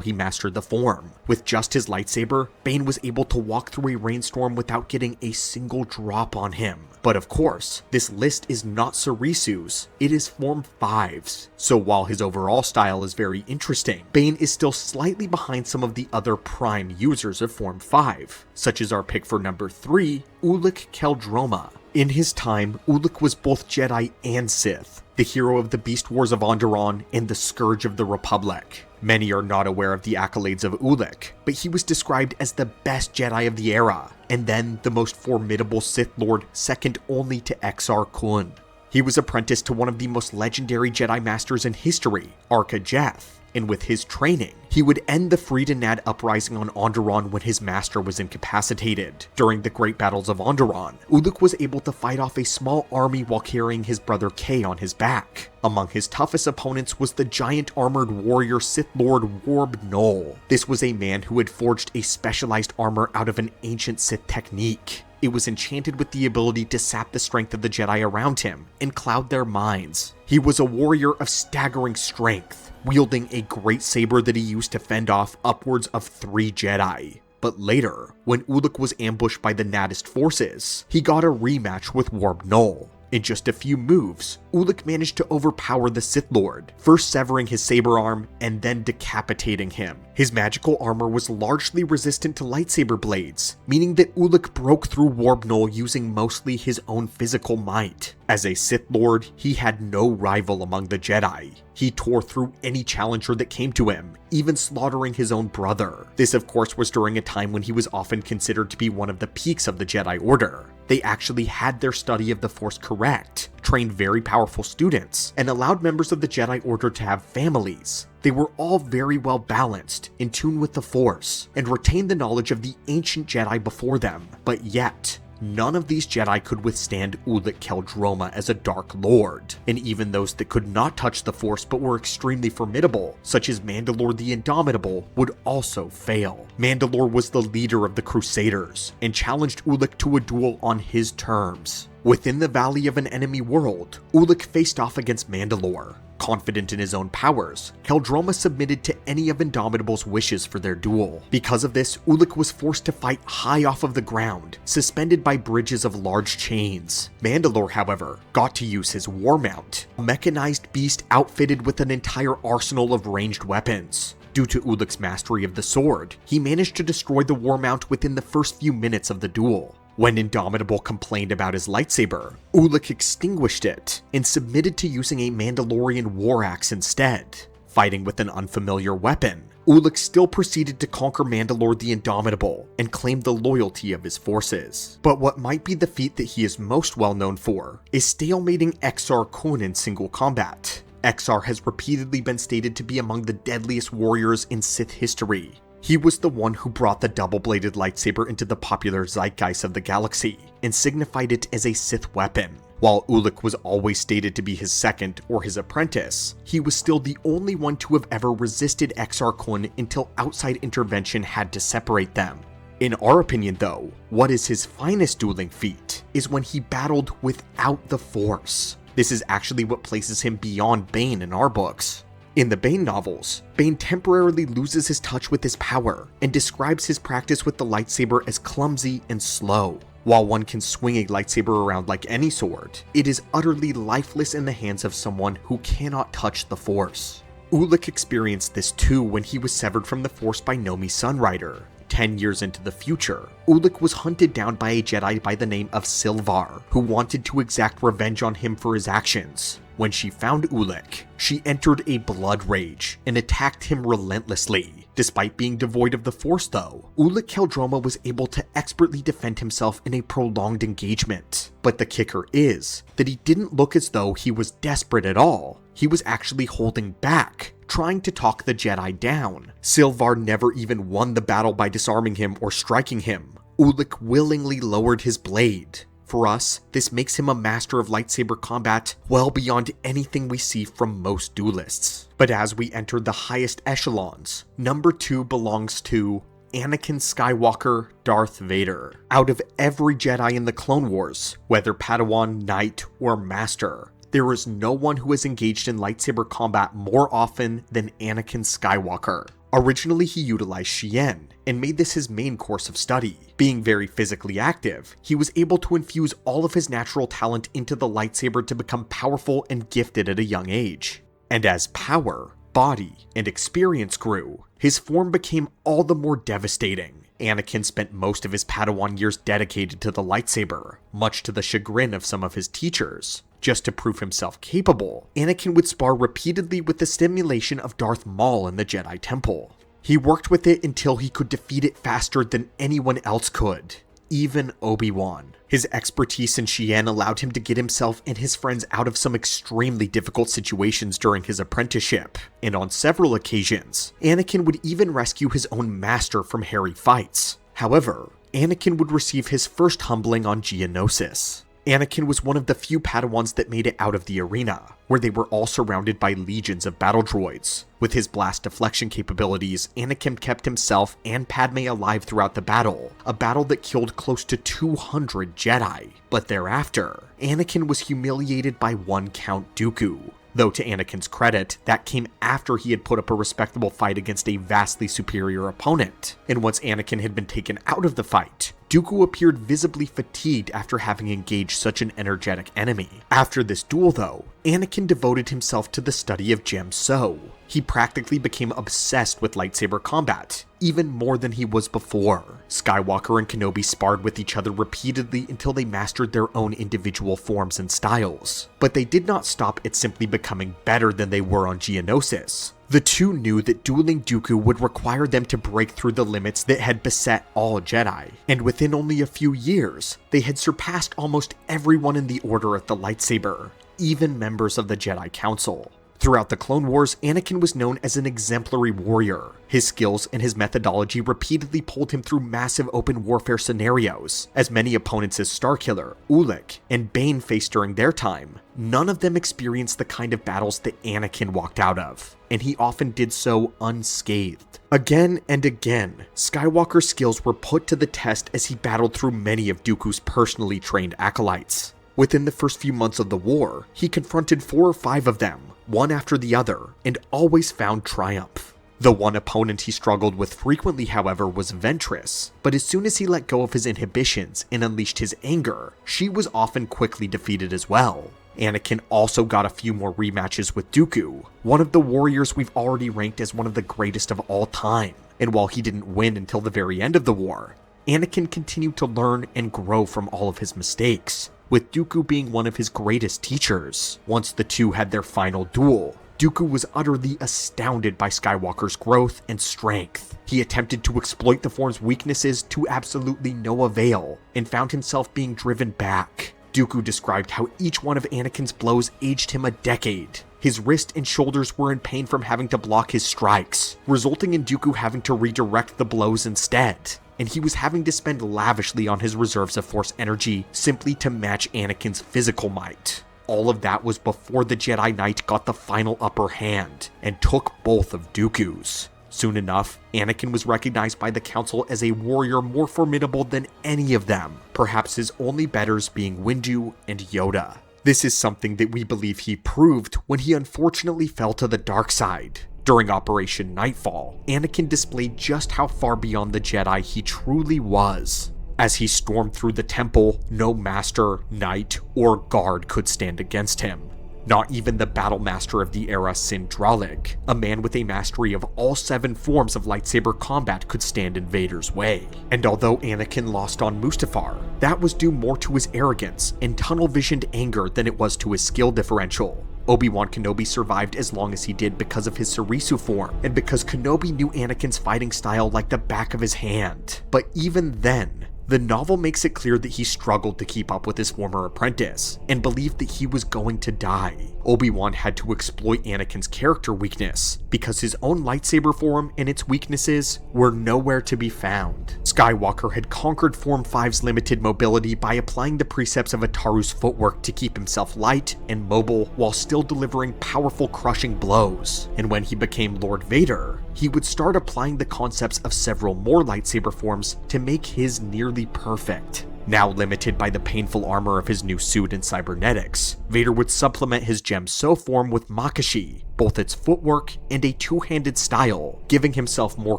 he mastered the form. With just his lightsaber, Bane was able to walk through a rainstorm without getting a single drop on him. But of course, this list is not Soresu's, it is Form 5's. So while his overall style is very interesting, Bane is still slightly behind some of the other prime users of Form 5, such as our pick for number 3, Ulic Qel-Droma. In his time, Ulic was both Jedi and Sith, the hero of the Beast Wars of Onderon and the Scourge of the Republic. Many are not aware of the accolades of Ulic, but he was described as the best Jedi of the era, and then the most formidable Sith Lord second only to Exar Kun. He was apprenticed to one of the most legendary Jedi Masters in history, Arca Jeth, and with his training, he would end the Freedinad uprising on Onderon when his master was incapacitated. During the Great Battles of Onderon, Ulic was able to fight off a small army while carrying his brother Kay on his back. Among his toughest opponents was the giant armored warrior Sith Lord Warb Null. This was a man who had forged a specialized armor out of an ancient Sith technique. It was enchanted with the ability to sap the strength of the Jedi around him and cloud their minds. He was a warrior of staggering strength, wielding a great saber that he used to fend off upwards of 3 Jedi. But later, when Ulic was ambushed by the Nadist forces, he got a rematch with Warb Null. In just a few moves, Ulic managed to overpower the Sith Lord, first severing his saber arm and then decapitating him. His magical armor was largely resistant to lightsaber blades, meaning that Ulic broke through Warb Null using mostly his own physical might. As a Sith Lord, he had no rival among the Jedi. He tore through any challenger that came to him, even slaughtering his own brother. This of course was during a time when he was often considered to be one of the peaks of the Jedi Order. They actually had their study of the Force correct, trained very powerful students, and allowed members of the Jedi Order to have families. They were all very well balanced, in tune with the Force, and retained the knowledge of the ancient Jedi before them. But yet, none of these Jedi could withstand Ulic Qel-Droma as a Dark Lord, and even those that could not touch the Force but were extremely formidable, such as Mandalore the Indomitable, would also fail. Mandalore was the leader of the Crusaders, and challenged Ulic to a duel on his terms. Within the Valley of an Enemy World, Ulic faced off against Mandalore. Confident in his own powers, Qel-Droma submitted to any of Indomitable's wishes for their duel. Because of this, Ulic was forced to fight high off of the ground, suspended by bridges of large chains. Mandalore, however, got to use his war mount, a mechanized beast outfitted with an entire arsenal of ranged weapons. Due to Ulic's mastery of the sword, he managed to destroy the war mount within the first few minutes of the duel. When Indomitable complained about his lightsaber, Ulic extinguished it and submitted to using a Mandalorian war axe instead. Fighting with an unfamiliar weapon, Ulic still proceeded to conquer Mandalore the Indomitable and claimed the loyalty of his forces. But what might be the feat that he is most well known for is stalemating Exar Kun in single combat. Exar has repeatedly been stated to be among the deadliest warriors in Sith history. He was the one who brought the double-bladed lightsaber into the popular zeitgeist of the galaxy and signified it as a Sith weapon. While Ulic was always stated to be his second or his apprentice, he was still the only one to have ever resisted Exar Kun until outside intervention had to separate them. In our opinion though, what is his finest dueling feat is when he battled without the Force. This is actually what places him beyond Bane in our books. In the Bane novels, Bane temporarily loses his touch with his power and describes his practice with the lightsaber as clumsy and slow. While one can swing a lightsaber around like any sword, it is utterly lifeless in the hands of someone who cannot touch the Force. Ulic experienced this too when he was severed from the Force by Nomi Sunrider. 10 years into the future, Ulic was hunted down by a Jedi by the name of Silvar, who wanted to exact revenge on him for his actions. When she found Ulick, she entered a blood rage and attacked him relentlessly. Despite being devoid of the Force though, Ulick Qel-Droma was able to expertly defend himself in a prolonged engagement. But the kicker is that he didn't look as though he was desperate at all. He was actually holding back, trying to talk the Jedi down. Silvar never even won the battle by disarming him or striking him. Ulick willingly lowered his blade. For us, this makes him a master of lightsaber combat well beyond anything we see from most duelists. But as we enter the highest echelons, number 2 belongs to Anakin Skywalker, Darth Vader. Out of every Jedi in the Clone Wars, whether Padawan, Knight, or Master, there is no one who has engaged in lightsaber combat more often than Anakin Skywalker. Originally, he utilized Shien and made this his main course of study. Being very physically active, he was able to infuse all of his natural talent into the lightsaber to become powerful and gifted at a young age. And as power, body, and experience grew, his form became all the more devastating. Anakin spent most of his Padawan years dedicated to the lightsaber, much to the chagrin of some of his teachers. Just to prove himself capable, Anakin would spar repeatedly with the stimulation of Darth Maul in the Jedi Temple. He worked with it until he could defeat it faster than anyone else could, even Obi-Wan. His expertise in Shien allowed him to get himself and his friends out of some extremely difficult situations during his apprenticeship, and on several occasions, Anakin would even rescue his own master from hairy fights. However, Anakin would receive his first humbling on Geonosis. Anakin was one of the few Padawans that made it out of the arena, where they were all surrounded by legions of battle droids. With his blast deflection capabilities, Anakin kept himself and Padme alive throughout the battle, a battle that killed close to 200 Jedi. But thereafter, Anakin was humiliated by one Count Dooku. Though to Anakin's credit, that came after he had put up a respectable fight against a vastly superior opponent. And once Anakin had been taken out of the fight, Dooku appeared visibly fatigued after having engaged such an energetic enemy. After this duel though, Anakin devoted himself to the study of Djem So. He practically became obsessed with lightsaber combat, even more than he was before. Skywalker and Kenobi sparred with each other repeatedly until they mastered their own individual forms and styles. But they did not stop at simply becoming better than they were on Geonosis. The two knew that dueling Dooku would require them to break through the limits that had beset all Jedi, and within only a few years, they had surpassed almost everyone in the Order of the Lightsaber, even members of the Jedi Council. Throughout the Clone Wars, Anakin was known as an exemplary warrior. His skills and his methodology repeatedly pulled him through massive open warfare scenarios. As many opponents as Starkiller, Ulick, and Bane faced during their time, none of them experienced the kind of battles that Anakin walked out of, and he often did so unscathed. Again and again, Skywalker's skills were put to the test as he battled through many of Dooku's personally trained acolytes. Within the first few months of the war, he confronted 4 or 5 of them, one after the other, and always found triumph. The one opponent he struggled with frequently, however, was Ventress, but as soon as he let go of his inhibitions and unleashed his anger, she was often quickly defeated as well. Anakin also got a few more rematches with Dooku, one of the warriors we've already ranked as one of the greatest of all time, and while he didn't win until the very end of the war, Anakin continued to learn and grow from all of his mistakes, with Dooku being one of his greatest teachers. Once the two had their final duel, Dooku was utterly astounded by Skywalker's growth and strength. He attempted to exploit the form's weaknesses to absolutely no avail, and found himself being driven back. Dooku described how each one of Anakin's blows aged him a decade. His wrist and shoulders were in pain from having to block his strikes, resulting in Dooku having to redirect the blows instead. And he was having to spend lavishly on his reserves of Force energy simply to match Anakin's physical might. All of that was before the Jedi Knight got the final upper hand and took both of Dooku's. Soon enough, Anakin was recognized by the Council as a warrior more formidable than any of them, perhaps his only betters being Windu and Yoda. This is something that we believe he proved when he unfortunately fell to the dark side. During Operation Nightfall, Anakin displayed just how far beyond the Jedi he truly was. As he stormed through the temple, no master, knight, or guard could stand against him. Not even the battle master of the era, Sindralig, a man with a mastery of all 7 forms of lightsaber combat, could stand in Vader's way. And although Anakin lost on Mustafar, that was due more to his arrogance and tunnel-visioned anger than it was to his skill differential. Obi-Wan Kenobi survived as long as he did because of his Soresu form, and because Kenobi knew Anakin's fighting style like the back of his hand. But even then, the novel makes it clear that he struggled to keep up with his former apprentice, and believed that he was going to die. Obi-Wan had to exploit Anakin's character weakness, because his own lightsaber form and its weaknesses were nowhere to be found. Skywalker had conquered Form 5's limited mobility by applying the precepts of Ataru's footwork to keep himself light and mobile while still delivering powerful crushing blows. And when he became Lord Vader, he would start applying the concepts of several more lightsaber forms to make his nearly perfect. Now limited by the painful armor of his new suit and cybernetics, Vader would supplement his Djem So form with Makashi, both its footwork and a two-handed style, giving himself more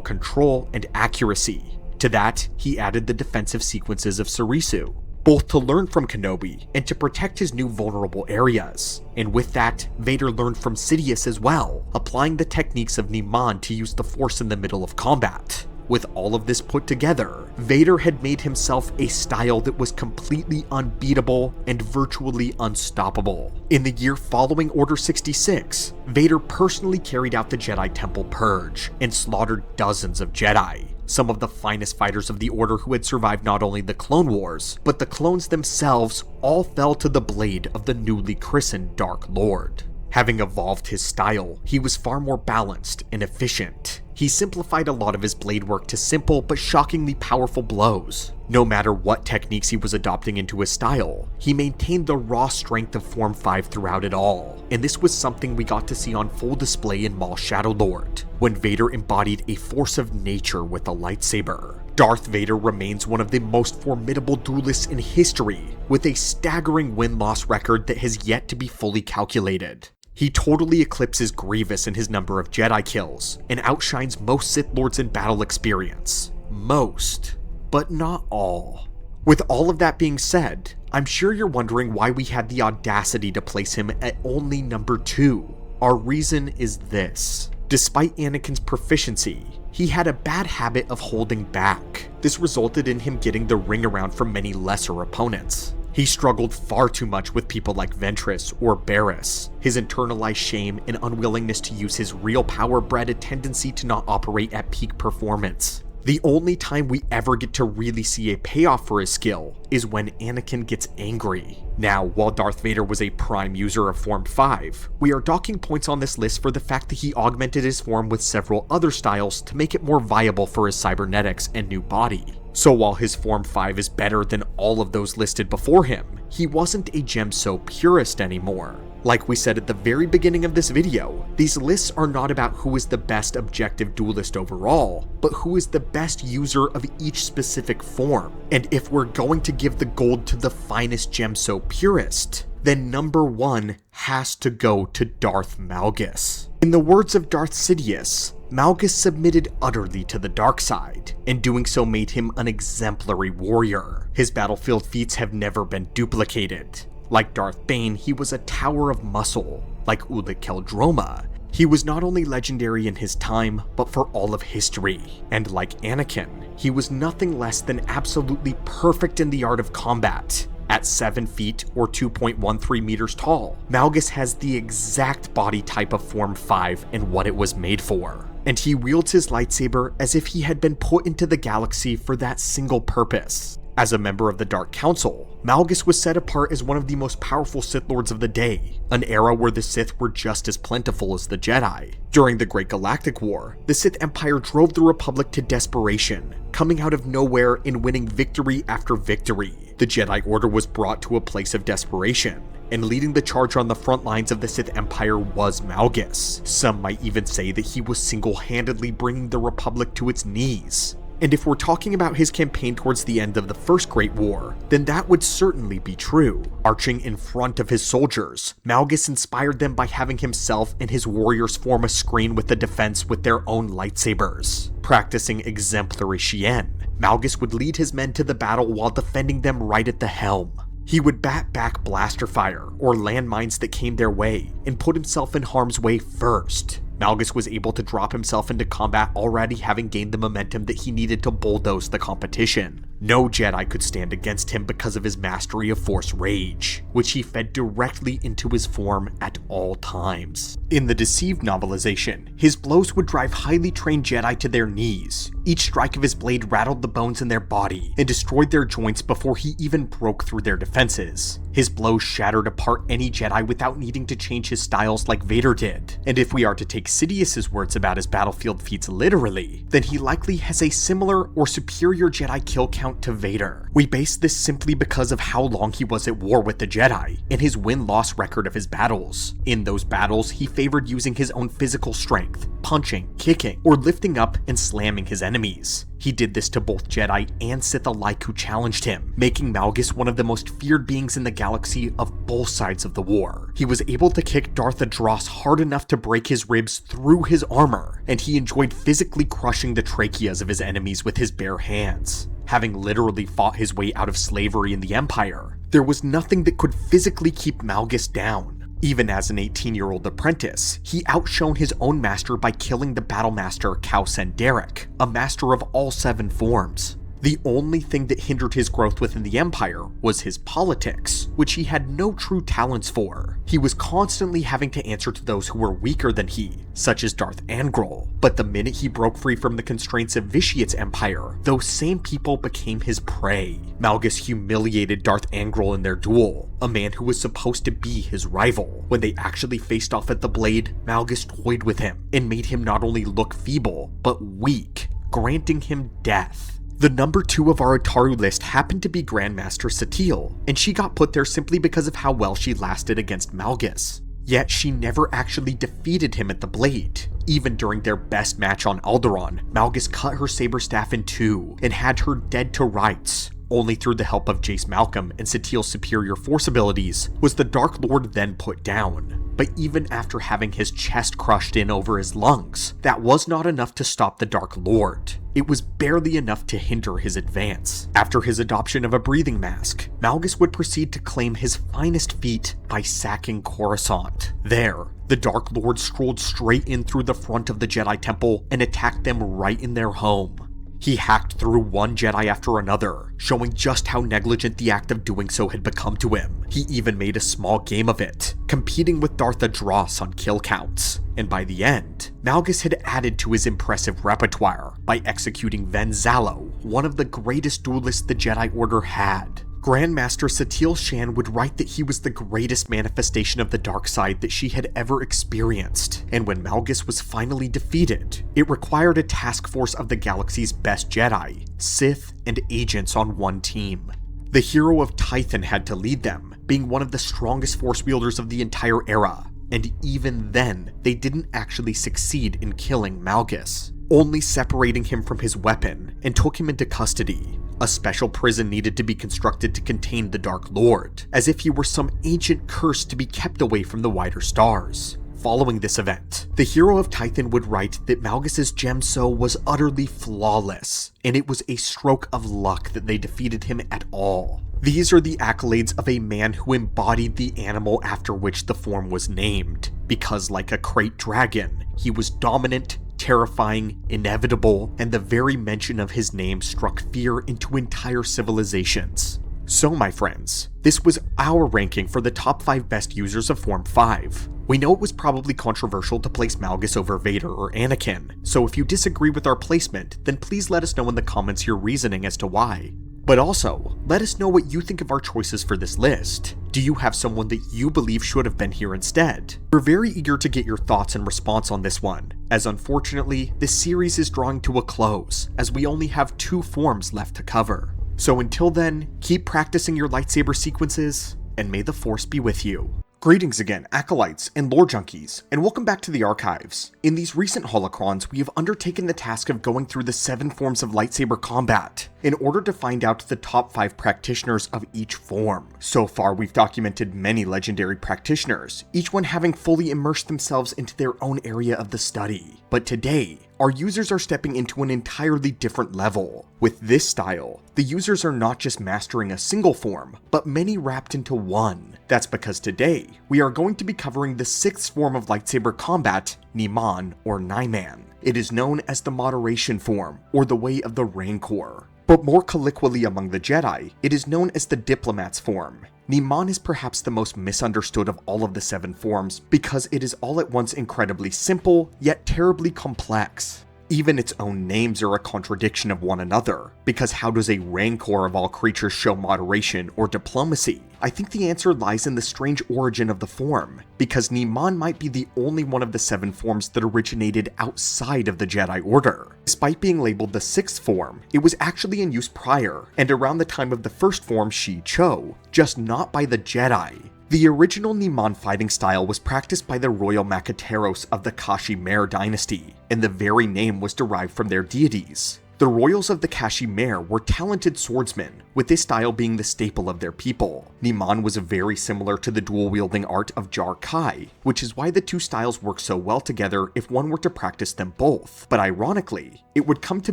control and accuracy. To that, he added the defensive sequences of Soresu, both to learn from Kenobi and to protect his new vulnerable areas. And with that, Vader learned from Sidious as well, applying the techniques of Niman to use the Force in the middle of combat. With all of this put together, Vader had made himself a style that was completely unbeatable and virtually unstoppable. In the year following Order 66, Vader personally carried out the Jedi Temple Purge and slaughtered dozens of Jedi, some of the finest fighters of the Order who had survived not only the Clone Wars, but the clones themselves all fell to the blade of the newly christened Dark Lord. Having evolved his style, he was far more balanced and efficient. He simplified a lot of his blade work to simple but shockingly powerful blows. No matter what techniques he was adopting into his style, he maintained the raw strength of Form 5 throughout it all, and this was something we got to see on full display in Maul Shadow Lord, when Vader embodied a force of nature with a lightsaber. Darth Vader remains one of the most formidable duelists in history, with a staggering win-loss record that has yet to be fully calculated. He totally eclipses Grievous in his number of Jedi kills, and outshines most Sith Lords in battle experience. Most, but not all. With all of that being said, I'm sure you're wondering why we had the audacity to place him at only number 2. Our reason is this. Despite Anakin's proficiency, he had a bad habit of holding back. This resulted in him getting the ring around from many lesser opponents. He struggled far too much with people like Ventress or Barriss. His internalized shame and unwillingness to use his real power bred a tendency to not operate at peak performance. The only time we ever get to really see a payoff for his skill is when Anakin gets angry. Now, while Darth Vader was a prime user of Form 5, we are docking points on this list for the fact that he augmented his form with several other styles to make it more viable for his cybernetics and new body. So while his Form 5 is better than all of those listed before him, he wasn't a Djem So purist anymore. Like we said at the very beginning of this video, these lists are not about who is the best objective duelist overall, but who is the best user of each specific form. And if we're going to give the gold to the finest Djem So purist, then number 1 has to go to Darth Malgus. In the words of Darth Sidious, Malgus submitted utterly to the dark side, and doing so made him an exemplary warrior. His battlefield feats have never been duplicated. Like Darth Bane, he was a tower of muscle. Like Ulic Qel-Droma, he was not only legendary in his time, but for all of history. And like Anakin, he was nothing less than absolutely perfect in the art of combat. At 7 feet or 2.13 meters tall, Malgus has the exact body type of Form 5 and what it was made for. And he wields his lightsaber as if he had been put into the galaxy for that single purpose. As a member of the Dark Council, Malgus was set apart as one of the most powerful Sith Lords of the day, an era where the Sith were just as plentiful as the Jedi. During the Great Galactic War, the Sith Empire drove the Republic to desperation, coming out of nowhere and winning victory after victory. The Jedi Order was brought to a place of desperation, and leading the charge on the front lines of the Sith Empire was Malgus. Some might even say that he was single-handedly bringing the Republic to its knees. And if we're talking about his campaign towards the end of the First Great War, then that would certainly be true. Marching in front of his soldiers, Malgus inspired them by having himself and his warriors form a screen with the defense with their own lightsabers. Practicing exemplary Shien, Malgus would lead his men to the battle while defending them right at the helm. He would bat back blaster fire or landmines that came their way and put himself in harm's way first. Malgus was able to drop himself into combat already having gained the momentum that he needed to bulldoze the competition. No Jedi could stand against him because of his mastery of Force Rage, which he fed directly into his form at all times. In the Deceived novelization, his blows would drive highly trained Jedi to their knees. Each strike of his blade rattled the bones in their body and destroyed their joints before he even broke through their defenses. His blows shattered apart any Jedi without needing to change his styles like Vader did. And if we are to take Sidious's words about his battlefield feats literally, then he likely has a similar or superior Jedi kill count to Vader. We base this simply because of how long he was at war with the Jedi and his win-loss record of his battles. In those battles, he favored using his own physical strength, punching, kicking, or lifting up and slamming his enemies. He did this to both Jedi and Sith alike who challenged him, making Malgus one of the most feared beings in the galaxy of both sides of the war. He was able to kick Darth Adros hard enough to break his ribs through his armor, and he enjoyed physically crushing the tracheas of his enemies with his bare hands. Having literally fought his way out of slavery in the Empire, there was nothing that could physically keep Malgus down. Even as an 18-year-old apprentice, he outshone his own master by killing the battlemaster Khao Sen-Derek, a master of all 7 forms. The only thing that hindered his growth within the Empire was his politics, which he had no true talents for. He was constantly having to answer to those who were weaker than he, such as Darth Angral. But the minute he broke free from the constraints of Vitiate's empire, those same people became his prey. Malgus humiliated Darth Angral in their duel, a man who was supposed to be his rival. When they actually faced off at the blade, Malgus toyed with him and made him not only look feeble, but weak, granting him death. The number 2 of our Ataru list happened to be Grandmaster Satele, and she got put there simply because of how well she lasted against Malgus. Yet she never actually defeated him at the blade. Even during their best match on Alderaan, Malgus cut her saber staff in 2 and had her dead to rights. Only through the help of Jace Malcolm and Satele's superior force abilities was the Dark Lord then put down. But even after having his chest crushed in over his lungs, that was not enough to stop the Dark Lord. It was barely enough to hinder his advance. After his adoption of a breathing mask, Malgus would proceed to claim his finest feat by sacking Coruscant. There, the Dark Lord strolled straight in through the front of the Jedi Temple and attacked them right in their home. He hacked through one Jedi after another, showing just how negligent the act of doing so had become to him. He even made a small game of it, competing with Darth Adros on kill counts. And by the end, Malgus had added to his impressive repertoire by executing Ven Zalo, one of the greatest duelists the Jedi Order had. Grandmaster Satele Shan would write that he was the greatest manifestation of the dark side that she had ever experienced, and when Malgus was finally defeated, it required a task force of the galaxy's best Jedi, Sith, and agents on one team. The hero of Tython had to lead them, being one of the strongest force wielders of the entire era, and even then, they didn't actually succeed in killing Malgus, only separating him from his weapon and took him into custody. A special prison needed to be constructed to contain the Dark Lord, as if he were some ancient curse to be kept away from the wider stars. Following this event, the hero of Tython would write that Malgus's Djem So was utterly flawless, and it was a stroke of luck that they defeated him at all. These are the accolades of a man who embodied the animal after which the form was named, because like a krayt dragon, he was dominant, terrifying, inevitable, and the very mention of his name struck fear into entire civilizations. So my friends, this was our ranking for the top 5 best users of Form 5. We know it was probably controversial to place Malgus over Vader or Anakin, so if you disagree with our placement, then please let us know in the comments your reasoning as to why. But also, let us know what you think of our choices for this list. Do you have someone that you believe should have been here instead? We're very eager to get your thoughts and response on this one, as unfortunately, this series is drawing to a close, as we only have 2 forms left to cover. So until then, keep practicing your lightsaber sequences, and may the Force be with you. Greetings again, Acolytes and Lore Junkies, and welcome back to the archives. In these recent holocrons, we have undertaken the task of going through the 7 forms of lightsaber combat, in order to find out the top 5 practitioners of each form. So far, we've documented many legendary practitioners, each one having fully immersed themselves into their own area of the study. But today, our users are stepping into an entirely different level. With this style, the users are not just mastering a single form, but many wrapped into one. That's because today, we are going to be covering the 6th form of lightsaber combat, Niman or Niman. It is known as the Moderation form, or the Way of the Rancor. But more colloquially among the Jedi, it is known as the Diplomat's form. Niman is perhaps the most misunderstood of all of the 7 forms because it is all at once incredibly simple, yet terribly complex. Even its own names are a contradiction of one another, because how does a rancor of all creatures show moderation or diplomacy? I think the answer lies in the strange origin of the form, because Niman might be the only one of the 7 forms that originated outside of the Jedi Order. Despite being labeled the 6th form, it was actually in use prior, and around the time of the first form Shii-Cho, just not by the Jedi. The original Niman fighting style was practiced by the royal Makashi of the Kashi dynasty, and the very name was derived from their deities. The royals of the Kashi were talented swordsmen, with this style being the staple of their people. Niman was very similar to the dual-wielding art of Jar Kai, which is why the 2 styles work so well together if one were to practice them both. But ironically, it would come to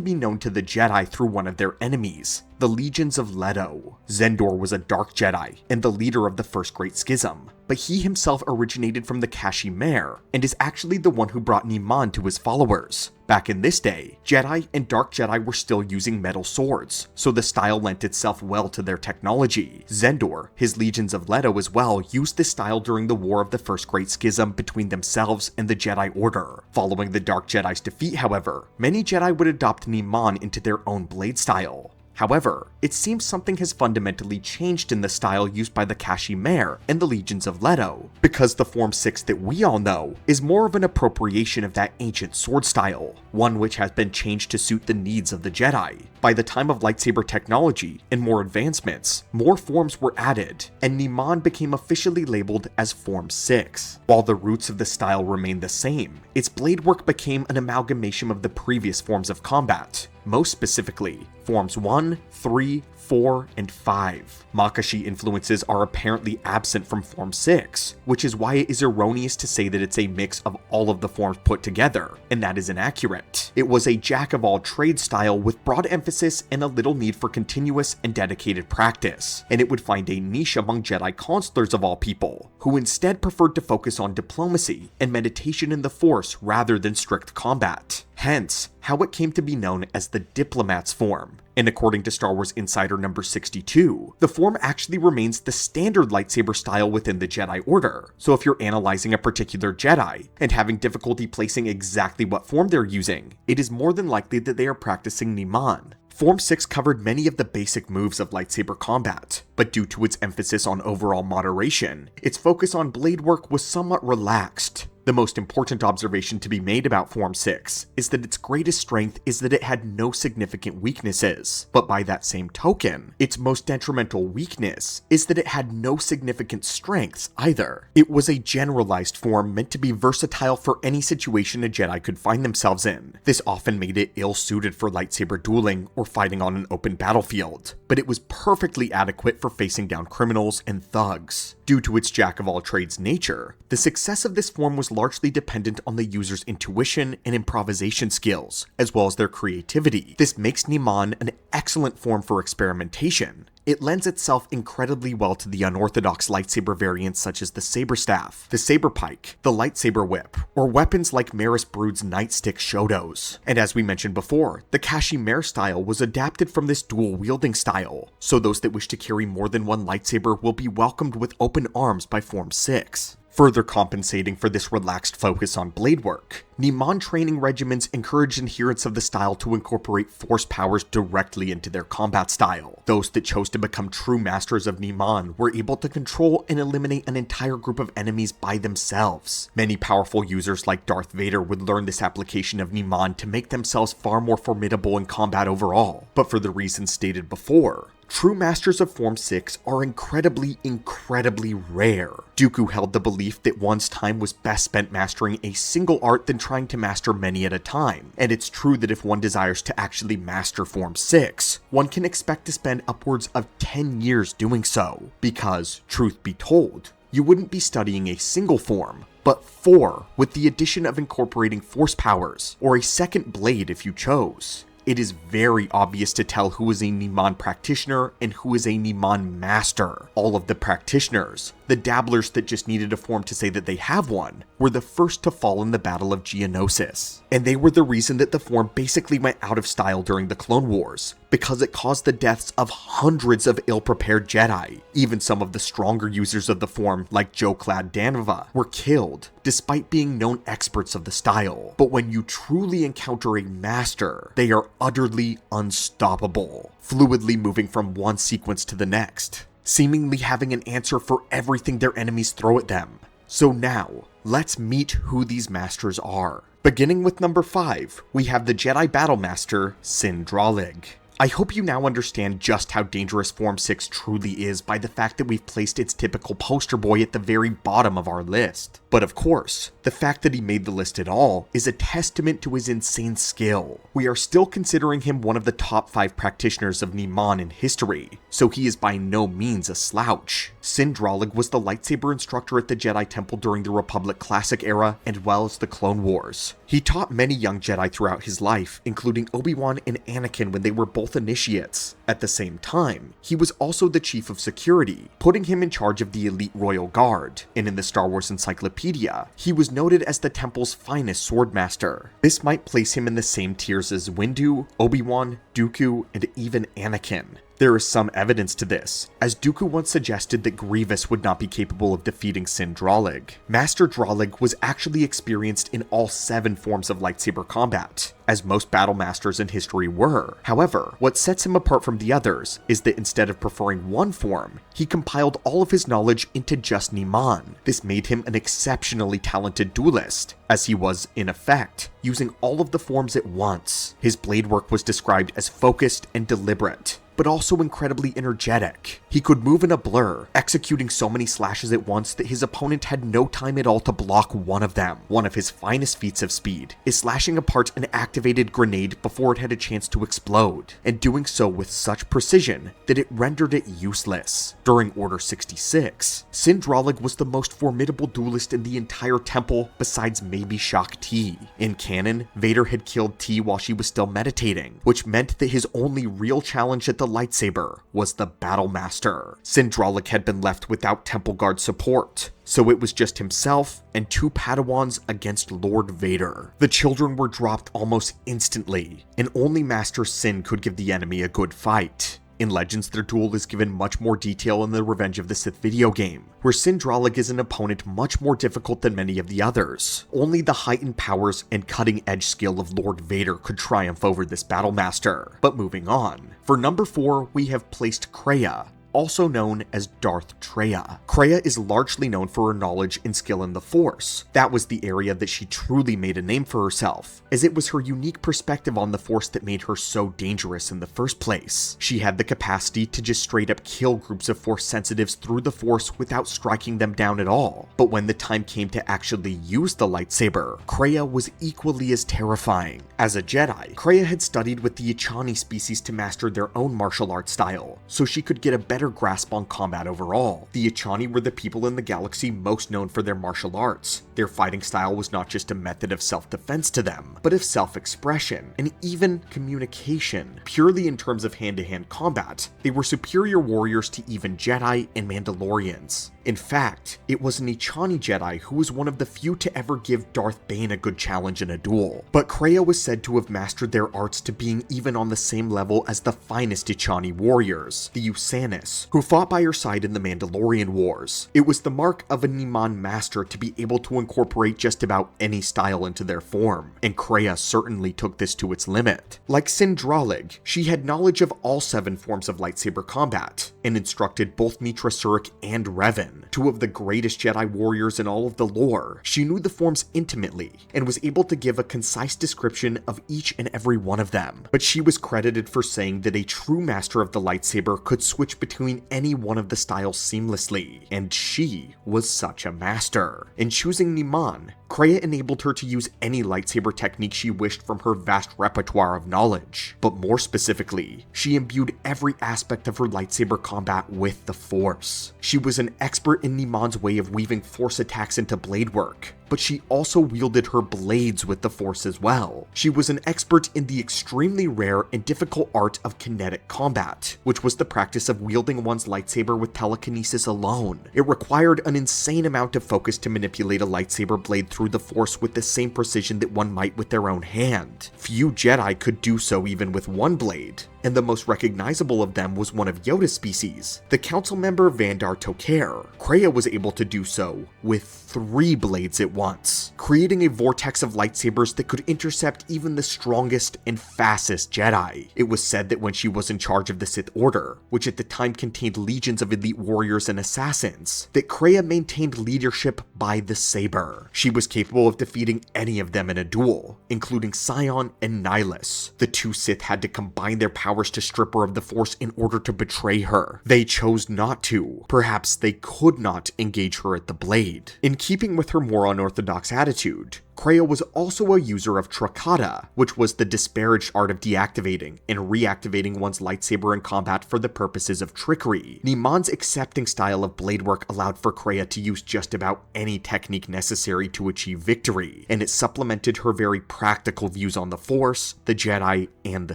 be known to the Jedi through one of their enemies, the Legions of Leto. Zendor was a Dark Jedi, and the leader of the First Great Schism, but he himself originated from the Kashi and is actually the one who brought Niman to his followers. Back in this day, Jedi and Dark Jedi were still using metal swords, so the style lent itself well to their technology. Zendor, his Legions of Leto as well, used this style during the War of the First Great Schism between themselves and the Jedi Order. Following the Dark Jedi's defeat, however, many Jedi would adopt Niman into their own blade style. However, it seems something has fundamentally changed in the style used by the Kashi and the Legions of Leto, because the Form 6 that we all know is more of an appropriation of that ancient sword style, one which has been changed to suit the needs of the Jedi. By the time of lightsaber technology and more advancements, more forms were added, and Niman became officially labeled as Form 6. While the roots of the style remained the same, its blade work became an amalgamation of the previous forms of combat, most specifically Forms 1, 3, 4, and 5. Makashi influences are apparently absent from Form 6, which is why it is erroneous to say that it's a mix of all of the forms put together, and that is inaccurate. It was a jack-of-all-trades style with broad emphasis and a little need for continuous and dedicated practice, and it would find a niche among Jedi consulars of all people, who instead preferred to focus on diplomacy and meditation in the Force rather than strict combat. Hence, how it came to be known as the Diplomat's form. And according to Star Wars Insider number 62, the form actually remains the standard lightsaber style within the Jedi Order. So if you're analyzing a particular Jedi and having difficulty placing exactly what form they're using, it is more than likely that they are practicing Niman. Form 6 covered many of the basic moves of lightsaber combat, but due to its emphasis on overall moderation, its focus on blade work was somewhat relaxed. The most important observation to be made about Form 6 is that its greatest strength is that it had no significant weaknesses, but by that same token, its most detrimental weakness is that it had no significant strengths either. It was a generalized form meant to be versatile for any situation a Jedi could find themselves in. This often made it ill-suited for lightsaber dueling or fighting on an open battlefield, but it was perfectly adequate for facing down criminals and thugs. Due to its jack-of-all-trades nature, the success of this form was largely dependent on the user's intuition and improvisation skills, as well as their creativity. This makes Niman an excellent form for experimentation. It lends itself incredibly well to the unorthodox lightsaber variants such as the saber staff, the saber pike, the lightsaber whip, or weapons like Maris Brood's nightstick Shodos. And as we mentioned before, the Kashi style was adapted from this dual-wielding style, so those that wish to carry more than one lightsaber will be welcomed with open arms by Form 6. Further compensating for this relaxed focus on blade work, Niman training regimens encouraged adherents of the style to incorporate force powers directly into their combat style. Those that chose to become true masters of Niman were able to control and eliminate an entire group of enemies by themselves. Many powerful users like Darth Vader would learn this application of Niman to make themselves far more formidable in combat overall, but for the reasons stated before, true masters of Form 6 are incredibly rare. Dooku held the belief that one's time was best spent mastering a single art than trying to master many at a time, and it's true that if one desires to actually master Form 6, one can expect to spend upwards of 10 years doing so, because, truth be told, you wouldn't be studying a single form, but 4, with the addition of incorporating force powers, or a second blade if you chose. It is very obvious to tell who is a Niman practitioner and who is a Niman master. All of the practitioners, the The dabblers that just needed a form to say that they have one were the first to fall in the Battle of Geonosis, and they were the reason that the form basically went out of style during the Clone Wars, because it caused the deaths of hundreds of ill-prepared Jedi. Even some of the stronger users of the form, like Joe-clad Danova, were killed, despite being known experts of the style. But when you truly encounter a master, they are utterly unstoppable, fluidly moving from one sequence to the next, seemingly having an answer for everything their enemies throw at them. So now, let's meet who these masters are. Beginning with number 5, we have the Jedi Battle Master, Sin Drallig. I hope you now understand just how dangerous Form 6 truly is by the fact that we've placed its typical poster boy at the very bottom of our list. But of course, the fact that he made the list at all is a testament to his insane skill. We are still considering him one of the top 5 practitioners of Niman in history, so he is by no means a slouch. Sin Drallig was the lightsaber instructor at the Jedi Temple during the Republic Classic era, and well as the Clone Wars. He taught many young Jedi throughout his life, including Obi-Wan and Anakin when they were both initiates. At the same time, he was also the chief of security, putting him in charge of the elite royal guard, and in the Star Wars Encyclopedia, he was noted as the Temple's finest swordmaster. This might place him in the same tiers as Windu, Obi-Wan, Dooku, and even Anakin. There is some evidence to this, as Dooku once suggested that Grievous would not be capable of defeating Sin Drallig. Master Drallig was actually experienced in all 7 forms of lightsaber combat, as most battle masters in history were. However, what sets him apart from the others is that instead of preferring one form, he compiled all of his knowledge into just Niman. This made him an exceptionally talented duelist, as he was, in effect, using all of the forms at once. His blade work was described as focused and deliberate, but also incredibly energetic. He could move in a blur, executing so many slashes at once that his opponent had no time at all to block one of them. One of his finest feats of speed is slashing apart an activated grenade before it had a chance to explode, and doing so with such precision that it rendered it useless. During Order 66, Sin Drallig was the most formidable duelist in the entire temple besides maybe Shaak Ti. In canon, Vader had killed Ti while she was still meditating, which meant that his only real challenge at the lightsaber was the Battle Master. Sin Drallig had been left without Temple Guard support, so it was just himself and 2 Padawans against Lord Vader. The children were dropped almost instantly, and only Master Sin could give the enemy a good fight. In Legends, their duel is given much more detail in the Revenge of the Sith video game, where Sin Drallig is an opponent much more difficult than many of the others. Only the heightened powers and cutting-edge skill of Lord Vader could triumph over this battle master. But moving on, for number 4, we have placed Kreia, also known as Darth Traya. Kreia is largely known for her knowledge and skill in the Force. That was the area that she truly made a name for herself, as it was her unique perspective on the Force that made her so dangerous in the first place. She had the capacity to just straight up kill groups of Force sensitives through the Force without striking them down at all. But when the time came to actually use the lightsaber, Kreia was equally as terrifying. As a Jedi, Kreia had studied with the Echani species to master their own martial arts style, so she could get a better grasp on combat overall. The Echani were the people in the galaxy most known for their martial arts. Their fighting style was not just a method of self-defense to them, but of self-expression, and even communication. Purely in terms of hand-to-hand combat, they were superior warriors to even Jedi and Mandalorians. In fact, it was an Echani Jedi who was one of the few to ever give Darth Bane a good challenge in a duel. But Kreia was said to have mastered their arts to being even on the same level as the finest Echani warriors, the Usanis, who fought by her side in the Mandalorian Wars. It was the mark of a Niman master to be able to incorporate just about any style into their form, and Kreia certainly took this to its limit. Like Sin Drallig, she had knowledge of all 7 forms of lightsaber combat, and instructed both Mitra Surik and Revan, 2 of the greatest Jedi warriors in all of the lore. She knew the forms intimately, and was able to give a concise description of each and every one of them. But she was credited for saying that a true master of the lightsaber could switch between any one of the styles seamlessly, and she was such a master. In choosing Niman, Kreia enabled her to use any lightsaber technique she wished from her vast repertoire of knowledge, but more specifically, she imbued every aspect of her lightsaber combat with the Force. She was an expert in Niman's way of weaving Force attacks into blade work, but she also wielded her blades with the Force as well. She was an expert in the extremely rare and difficult art of kinetic combat, which was the practice of wielding one's lightsaber with telekinesis alone. It required an insane amount of focus to manipulate a lightsaber blade through the Force with the same precision that one might with their own hand. Few Jedi could do so even with one blade, and the most recognizable of them was one of Yoda's species, the council member Vandar Tok'er. Kreia was able to do so with 3 blades at once, creating a vortex of lightsabers that could intercept even the strongest and fastest Jedi. It was said that when she was in charge of the Sith Order, which at the time contained legions of elite warriors and assassins, that Kreia maintained leadership by the saber. She was capable of defeating any of them in a duel, including Sion and Nihilus. The 2 Sith had to combine their powers to strip her of the Force in order to betray her. They chose not to. Perhaps they could not engage her at the blade. In keeping with her more unorthodox attitude, Kreia was also a user of Trakata, which was the disparaged art of deactivating and reactivating one's lightsaber in combat for the purposes of trickery. Niman's accepting style of blade work allowed for Kreia to use just about any technique necessary to achieve victory, and it supplemented her very practical views on the Force, the Jedi, and the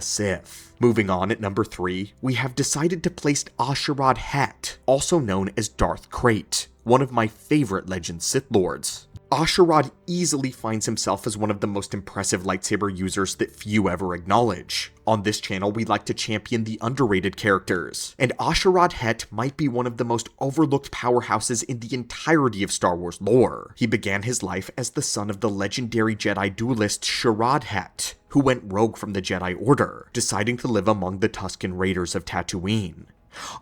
Sith. Moving on, at number 3, we have decided to place A'Sharad Het, also known as Darth Krayt, one of my favorite Legend Sith Lords. A'Sharad easily finds himself as one of the most impressive lightsaber users that few ever acknowledge. On this channel, we like to champion the underrated characters, and A'Sharad Het might be one of the most overlooked powerhouses in the entirety of Star Wars lore. He began his life as the son of the legendary Jedi duelist Sharad Het, who went rogue from the Jedi Order, deciding to live among the Tusken Raiders of Tatooine.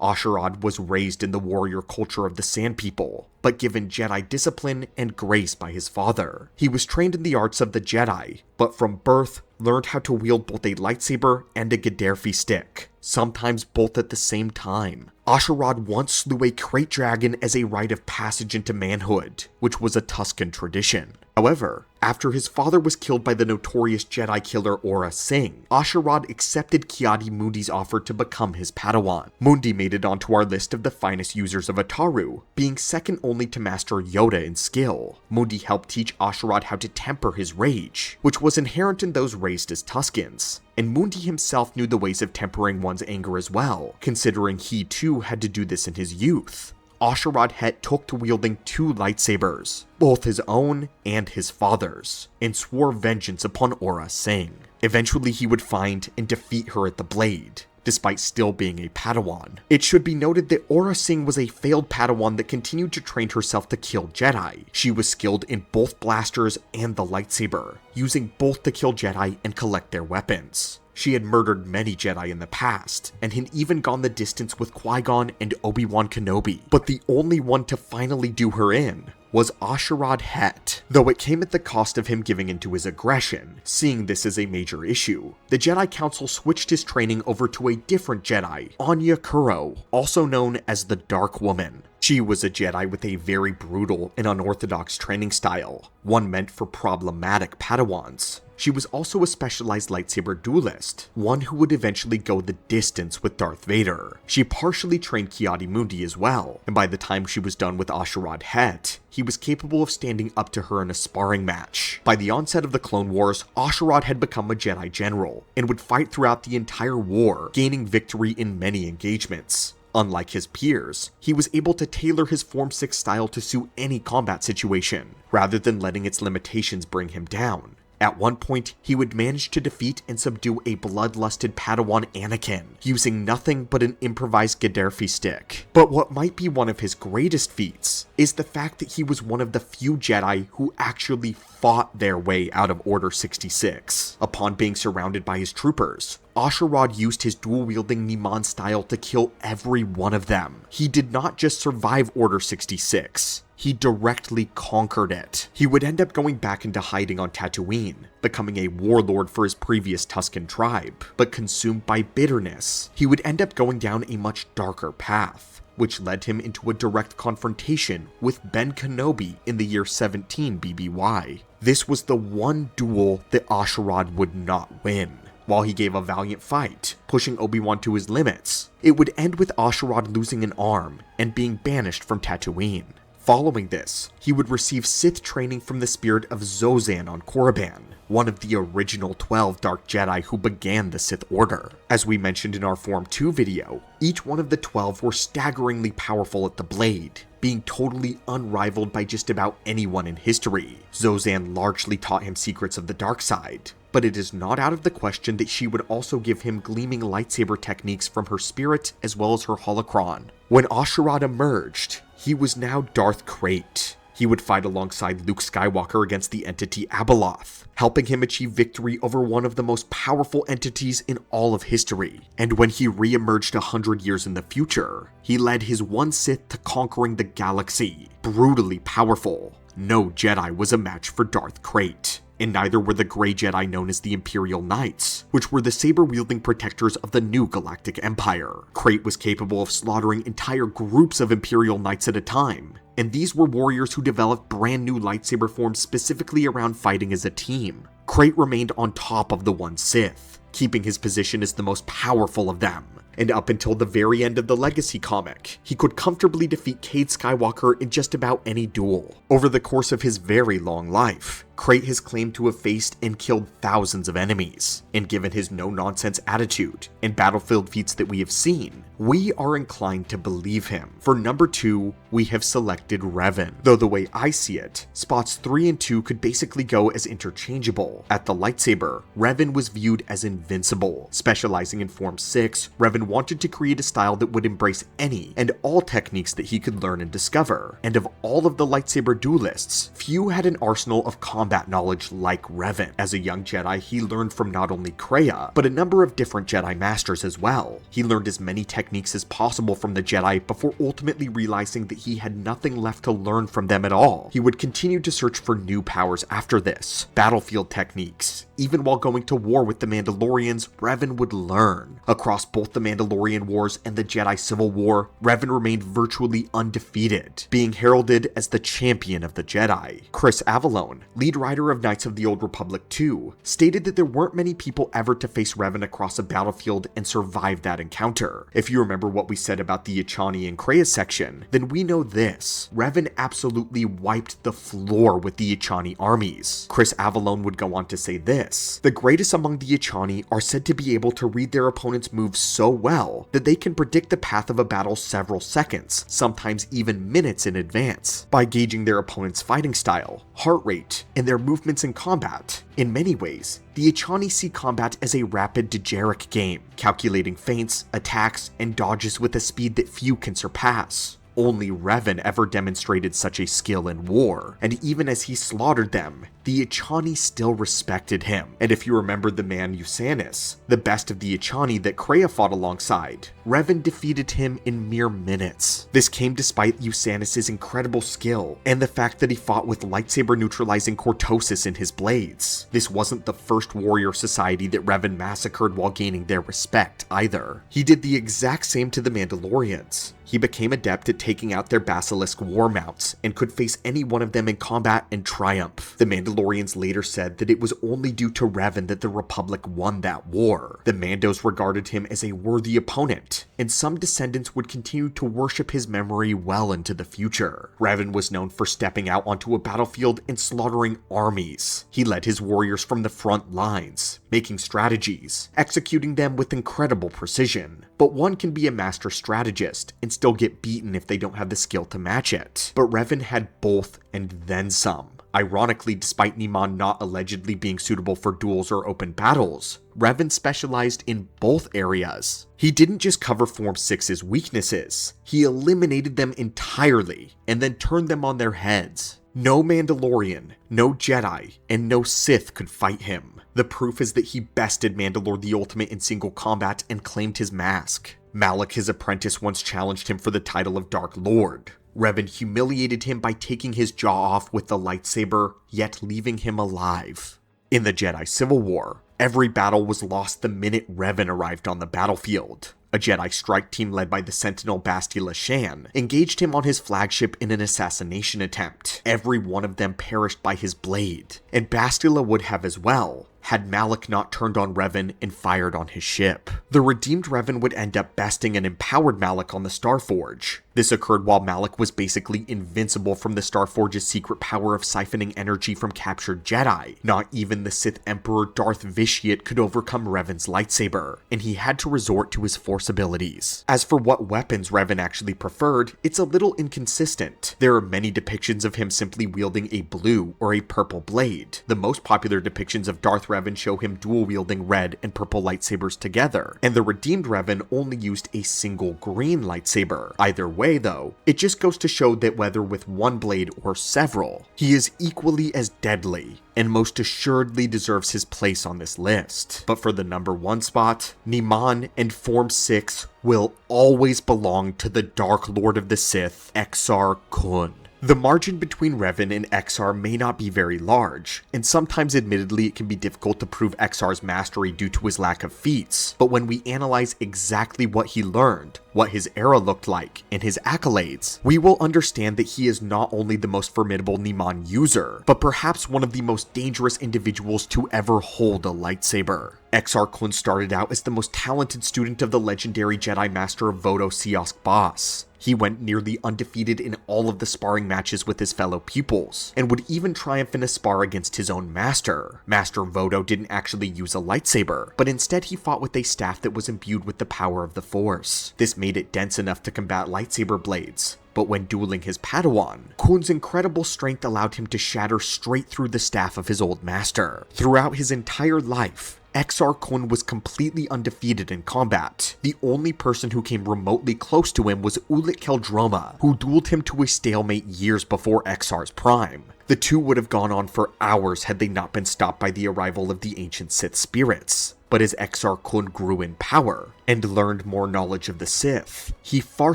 A'Sharad was raised in the warrior culture of the Sand People, but given Jedi discipline and grace by his father. He was trained in the arts of the Jedi, but from birth learned how to wield both a lightsaber and a Gaddafi stick, sometimes both at the same time. A'Sharad once slew a krayt dragon as a rite of passage into manhood, which was a Tusken tradition. However, after his father was killed by the notorious Jedi killer Aurra Sing, A'Sharad accepted Ki-Adi-Muണ്ടി's offer to become his Padawan. Mundi made it onto our list of the finest users of Ataru, being second only to Master Yoda in skill. Mundi helped teach A'Sharad how to temper his rage, which was inherent in those raised as Tuskens, and Mundi himself knew the ways of tempering one's anger as well, considering he too had to do this in his youth. A'Sharad Het took to wielding 2 lightsabers, both his own and his father's, and swore vengeance upon Aurra Sing. Eventually he would find and defeat her at the blade, despite still being a Padawan. It should be noted that Aurra Sing was a failed Padawan that continued to train herself to kill Jedi. She was skilled in both blasters and the lightsaber, using both to kill Jedi and collect their weapons. She had murdered many Jedi in the past, and had even gone the distance with Qui-Gon and Obi-Wan Kenobi, but the only one to finally do her in was A'Sharad Het, though it came at the cost of him giving into his aggression. Seeing this as a major issue, the Jedi Council switched his training over to a different Jedi, Anya Kuro, also known as the Dark Woman. She was a Jedi with a very brutal and unorthodox training style, one meant for problematic Padawans. She was also a specialized lightsaber duelist, one who would eventually go the distance with Darth Vader. She partially trained Ki-Adi-Mundi as well, and by the time she was done with A'Sharad Het, he was capable of standing up to her in a sparring match. By the onset of the Clone Wars, A'Sharad had become a Jedi general, and would fight throughout the entire war, gaining victory in many engagements. Unlike his peers, he was able to tailor his Form 6 style to suit any combat situation, rather than letting its limitations bring him down. At one point, he would manage to defeat and subdue a bloodlusted Padawan Anakin, using nothing but an improvised Gaddafi stick. But what might be one of his greatest feats is the fact that he was one of the few Jedi who actually fought their way out of Order 66. Upon being surrounded by his troopers, Asherad used his dual-wielding Niman style to kill every one of them. He did not just survive Order 66. He directly conquered it. He would end up going back into hiding on Tatooine, becoming a warlord for his previous Tusken tribe, but consumed by bitterness, he would end up going down a much darker path, which led him into a direct confrontation with Ben Kenobi in the year 17 BBY. This was the one duel that Asherad would not win. While he gave a valiant fight, pushing Obi-Wan to his limits, it would end with Asherad losing an arm and being banished from Tatooine. Following this, he would receive Sith training from the spirit of Zozan on Korriban, one of the original 12 Dark Jedi who began the Sith Order. As we mentioned in our Form 2 video, each one of the 12 were staggeringly powerful at the blade, being totally unrivaled by just about anyone in history. Zozan largely taught him secrets of the dark side, but it is not out of the question that she would also give him gleaming lightsaber techniques from her spirit as well as her holocron. When Asherad emerged, he was now Darth Krayt. He would fight alongside Luke Skywalker against the entity Abeloth, helping him achieve victory over one of the most powerful entities in all of history. And when he re-emerged 100 years in the future, he led his one Sith to conquering the galaxy. Brutally powerful, no Jedi was a match for Darth Krayt. And neither were the Grey Jedi known as the Imperial Knights, which were the saber-wielding protectors of the new Galactic Empire. Krayt was capable of slaughtering entire groups of Imperial Knights at a time, and these were warriors who developed brand new lightsaber forms specifically around fighting as a team. Krayt remained on top of the one Sith, keeping his position as the most powerful of them. And up until the very end of the Legacy comic, he could comfortably defeat Cade Skywalker in just about any duel. Over the course of his very long life, Krayt has claimed to have faced and killed thousands of enemies, and given his no-nonsense attitude and battlefield feats that we have seen, we are inclined to believe him. For number 2, we have selected Revan. Though the way I see it, spots 3 and 2 could basically go as interchangeable. At the lightsaber, Revan was viewed as invincible. Specializing in Form 6, Revan wanted to create a style that would embrace any and all techniques that he could learn and discover. And of all of the lightsaber duelists, few had an arsenal of combat knowledge like Revan. As a young Jedi, he learned from not only Kreia, but a number of different Jedi Masters as well. He learned as many techniques as possible from the Jedi before ultimately realizing that he had nothing left to learn from them at all. He would continue to search for new powers after this, battlefield techniques. Even while going to war with the Mandalorians, Revan would learn. Across both the Mandalorian Wars and the Jedi Civil War, Revan remained virtually undefeated, being heralded as the champion of the Jedi. Chris Avallone, lead writer of Knights of the Old Republic 2, stated that there weren't many people ever to face Revan across a battlefield and survive that encounter. If you remember what we said about the Echani and Kreia section, then we know this. Revan absolutely wiped the floor with the Echani armies. Chris Avallone would go on to say this: the greatest among the Echani are said to be able to read their opponent's moves so well that they can predict the path of a battle several seconds, sometimes even minutes in advance, by gauging their opponent's fighting style, heart rate, and their movements in combat. In many ways, the Echani see combat as a rapid Dejeric game, calculating feints, attacks, and dodges with a speed that few can surpass. Only Revan ever demonstrated such a skill in war, and even as he slaughtered them, the Echani still respected him. And if you remember the man Usanus, the best of the Echani that Kreia fought alongside, Revan defeated him in mere minutes. This came despite Usanus' incredible skill, and the fact that he fought with lightsaber neutralizing cortosis in his blades. This wasn't the first warrior society that Revan massacred while gaining their respect either. He did the exact same to the Mandalorians. He became adept at taking out their basilisk war mounts and could face any one of them in combat and triumph. The Mandalorians later said that it was only due to Revan that the Republic won that war. The Mandos regarded him as a worthy opponent, and some descendants would continue to worship his memory well into the future. Revan was known for stepping out onto a battlefield and slaughtering armies. He led his warriors from the front lines, making strategies, executing them with incredible precision. But one can be a master strategist and still get beaten if they don't have the skill to match it. But Revan had both and then some. Ironically, despite Niman not allegedly being suitable for duels or open battles, Revan specialized in both areas. He didn't just cover Form 6's weaknesses, he eliminated them entirely, and then turned them on their heads. No Mandalorian, no Jedi, and no Sith could fight him. The proof is that he bested Mandalore the Ultimate in single combat and claimed his mask. Malak, his apprentice, once challenged him for the title of Dark Lord. Revan humiliated him by taking his jaw off with the lightsaber, yet leaving him alive. In the Jedi Civil War, every battle was lost the minute Revan arrived on the battlefield. A Jedi strike team led by the Sentinel Bastila Shan engaged him on his flagship in an assassination attempt. Every one of them perished by his blade, and Bastila would have as well, had Malak not turned on Revan and fired on his ship. The redeemed Revan would end up besting an empowered Malak on the Starforge. This occurred while Malak was basically invincible from the Starforge's secret power of siphoning energy from captured Jedi. Not even the Sith Emperor Darth Vitiate could overcome Revan's lightsaber, and he had to resort to his Force abilities. As for what weapons Revan actually preferred, it's a little inconsistent. There are many depictions of him simply wielding a blue or a purple blade. The most popular depictions of Darth Revan show him dual-wielding red and purple lightsabers together, and the redeemed Revan only used a single green lightsaber. Either way though, it just goes to show that whether with one blade or several, he is equally as deadly, and most assuredly deserves his place on this list. But for the number 1 spot, Niman and Form 6 will always belong to the Dark Lord of the Sith, Exar Kun. The margin between Revan and Exar may not be very large, and sometimes admittedly it can be difficult to prove Exar's mastery due to his lack of feats, but when we analyze exactly what he learned, what his era looked like, and his accolades, we will understand that he is not only the most formidable Niman user, but perhaps one of the most dangerous individuals to ever hold a lightsaber. Exar Kun started out as the most talented student of the legendary Jedi Master Vodo Siyosk Boss. He went nearly undefeated in all of the sparring matches with his fellow pupils, and would even triumph in a spar against his own master. Master Vodo didn't actually use a lightsaber, but instead he fought with a staff that was imbued with the power of the Force. This made it dense enough to combat lightsaber blades, but when dueling his Padawan, Kun's incredible strength allowed him to shatter straight through the staff of his old master. Throughout his entire life, Exar Kun was completely undefeated in combat. The only person who came remotely close to him was Ulic Qel-Droma, who dueled him to a stalemate years before Exar's prime. The two would have gone on for hours had they not been stopped by the arrival of the ancient Sith spirits. But as Exar Kun grew in power and learned more knowledge of the Sith, he far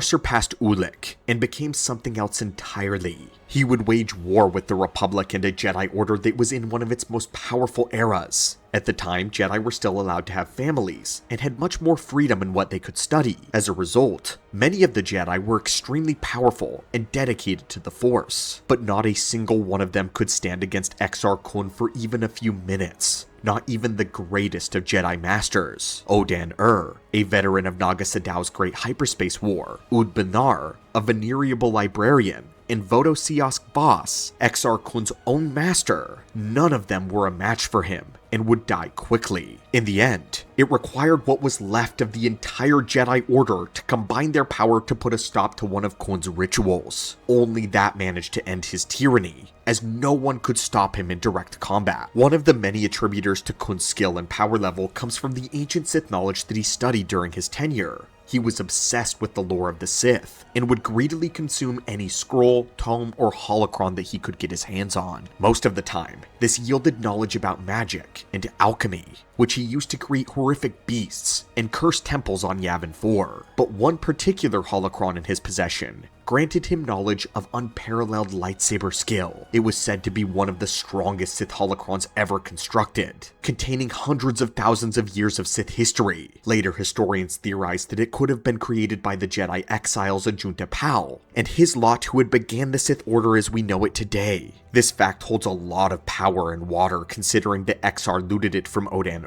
surpassed Ulic and became something else entirely. He would wage war with the Republic and a Jedi Order that was in one of its most powerful eras. At the time, Jedi were still allowed to have families and had much more freedom in what they could study. As a result, many of the Jedi were extremely powerful and dedicated to the Force, but not a single one of them could stand against Exar Kun for even a few minutes. Not even the greatest of Jedi Masters, Odan a veteran of Naga Sadow's Great Hyperspace War, Ud Banar, a venerable librarian, and Vodo Siyosk Boss, Exar Kun's own master. None of them were a match for him, and would die quickly. In the end, it required what was left of the entire Jedi Order to combine their power to put a stop to one of Kun's rituals. Only that managed to end his tyranny, as no one could stop him in direct combat. One of the many attributors to Kun's skill and power level comes from the ancient Sith knowledge that he studied during his tenure. He was obsessed with the lore of the Sith, and would greedily consume any scroll, tome, or holocron that he could get his hands on. Most of the time, this yielded knowledge about magic and alchemy, which he used to create horrific beasts and cursed temples on Yavin 4. But one particular holocron in his possession granted him knowledge of unparalleled lightsaber skill. It was said to be one of the strongest Sith holocrons ever constructed, containing hundreds of thousands of years of Sith history. Later historians theorized that it could have been created by the Jedi exiles Ajunta Pal, and his lot who had began the Sith Order as we know it today. This fact holds a lot of power and water considering that Exar looted it from Odan.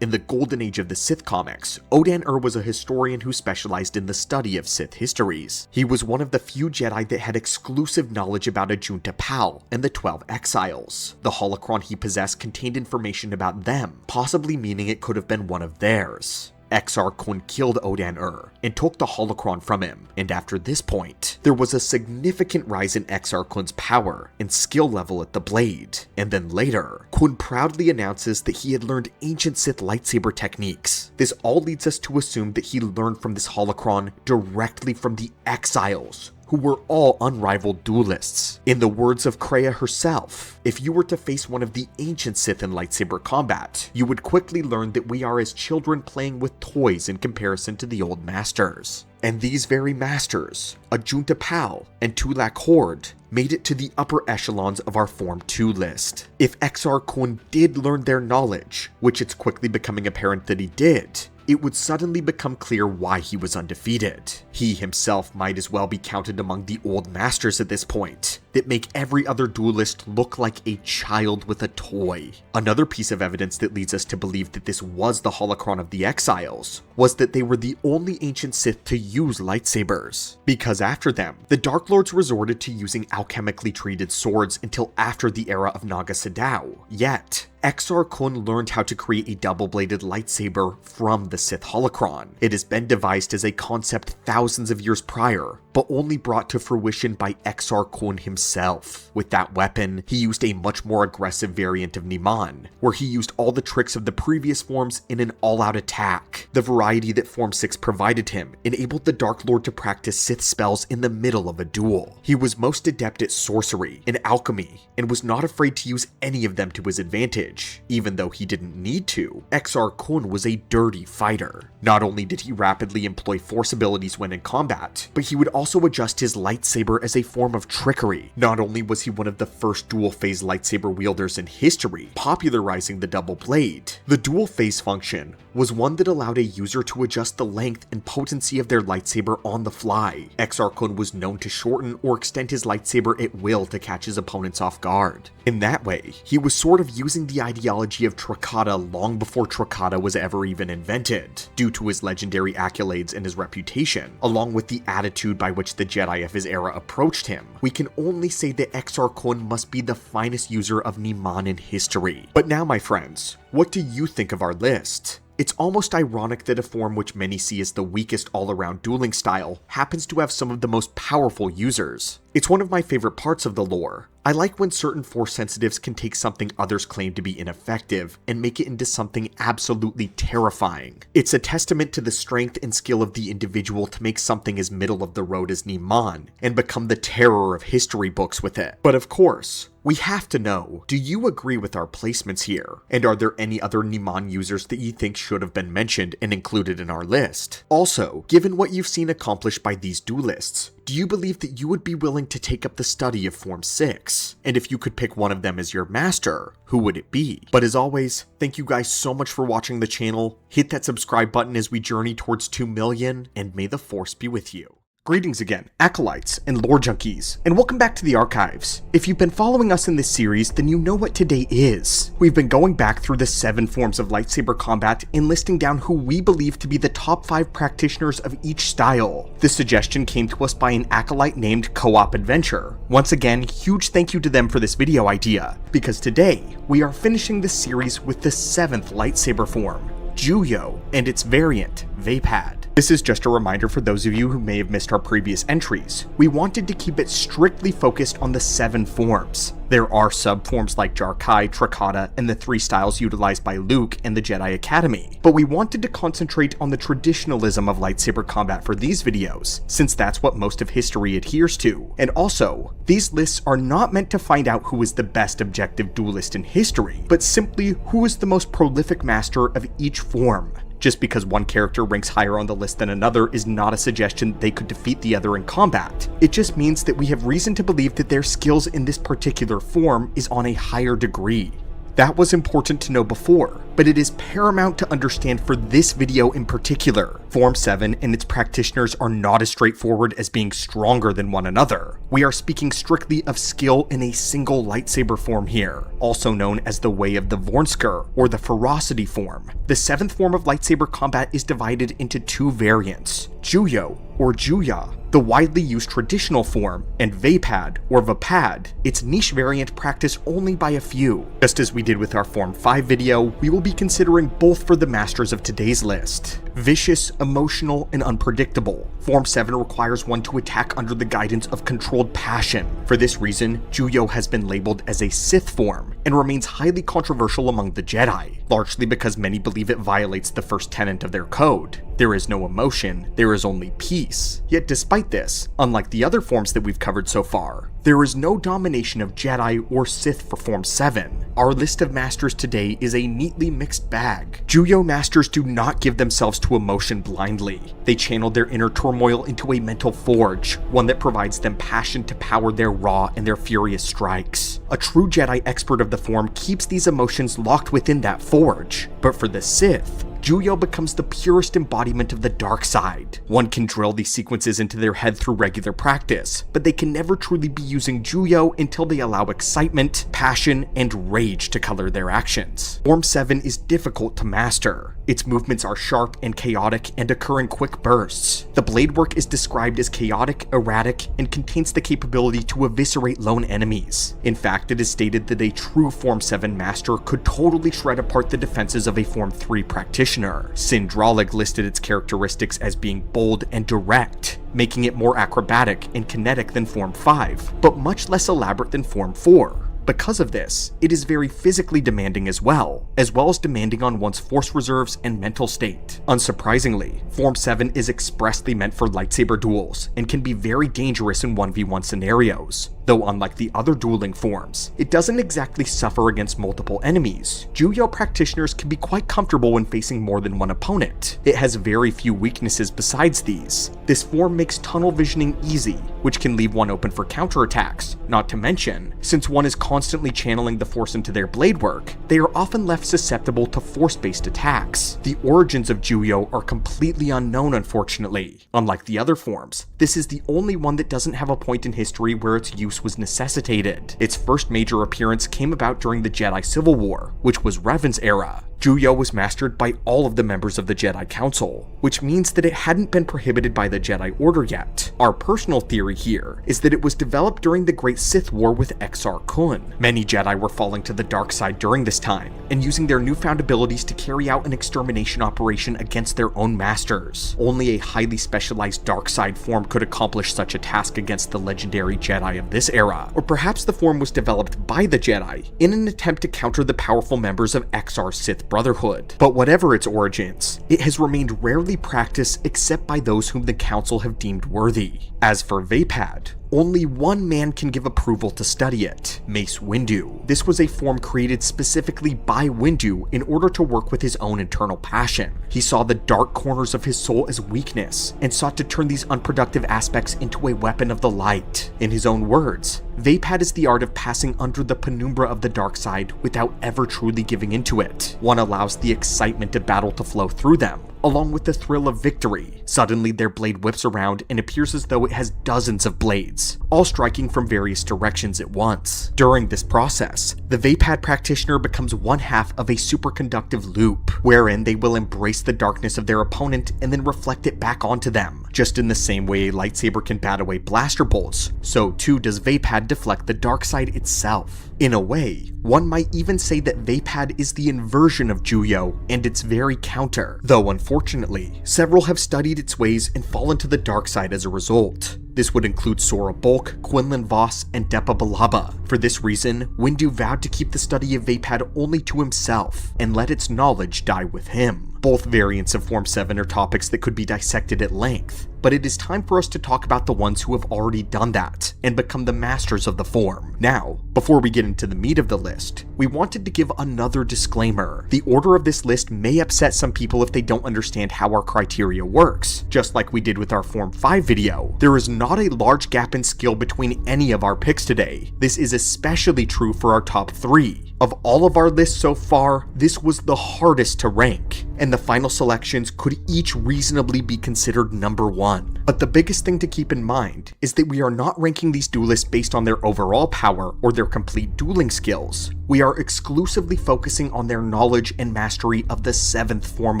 In the Golden Age of the Sith comics, Odan was a historian who specialized in the study of Sith histories. He was one of the few Jedi that had exclusive knowledge about Ajunta Pal and the 12 Exiles. The holocron he possessed contained information about them, possibly meaning it could have been one of theirs. Exar Kun killed Odan-Ur and took the holocron from him, and after this point, there was a significant rise in Exar Kun's power and skill level at the blade, and then later, Kun proudly announces that he had learned ancient Sith lightsaber techniques. This all leads us to assume that he learned from this holocron directly from the Exiles, who were all unrivaled duelists. In the words of Kreia herself, if you were to face one of the ancient Sith in lightsaber combat, you would quickly learn that we are as children playing with toys in comparison to the old masters. And these very masters, Ajunta Pal and Tulak Horde, made it to the upper echelons of our Form 2 list. If Exar Kun did learn their knowledge, which it's quickly becoming apparent that he did, it would suddenly become clear why he was undefeated. He himself might as well be counted among the old masters at this point, that make every other duelist look like a child with a toy. Another piece of evidence that leads us to believe that this was the holocron of the Exiles was that they were the only ancient Sith to use lightsabers, because after them, the Dark Lords resorted to using alchemically treated swords until after the era of Naga Sadow. Yet, Exar Kun learned how to create a double-bladed lightsaber from the Sith holocron. It has been devised as a concept thousands of years prior, but only brought to fruition by Exar Kun himself. With that weapon, he used a much more aggressive variant of Niman, where he used all the tricks of the previous forms in an all-out attack. The variety that Form 6 provided him enabled the Dark Lord to practice Sith spells in the middle of a duel. He was most adept at sorcery and alchemy, and was not afraid to use any of them to his advantage. Even though he didn't need to, Exar Kun was a dirty fighter. Not only did he rapidly employ force abilities when in combat, but he would also adjust his lightsaber as a form of trickery. Not only was he one of the first dual-phase lightsaber wielders in history, popularizing the double blade, the dual-phase function was one that allowed a user to adjust the length and potency of their lightsaber on the fly. Exar Kun was known to shorten or extend his lightsaber at will to catch his opponents off guard. In that way, he was sort of using the ideology of Trakata long before Trakata was ever even invented, due to his legendary accolades and his reputation, along with the attitude by which the Jedi of his era approached him. We can only say that Exar Kun must be the finest user of Niman in history. But now, my friends, what do you think of our list? It's almost ironic that a form which many see as the weakest all-around dueling style happens to have some of the most powerful users. It's one of my favorite parts of the lore. I like when certain force sensitives can take something others claim to be ineffective and make it into something absolutely terrifying. It's a testament to the strength and skill of the individual to make something as middle of the road as Niman and become the terror of history books with it. But of course, we have to know, do you agree with our placements here? And are there any other Niman users that you think should have been mentioned and included in our list? Also, given what you've seen accomplished by these duelists, do you believe that you would be willing to take up the study of Form 6? And if you could pick one of them as your master, who would it be? But as always, thank you guys so much for watching the channel. Hit that subscribe button as we journey towards 2 million, and may the Force be with you. Greetings again, Acolytes and Lore Junkies, and welcome back to the archives. If you've been following us in this series, then you know what today is. We've been going back through the 7 forms of lightsaber combat and listing down who we believe to be the top 5 practitioners of each style. This suggestion came to us by an acolyte named Co-op Adventure. Once again, huge thank you to them for this video idea, because today, we are finishing this series with the 7th lightsaber form, Juyo, and its variant, Vaapad. This is just a reminder for those of you who may have missed our previous entries. We wanted to keep it strictly focused on the 7 forms. There are sub-forms like Jarkai, Trakata, and the 3 styles utilized by Luke and the Jedi Academy, but we wanted to concentrate on the traditionalism of lightsaber combat for these videos, since that's what most of history adheres to. And also, these lists are not meant to find out who is the best objective duelist in history, but simply who is the most prolific master of each form. Just because one character ranks higher on the list than another is not a suggestion they could defeat the other in combat. It just means that we have reason to believe that their skills in this particular form is on a higher degree. That was important to know before, but it is paramount to understand for this video in particular. Form 7 and its practitioners are not as straightforward as being stronger than one another. We are speaking strictly of skill in a single lightsaber form here, also known as the Way of the Vornskr, or the Ferocity form. The 7th form of lightsaber combat is divided into 2 variants, Juyo, or Juya, the widely used traditional form, and Vaapad, or Vaapad, its niche variant practiced only by a few. Just as we did with our Form 5 video, we will be considering both for the masters of today's list. Vicious, emotional, and unpredictable, Form 7 requires one to attack under the guidance of controlled passion. For this reason, Juyo has been labeled as a Sith form, and remains highly controversial among the Jedi, largely because many believe it violates the first tenet of their code. There is no emotion, there is only peace. Yet despite this, unlike the other forms that we've covered so far, there is no domination of Jedi or Sith for Form 7. Our list of masters today is a neatly mixed bag. Juyo masters do not give themselves to emotion blindly. They channel their inner turmoil into a mental forge, one that provides them passion to power their raw and their furious strikes. A true Jedi expert of the form keeps these emotions locked within that forge. But for the Sith, Juyo becomes the purest embodiment of the dark side. One can drill these sequences into their head through regular practice, but they can never truly be using Juyo until they allow excitement, passion, and rage to color their actions. Form 7 is difficult to master. Its movements are sharp and chaotic and occur in quick bursts. The blade work is described as chaotic, erratic, and contains the capability to eviscerate lone enemies. In fact, it is stated that a true Form 7 master could totally shred apart the defenses of a Form 3 practitioner. Sindralig listed its characteristics as being bold and direct, making it more acrobatic and kinetic than Form 5, but much less elaborate than Form 4. Because of this, it is very physically demanding as well as demanding on one's force reserves and mental state. Unsurprisingly, Form 7 is expressly meant for lightsaber duels and can be very dangerous in 1v1 scenarios. Though unlike the other dueling forms, it doesn't exactly suffer against multiple enemies. Juyo practitioners can be quite comfortable when facing more than one opponent. It has very few weaknesses besides these. This form makes tunnel visioning easy, which can leave one open for counterattacks. Not to mention, since one is constantly channeling the force into their blade work, they are often left susceptible to force-based attacks. The origins of Juyo are completely unknown, unfortunately. Unlike the other forms, this is the only one that doesn't have a point in history where its use was necessitated. Its first major appearance came about during the Jedi Civil War, which was Revan's era. Juyo was mastered by all of the members of the Jedi Council, which means that it hadn't been prohibited by the Jedi Order yet. Our personal theory here is that it was developed during the Great Sith War with Exar Kun. Many Jedi were falling to the dark side during this time, and using their newfound abilities to carry out an extermination operation against their own masters. Only a highly specialized dark side form could accomplish such a task against the legendary Jedi of this era. Or perhaps the form was developed by the Jedi in an attempt to counter the powerful members of Exar's Sith Brotherhood. But whatever its origins, it has remained rarely practiced except by those whom the Council have deemed worthy. As for Vaapad, only one man can give approval to study it, Mace Windu. This was a form created specifically by Windu in order to work with his own internal passion. He saw the dark corners of his soul as weakness, and sought to turn these unproductive aspects into a weapon of the light. In his own words, Vaapad is the art of passing under the penumbra of the dark side without ever truly giving into it. One allows the excitement of battle to flow through them, along with the thrill of victory. Suddenly their blade whips around and appears as though it has dozens of blades, all striking from various directions at once. During this process, the Vaapad practitioner becomes one half of a superconductive loop, wherein they will embrace the darkness of their opponent and then reflect it back onto them. Just in the same way a lightsaber can bat away blaster bolts, so too does Vaapad deflect the dark side itself. In a way, one might even say that Vaapad is the inversion of Juyo and its very counter, though unfortunately, several have studied its ways and fallen to the dark side as a result. This would include Sora Bulk, Quinlan Vos, and Depa Billaba. For this reason, Windu vowed to keep the study of Vaapad only to himself, and let its knowledge die with him. Both variants of Form 7 are topics that could be dissected at length, but it is time for us to talk about the ones who have already done that, and become the masters of the form. Now, before we get into the meat of the list, we wanted to give another disclaimer. The order of this list may upset some people if they don't understand how our criteria works. Just like we did with our Form 5 video, there is not a large gap in skill between any of our picks today. This is especially true for our top 3. Of all of our lists so far, this was the hardest to rank, and the final selections could each reasonably be considered number 1. But the biggest thing to keep in mind is that we are not ranking these duelists based on their overall power or their complete dueling skills. We are exclusively focusing on their knowledge and mastery of the 7th form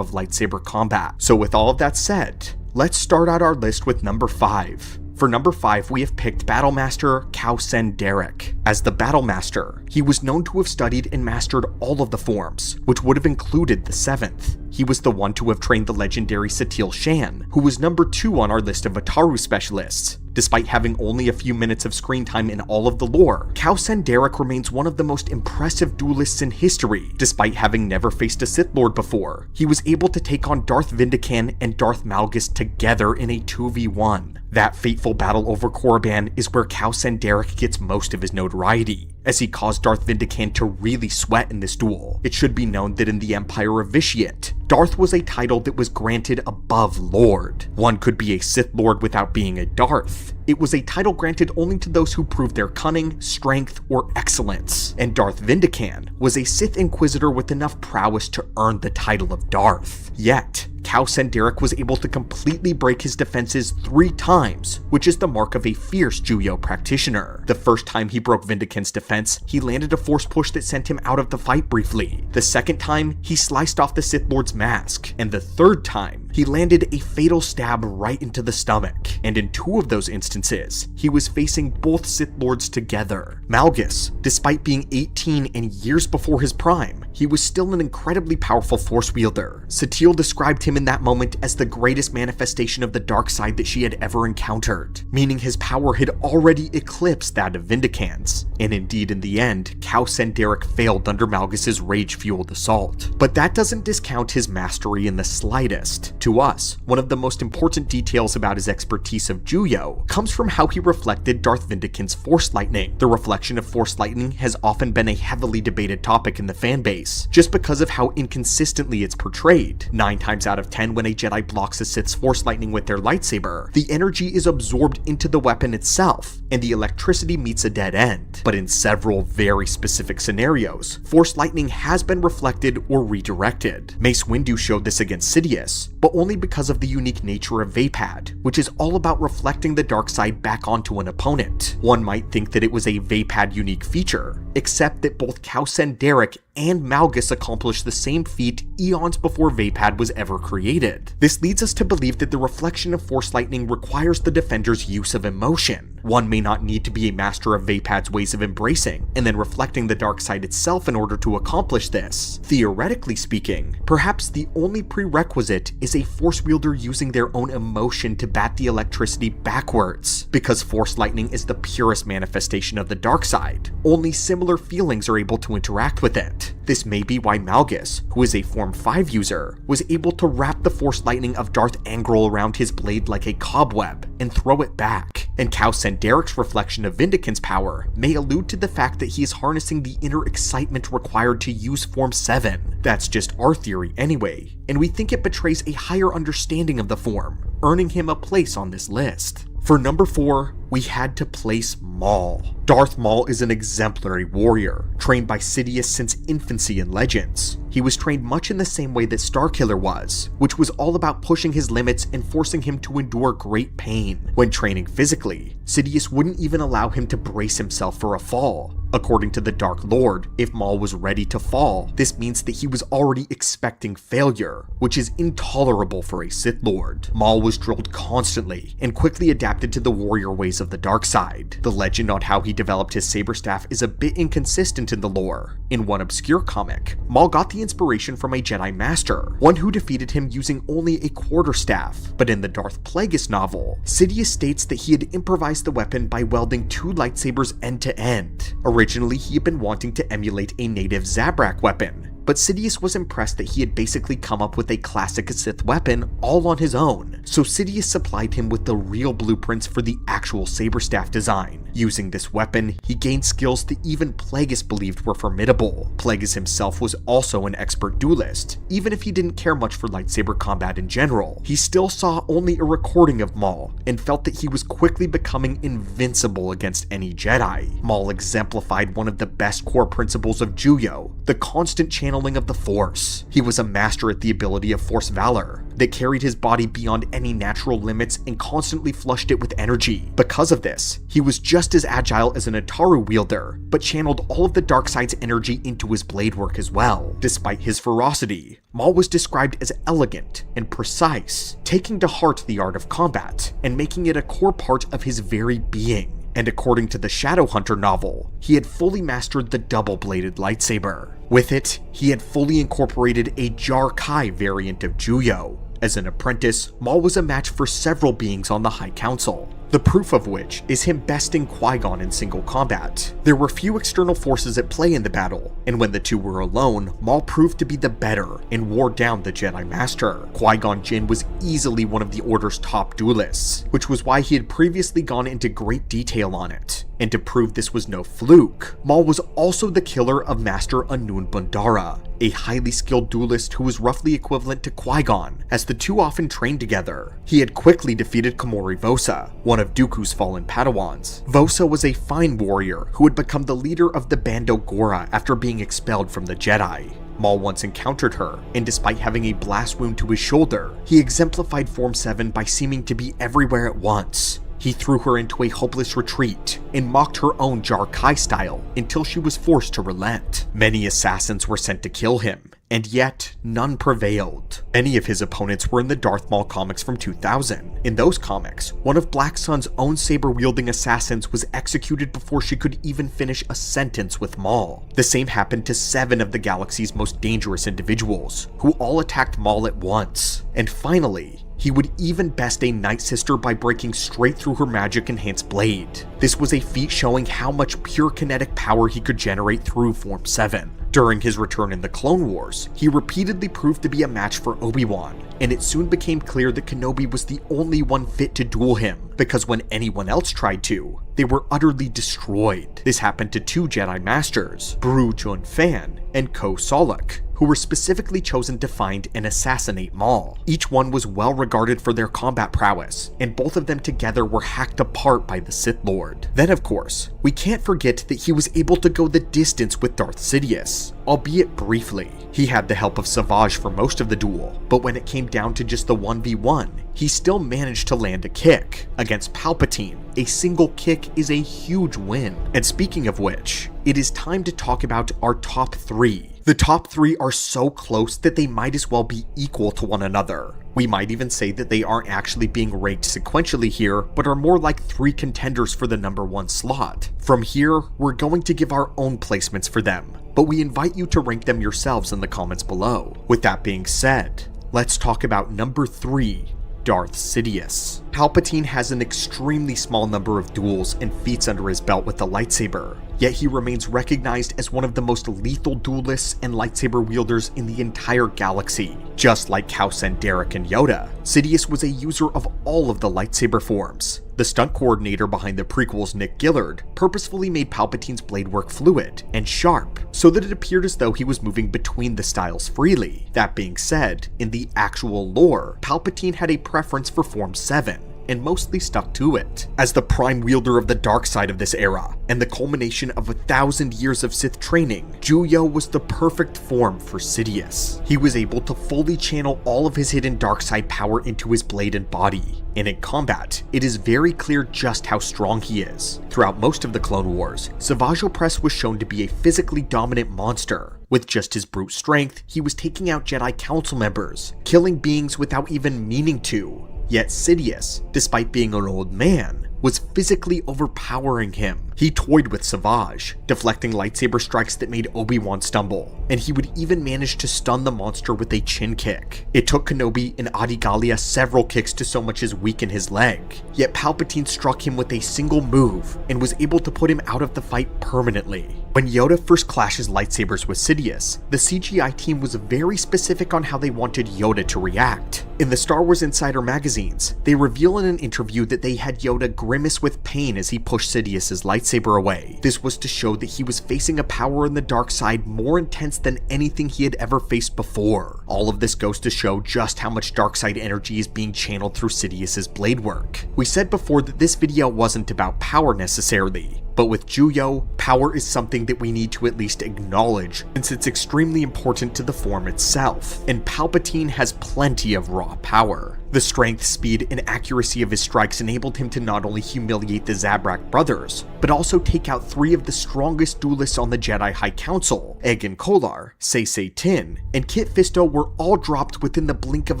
of lightsaber combat. So with all of that said, let's start out our list with number 5. For number 5, we have picked Battlemaster Khao-Sen Derek. As the Battlemaster, he was known to have studied and mastered all of the forms, which would have included the 7th. He was the one to have trained the legendary Satil Shan, who was number 2 on our list of Ataru specialists. Despite having only a few minutes of screen time in all of the lore, Khao-Sen Derek remains one of the most impressive duelists in history. Despite having never faced a Sith Lord before, he was able to take on Darth Vindican and Darth Malgus together in a 2v1. That fateful battle over Korriban is where Khao-Sen Derek gets most of his notoriety, as he caused Darth Vindican to really sweat in this duel. It should be known that in the Empire of Vitiate, Darth was a title that was granted above Lord. One could be a Sith Lord without being a Darth. It was a title granted only to those who proved their cunning, strength, or excellence, and Darth Vindican was a Sith Inquisitor with enough prowess to earn the title of Darth. Yet, Khao-Sen Derek was able to completely break his defenses 3 times, which is the mark of a fierce Juyo practitioner. The first time he broke Vindican's defense, he landed a force push that sent him out of the fight briefly. The second time, he sliced off the Sith Lord's mask. And the third time, he landed a fatal stab right into the stomach. And in 2 of those instances, he was facing both Sith Lords together. Malgus, despite being 18 and years before his prime, he was still an incredibly powerful force wielder. Satil described him in that moment as the greatest manifestation of the dark side that she had ever encountered, meaning his power had already eclipsed that of Vindican's. And indeed, in the end, Khao-Sen Derek failed under Malgus's rage-fueled assault. But that doesn't discount his mastery in the slightest. To us, one of the most important details about his expertise of Juyo comes from how he reflected Darth Vindican's Force Lightning. The reflection of Force Lightning has often been a heavily debated topic in the fanbase, just because of how inconsistently it's portrayed. 9 times out of 10, when a Jedi blocks a Sith's Force Lightning with their lightsaber, the energy is absorbed into the weapon itself, and the electricity meets a dead end. But in several very specific scenarios, Force Lightning has been reflected or redirected. Mace Windu showed this against Sidious, but only because of the unique nature of Vaapad, which is all about reflecting the dark side back onto an opponent. One might think that it was a Vaapad unique feature, except that both Khao-Sen Derek and Malgus accomplished the same feat eons before Vaapad was ever created. This leads us to believe that the reflection of Force Lightning requires the defender's use of emotion. One may not need to be a master of Vaapad's ways of embracing and then reflecting the dark side itself in order to accomplish this. Theoretically speaking, perhaps the only prerequisite is a Force wielder using their own emotion to bat the electricity backwards. Because Force Lightning is the purest manifestation of the dark side, only similar feelings are able to interact with it. This may be why Malgus, who is a Form 5 user, was able to wrap the Force Lightning of Darth Angral around his blade like a cobweb and throw it back. And Khao-Sen Derek's reflection of Vindican's power may allude to the fact that he is harnessing the inner excitement required to use Form 7. That's just our theory anyway, and we think it betrays a higher understanding of the form, earning him a place on this list. For number 4, we had to place Maul. Darth Maul is an exemplary warrior, trained by Sidious since infancy in Legends. He was trained much in the same way that Starkiller was, which was all about pushing his limits and forcing him to endure great pain. When training physically, Sidious wouldn't even allow him to brace himself for a fall. According to the Dark Lord, if Maul was ready to fall, this means that he was already expecting failure, which is intolerable for a Sith Lord. Maul was drilled constantly and quickly adapted to the warrior ways of the dark side. The legend on how he developed his saber staff is a bit inconsistent in the lore. In one obscure comic, Maul got the inspiration from a Jedi Master, one who defeated him using only a quarterstaff. But in the Darth Plagueis novel, Sidious states that he had improvised the weapon by welding 2 lightsabers end to end. Originally, he had been wanting to emulate a native Zabrak weapon, but Sidious was impressed that he had basically come up with a classic Sith weapon all on his own, so Sidious supplied him with the real blueprints for the actual saber staff design. Using this weapon, he gained skills that even Plagueis believed were formidable. Plagueis himself was also an expert duelist. Even if he didn't care much for lightsaber combat in general, he still saw only a recording of Maul and felt that he was quickly becoming invincible against any Jedi. Maul exemplified one of the best core principles of Juyo, the constant channel channeling of the Force. He was a master at the ability of Force Valor that carried his body beyond any natural limits and constantly flushed it with energy. Because of this, he was just as agile as an Ataru wielder, but channeled all of the dark side's energy into his blade work as well. Despite his ferocity, Maul was described as elegant and precise, taking to heart the art of combat and making it a core part of his very being. And according to the Shadowhunter novel, he had fully mastered the double-bladed lightsaber. With it, he had fully incorporated a Jar-Kai variant of Juyo. As an apprentice, Maul was a match for several beings on the High Council, the proof of which is him besting Qui-Gon in single combat. There were few external forces at play in the battle, and when the two were alone, Maul proved to be the better and wore down the Jedi Master. Qui-Gon Jinn was easily one of the Order's top duelists, which was why he had previously gone into great detail on it. And to prove this was no fluke, Maul was also the killer of Master Anun Bundara, a highly skilled duelist who was roughly equivalent to Qui-Gon, as the two often trained together. He had quickly defeated Komori Vosa, one of Dooku's fallen Padawans. Vosa was a fine warrior who had become the leader of the Bando Gora after being expelled from the Jedi. Maul once encountered her, and despite having a blast wound to his shoulder, he exemplified Form 7 by seeming to be everywhere at once. He threw her into a hopeless retreat and mocked her own Jar-Kai style until she was forced to relent. Many assassins were sent to kill him, and yet none prevailed. Many of his opponents were in the Darth Maul comics from 2000. In those comics, one of Black Sun's own saber-wielding assassins was executed before she could even finish a sentence with Maul. The same happened to 7 of the galaxy's most dangerous individuals, who all attacked Maul at once. And finally, he would even best a Night Sister by breaking straight through her magic-enhanced blade. This was a feat showing how much pure kinetic power he could generate through Form 7. During his return in the Clone Wars, he repeatedly proved to be a match for Obi-Wan, and it soon became clear that Kenobi was the only one fit to duel him, because when anyone else tried to, they were utterly destroyed. This happened to 2 Jedi Masters, Bru Jun Fan and Ko Solak, who were specifically chosen to find and assassinate Maul. Each one was well regarded for their combat prowess, and both of them together were hacked apart by the Sith Lord. Then of course, we can't forget that he was able to go the distance with Darth Sidious, albeit briefly. He had the help of Savage for most of the duel, but when it came down to just the 1v1, he still managed to land a kick. Against Palpatine, a single kick is a huge win. And speaking of which, it is time to talk about our top 3. The top 3 are so close that they might as well be equal to one another. We might even say that they aren't actually being ranked sequentially here, but are more like 3 contenders for the number 1 slot. From here, we're going to give our own placements for them, but we invite you to rank them yourselves in the comments below. With that being said, let's talk about number 3, Darth Sidious. Palpatine has an extremely small number of duels and feats under his belt with the lightsaber, yet he remains recognized as one of the most lethal duelists and lightsaber wielders in the entire galaxy. Just like Cal Sen, Derek, and Yoda, Sidious was a user of all of the lightsaber forms. The stunt coordinator behind the prequels, Nick Gillard, purposefully made Palpatine's blade work fluid and sharp, so that it appeared as though he was moving between the styles freely. That being said, in the actual lore, Palpatine had a preference for Form 7, and mostly stuck to it. As the prime wielder of the dark side of this era, and the culmination of 1,000 years of Sith training, Juyo was the perfect form for Sidious. He was able to fully channel all of his hidden dark side power into his blade and body, and in combat, it is very clear just how strong he is. Throughout most of the Clone Wars, Savage Opress was shown to be a physically dominant monster. With just his brute strength, he was taking out Jedi Council members, killing beings without even meaning to. Yet Sidious, despite being an old man, was physically overpowering him. He toyed with Savage, deflecting lightsaber strikes that made Obi-Wan stumble, and he would even manage to stun the monster with a chin kick. It took Kenobi and Adi Gallia several kicks to so much as weaken his leg, yet Palpatine struck him with a single move and was able to put him out of the fight permanently. When Yoda first clashes lightsabers with Sidious, the CGI team was very specific on how they wanted Yoda to react. In the Star Wars Insider magazines, they reveal in an interview that they had Yoda grimace with pain as he pushed Sidious's lightsaber away. This was to show that he was facing a power in the dark side more intense than anything he had ever faced before. All of this goes to show just how much dark side energy is being channeled through Sidious's blade work. We said before that this video wasn't about power necessarily, But with Juyo, power is something that we need to at least acknowledge, since it's extremely important to the form itself, and Palpatine has plenty of raw power. The strength, speed, and accuracy of his strikes enabled him to not only humiliate the Zabrak brothers, but also take out 3 of the strongest duelists on the Jedi High Council. Egg and Kolar, Sei Tin, and Kit Fisto were all dropped within the blink of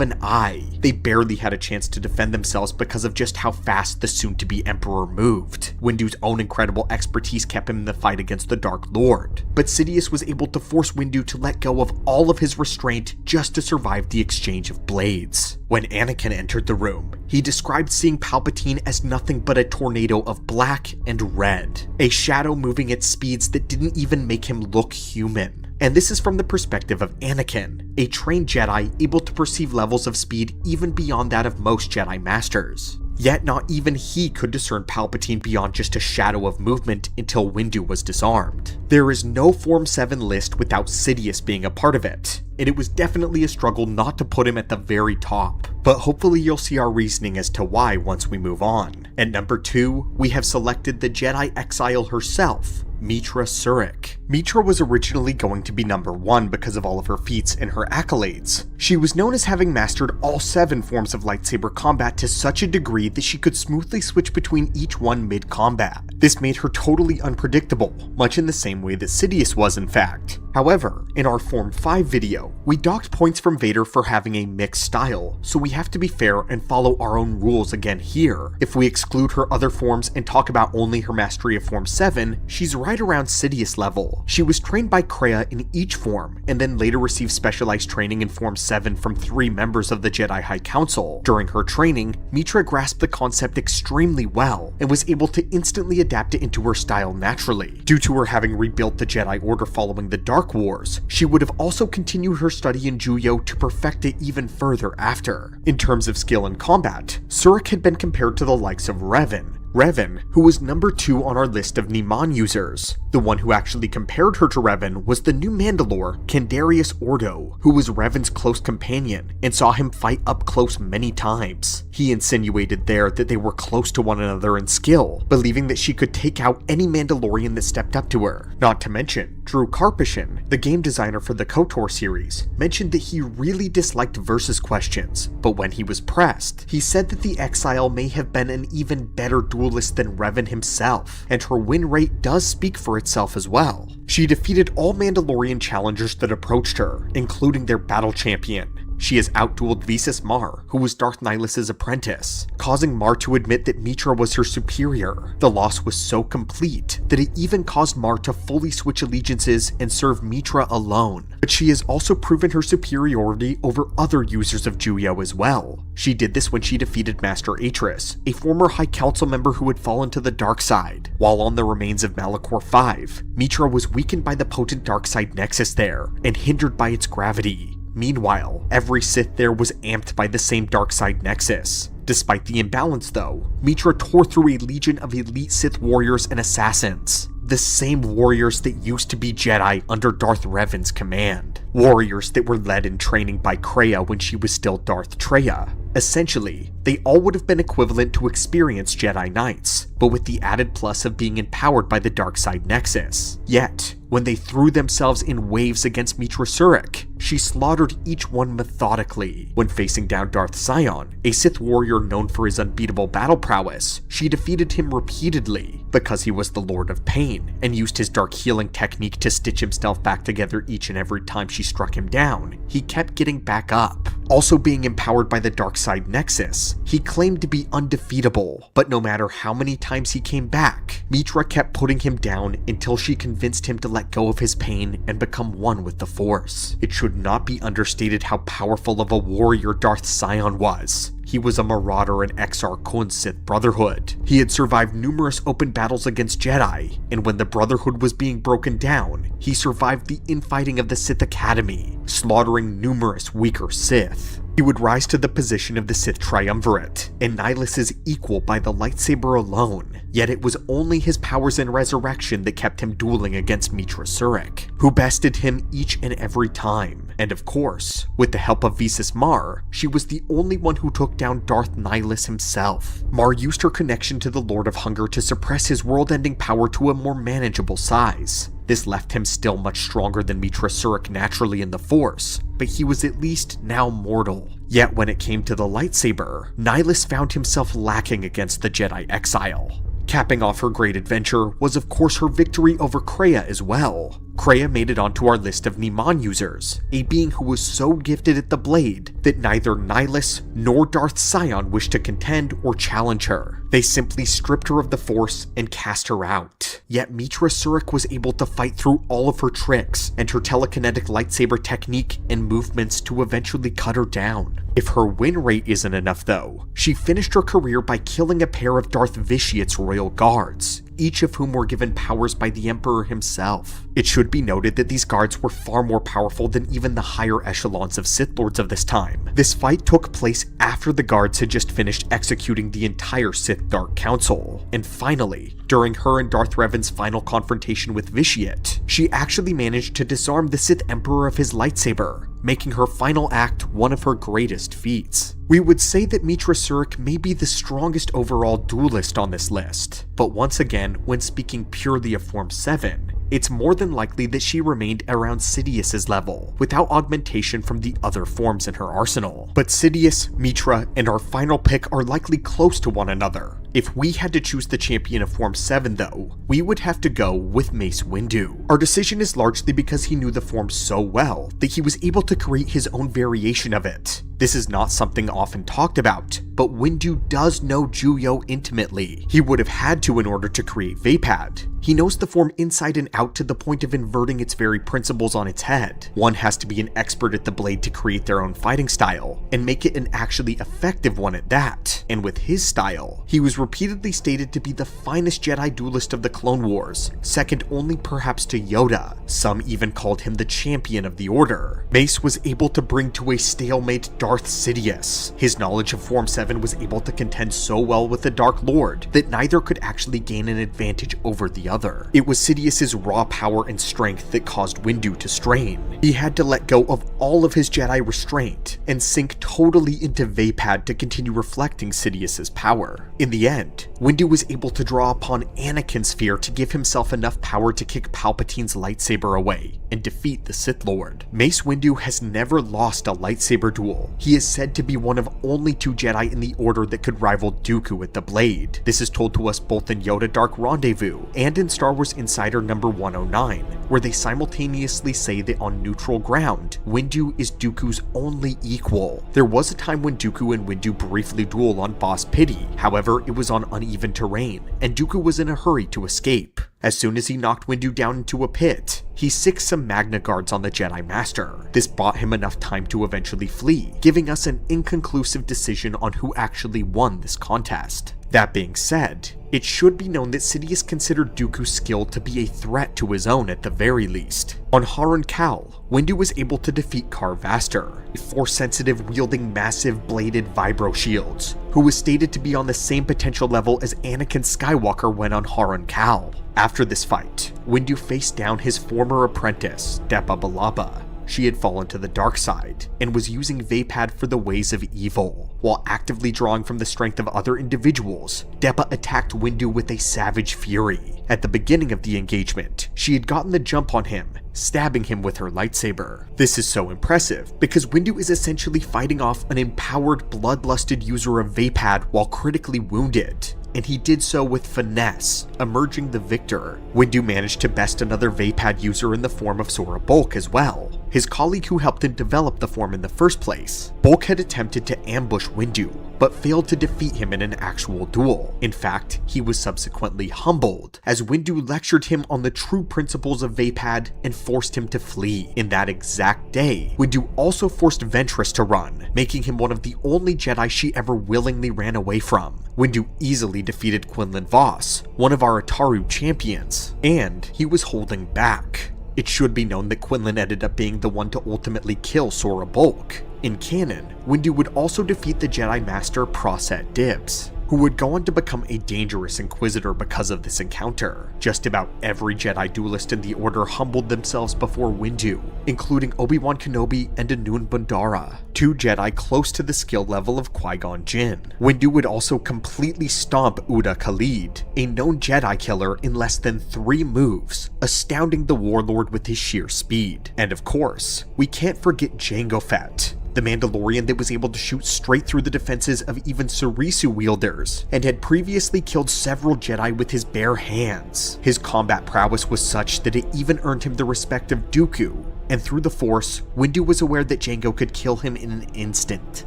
an eye. They barely had a chance to defend themselves because of just how fast the soon-to-be Emperor moved. Windu's own incredible expertise kept him in the fight against the Dark Lord, but Sidious was able to force Windu to let go of all of his restraint just to survive the exchange of blades. When Anakin entered the room, he described seeing Palpatine as nothing but a tornado of black and red, a shadow moving at speeds that didn't even make him look human. And this is from the perspective of Anakin, a trained Jedi able to perceive levels of speed even beyond that of most Jedi Masters. Yet not even he could discern Palpatine beyond just a shadow of movement until Windu was disarmed. There is no Form 7 list without Sidious being a part of it, and it was definitely a struggle not to put him at the very top. But hopefully you'll see our reasoning as to why once we move on. At number 2, we have selected the Jedi Exile herself, Meetra Surik. Meetra was originally going to be number 1 because of all of her feats and her accolades. She was known as having mastered all 7 forms of lightsaber combat to such a degree that she could smoothly switch between each one mid-combat. This made her totally unpredictable, much in the same way that Sidious was in fact. However, in our Form 5 video, we docked points from Vader for having a mixed style, so we have to be fair and follow our own rules again here. If we exclude her other forms and talk about only her mastery of Form 7, she's right around Sidious level. She was trained by Kreia in each form, and then later received specialized training in Form 7 from 3 members of the Jedi High Council. During her training, Meetra grasped the concept extremely well, and was able to instantly adapt it into her style naturally. Due to her having rebuilt the Jedi Order following the Dark Wars, she would have also continued her study in Juyo to perfect it even further after. In terms of skill in combat, Surik had been compared to the likes of Revan, who was number 2 on our list of Niman users. The one who actually compared her to Revan was the new Mandalore, Candarius Ordo, who was Revan's close companion and saw him fight up close many times. He insinuated there that they were close to one another in skill, believing that she could take out any Mandalorian that stepped up to her. Not to mention, Drew Karpyshyn, the game designer for the KOTOR series, mentioned that he really disliked versus questions, but when he was pressed, he said that the Exile may have been an even better duelist than Revan himself, and her win rate does speak for itself as well. She defeated all Mandalorian challengers that approached her, including their battle champion. She has outdueled Visas Mar, who was Darth Nihilus' apprentice, causing Mar to admit that Meetra was her superior. The loss was so complete that it even caused Mar to fully switch allegiances and serve Meetra alone. But she has also proven her superiority over other users of Juyo as well. She did this when she defeated Master Atris, a former High Council member who had fallen to the dark side. While on the remains of Malachor 5, Meetra was weakened by the potent dark side nexus there, and hindered by its gravity. Meanwhile, every Sith there was amped by the same dark side nexus. Despite the imbalance though, Meetra tore through a legion of elite Sith warriors and assassins. The same warriors that used to be Jedi under Darth Revan's command. Warriors that were led in training by Kreia when she was still Darth Traya. Essentially, they all would have been equivalent to experienced Jedi Knights, but with the added plus of being empowered by the dark side nexus. Yet, when they threw themselves in waves against Meetra Surik, she slaughtered each one methodically. When facing down Darth Sion, a Sith warrior known for his unbeatable battle prowess, she defeated him repeatedly because he was the Lord of Pain and used his dark healing technique to stitch himself back together each and every time she struck him down. He kept getting back up. Also being empowered by the dark side nexus, he claimed to be undefeatable, but no matter how many times he came back, Meetra kept putting him down until she convinced him to let go of his pain and become one with the Force. It should not be understated how powerful of a warrior Darth Sion was. He was a marauder in Exar Kun's Sith Brotherhood. He had survived numerous open battles against Jedi, and when the Brotherhood was being broken down, he survived the infighting of the Sith Academy, slaughtering numerous weaker Sith. He would rise to the position of the Sith Triumvirate, and Nihlus' equal by the lightsaber alone, yet it was only his powers in resurrection that kept him dueling against Meetra Surik, who bested him each and every time. And of course, with the help of Visas Mar, she was the only one who took down Darth Nihilus himself. Mar used her connection to the Lord of Hunger to suppress his world-ending power to a more manageable size. This left him still much stronger than Meetra Surik naturally in the Force, but he was at least now mortal. Yet when it came to the lightsaber, Nihilus found himself lacking against the Jedi Exile. Capping off her great adventure was of course her victory over Kreia as well. Kreia made it onto our list of Niman users, a being who was so gifted at the blade that neither Nihilus nor Darth Sion wished to contend or challenge her. They simply stripped her of the Force and cast her out. Yet Meetra Surik was able to fight through all of her tricks and her telekinetic lightsaber technique and movements to eventually cut her down. If her win rate isn't enough though, she finished her career by killing a pair of Darth Vitiat's royal guards, each of whom were given powers by the Emperor himself. It should be noted that these guards were far more powerful than even the higher echelons of Sith Lords of this time. This fight took place after the guards had just finished executing the entire Sith Dark Council, and finally, during her and Darth Revan's final confrontation with Vitiat, she actually managed to disarm the Sith Emperor of his lightsaber, making her final act one of her greatest feats. We would say that Meetra Surik may be the strongest overall duelist on this list, but once again, when speaking purely of Form 7, it's more than likely that she remained around Sidious's level, without augmentation from the other forms in her arsenal. But Sidious, Meetra, and our final pick are likely close to one another. If we had to choose the champion of Form 7 though, we would have to go with Mace Windu. Our decision is largely because he knew the form so well that he was able to create his own variation of it. This is not something often talked about, but Windu does know Juyo intimately. He would have had to in order to create Vaapad. He knows the form inside and out to the point of inverting its very principles on its head. One has to be an expert at the blade to create their own fighting style, and make it an actually effective one at that. And with his style, he was repeatedly stated to be the finest Jedi duelist of the Clone Wars, second only perhaps to Yoda. Some even called him the champion of the Order. Mace was able to bring to a stalemate Darth Sidious. His knowledge of Form 7 was able to contend so well with the Dark Lord that neither could actually gain an advantage over the other. It was Sidious's raw power and strength that caused Windu to strain. He had to let go of all of his Jedi restraint and sink totally into Vaapad to continue reflecting Sidious's power. In the end, Windu was able to draw upon Anakin's fear to give himself enough power to kick Palpatine's lightsaber away and defeat the Sith Lord. Mace Windu has never lost a lightsaber duel. He is said to be one of only 2 Jedi in the Order that could rival Dooku at the blade. This is told to us both in Yoda Dark Rendezvous and in Star Wars Insider number 109, where they simultaneously say that on neutral ground, Windu is Dooku's only equal. There was a time when Dooku and Windu briefly duel on Boss Pity, however it was on uneven terrain, and Dooku was in a hurry to escape. As soon as he knocked Windu down into a pit, he sicced some Magna Guards on the Jedi Master. This bought him enough time to eventually flee, giving us an inconclusive decision on who actually won this contest. That being said, it should be known that Sidious considered Dooku's skill to be a threat to his own at the very least. On Harun Kal, Windu was able to defeat Kar Vaster, a Force-sensitive wielding massive bladed vibro shields, who was stated to be on the same potential level as Anakin Skywalker when on Harun Kal. After this fight, Windu faced down his former apprentice, Depa Billaba. She had fallen to the dark side, and was using Vaapad for the ways of evil. While actively drawing from the strength of other individuals, Depa attacked Windu with a savage fury. At the beginning of the engagement, she had gotten the jump on him, stabbing him with her lightsaber. This is so impressive, because Windu is essentially fighting off an empowered, bloodlusted user of Vaapad while critically wounded. And he did so with finesse, emerging the victor. Windu managed to best another Vaapad user in the form of Sora Bulk as well, his colleague who helped him develop the form in the first place. Bulk had attempted to ambush Windu, but failed to defeat him in an actual duel. In fact, he was subsequently humbled, as Windu lectured him on the true principles of Vaapad and forced him to flee. In that exact day, Windu also forced Ventress to run, making him one of the only Jedi she ever willingly ran away from. Windu easily defeated Quinlan Vos, one of our Ataru champions, and he was holding back. It should be known that Quinlan ended up being the one to ultimately kill Sora Bulk. In canon, Windu would also defeat the Jedi Master Proset Dibs, who would go on to become a dangerous Inquisitor because of this encounter. Just about every Jedi duelist in the Order humbled themselves before Windu, including Obi-Wan Kenobi and Anun Bundara, two Jedi close to the skill level of Qui-Gon Jinn. Windu would also completely stomp Uda Khalid, a known Jedi killer, in less than 3 moves, astounding the Warlord with his sheer speed. And of course, we can't forget Jango Fett, the Mandalorian that was able to shoot straight through the defenses of even Soresu wielders, and had previously killed several Jedi with his bare hands. His combat prowess was such that it even earned him the respect of Dooku, and through the Force, Windu was aware that Jango could kill him in an instant.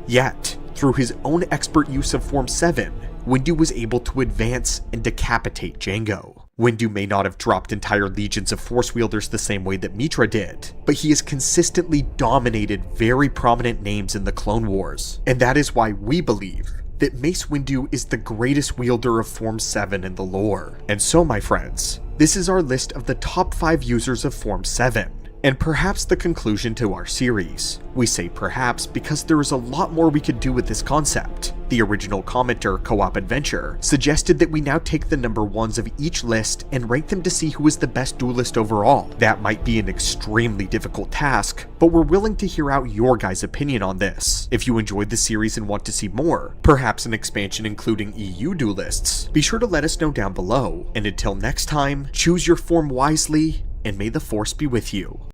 Yet, through his own expert use of Form 7, Windu was able to advance and decapitate Jango. Windu may not have dropped entire legions of Force wielders the same way that Mitra did, but he has consistently dominated very prominent names in the Clone Wars, and that is why we believe that Mace Windu is the greatest wielder of Form 7 in the lore. And so, my friends, this is our list of the top 5 users of Form 7. And perhaps the conclusion to our series. We say perhaps because there is a lot more we could do with this concept. The original commenter, Co-op Adventure, suggested that we now take the number 1s of each list and rank them to see who is the best duelist overall. That might be an extremely difficult task, but we're willing to hear out your guys' opinion on this. If you enjoyed the series and want to see more, perhaps an expansion including EU duelists, be sure to let us know down below. And until next time, choose your form wisely, and may the Force be with you.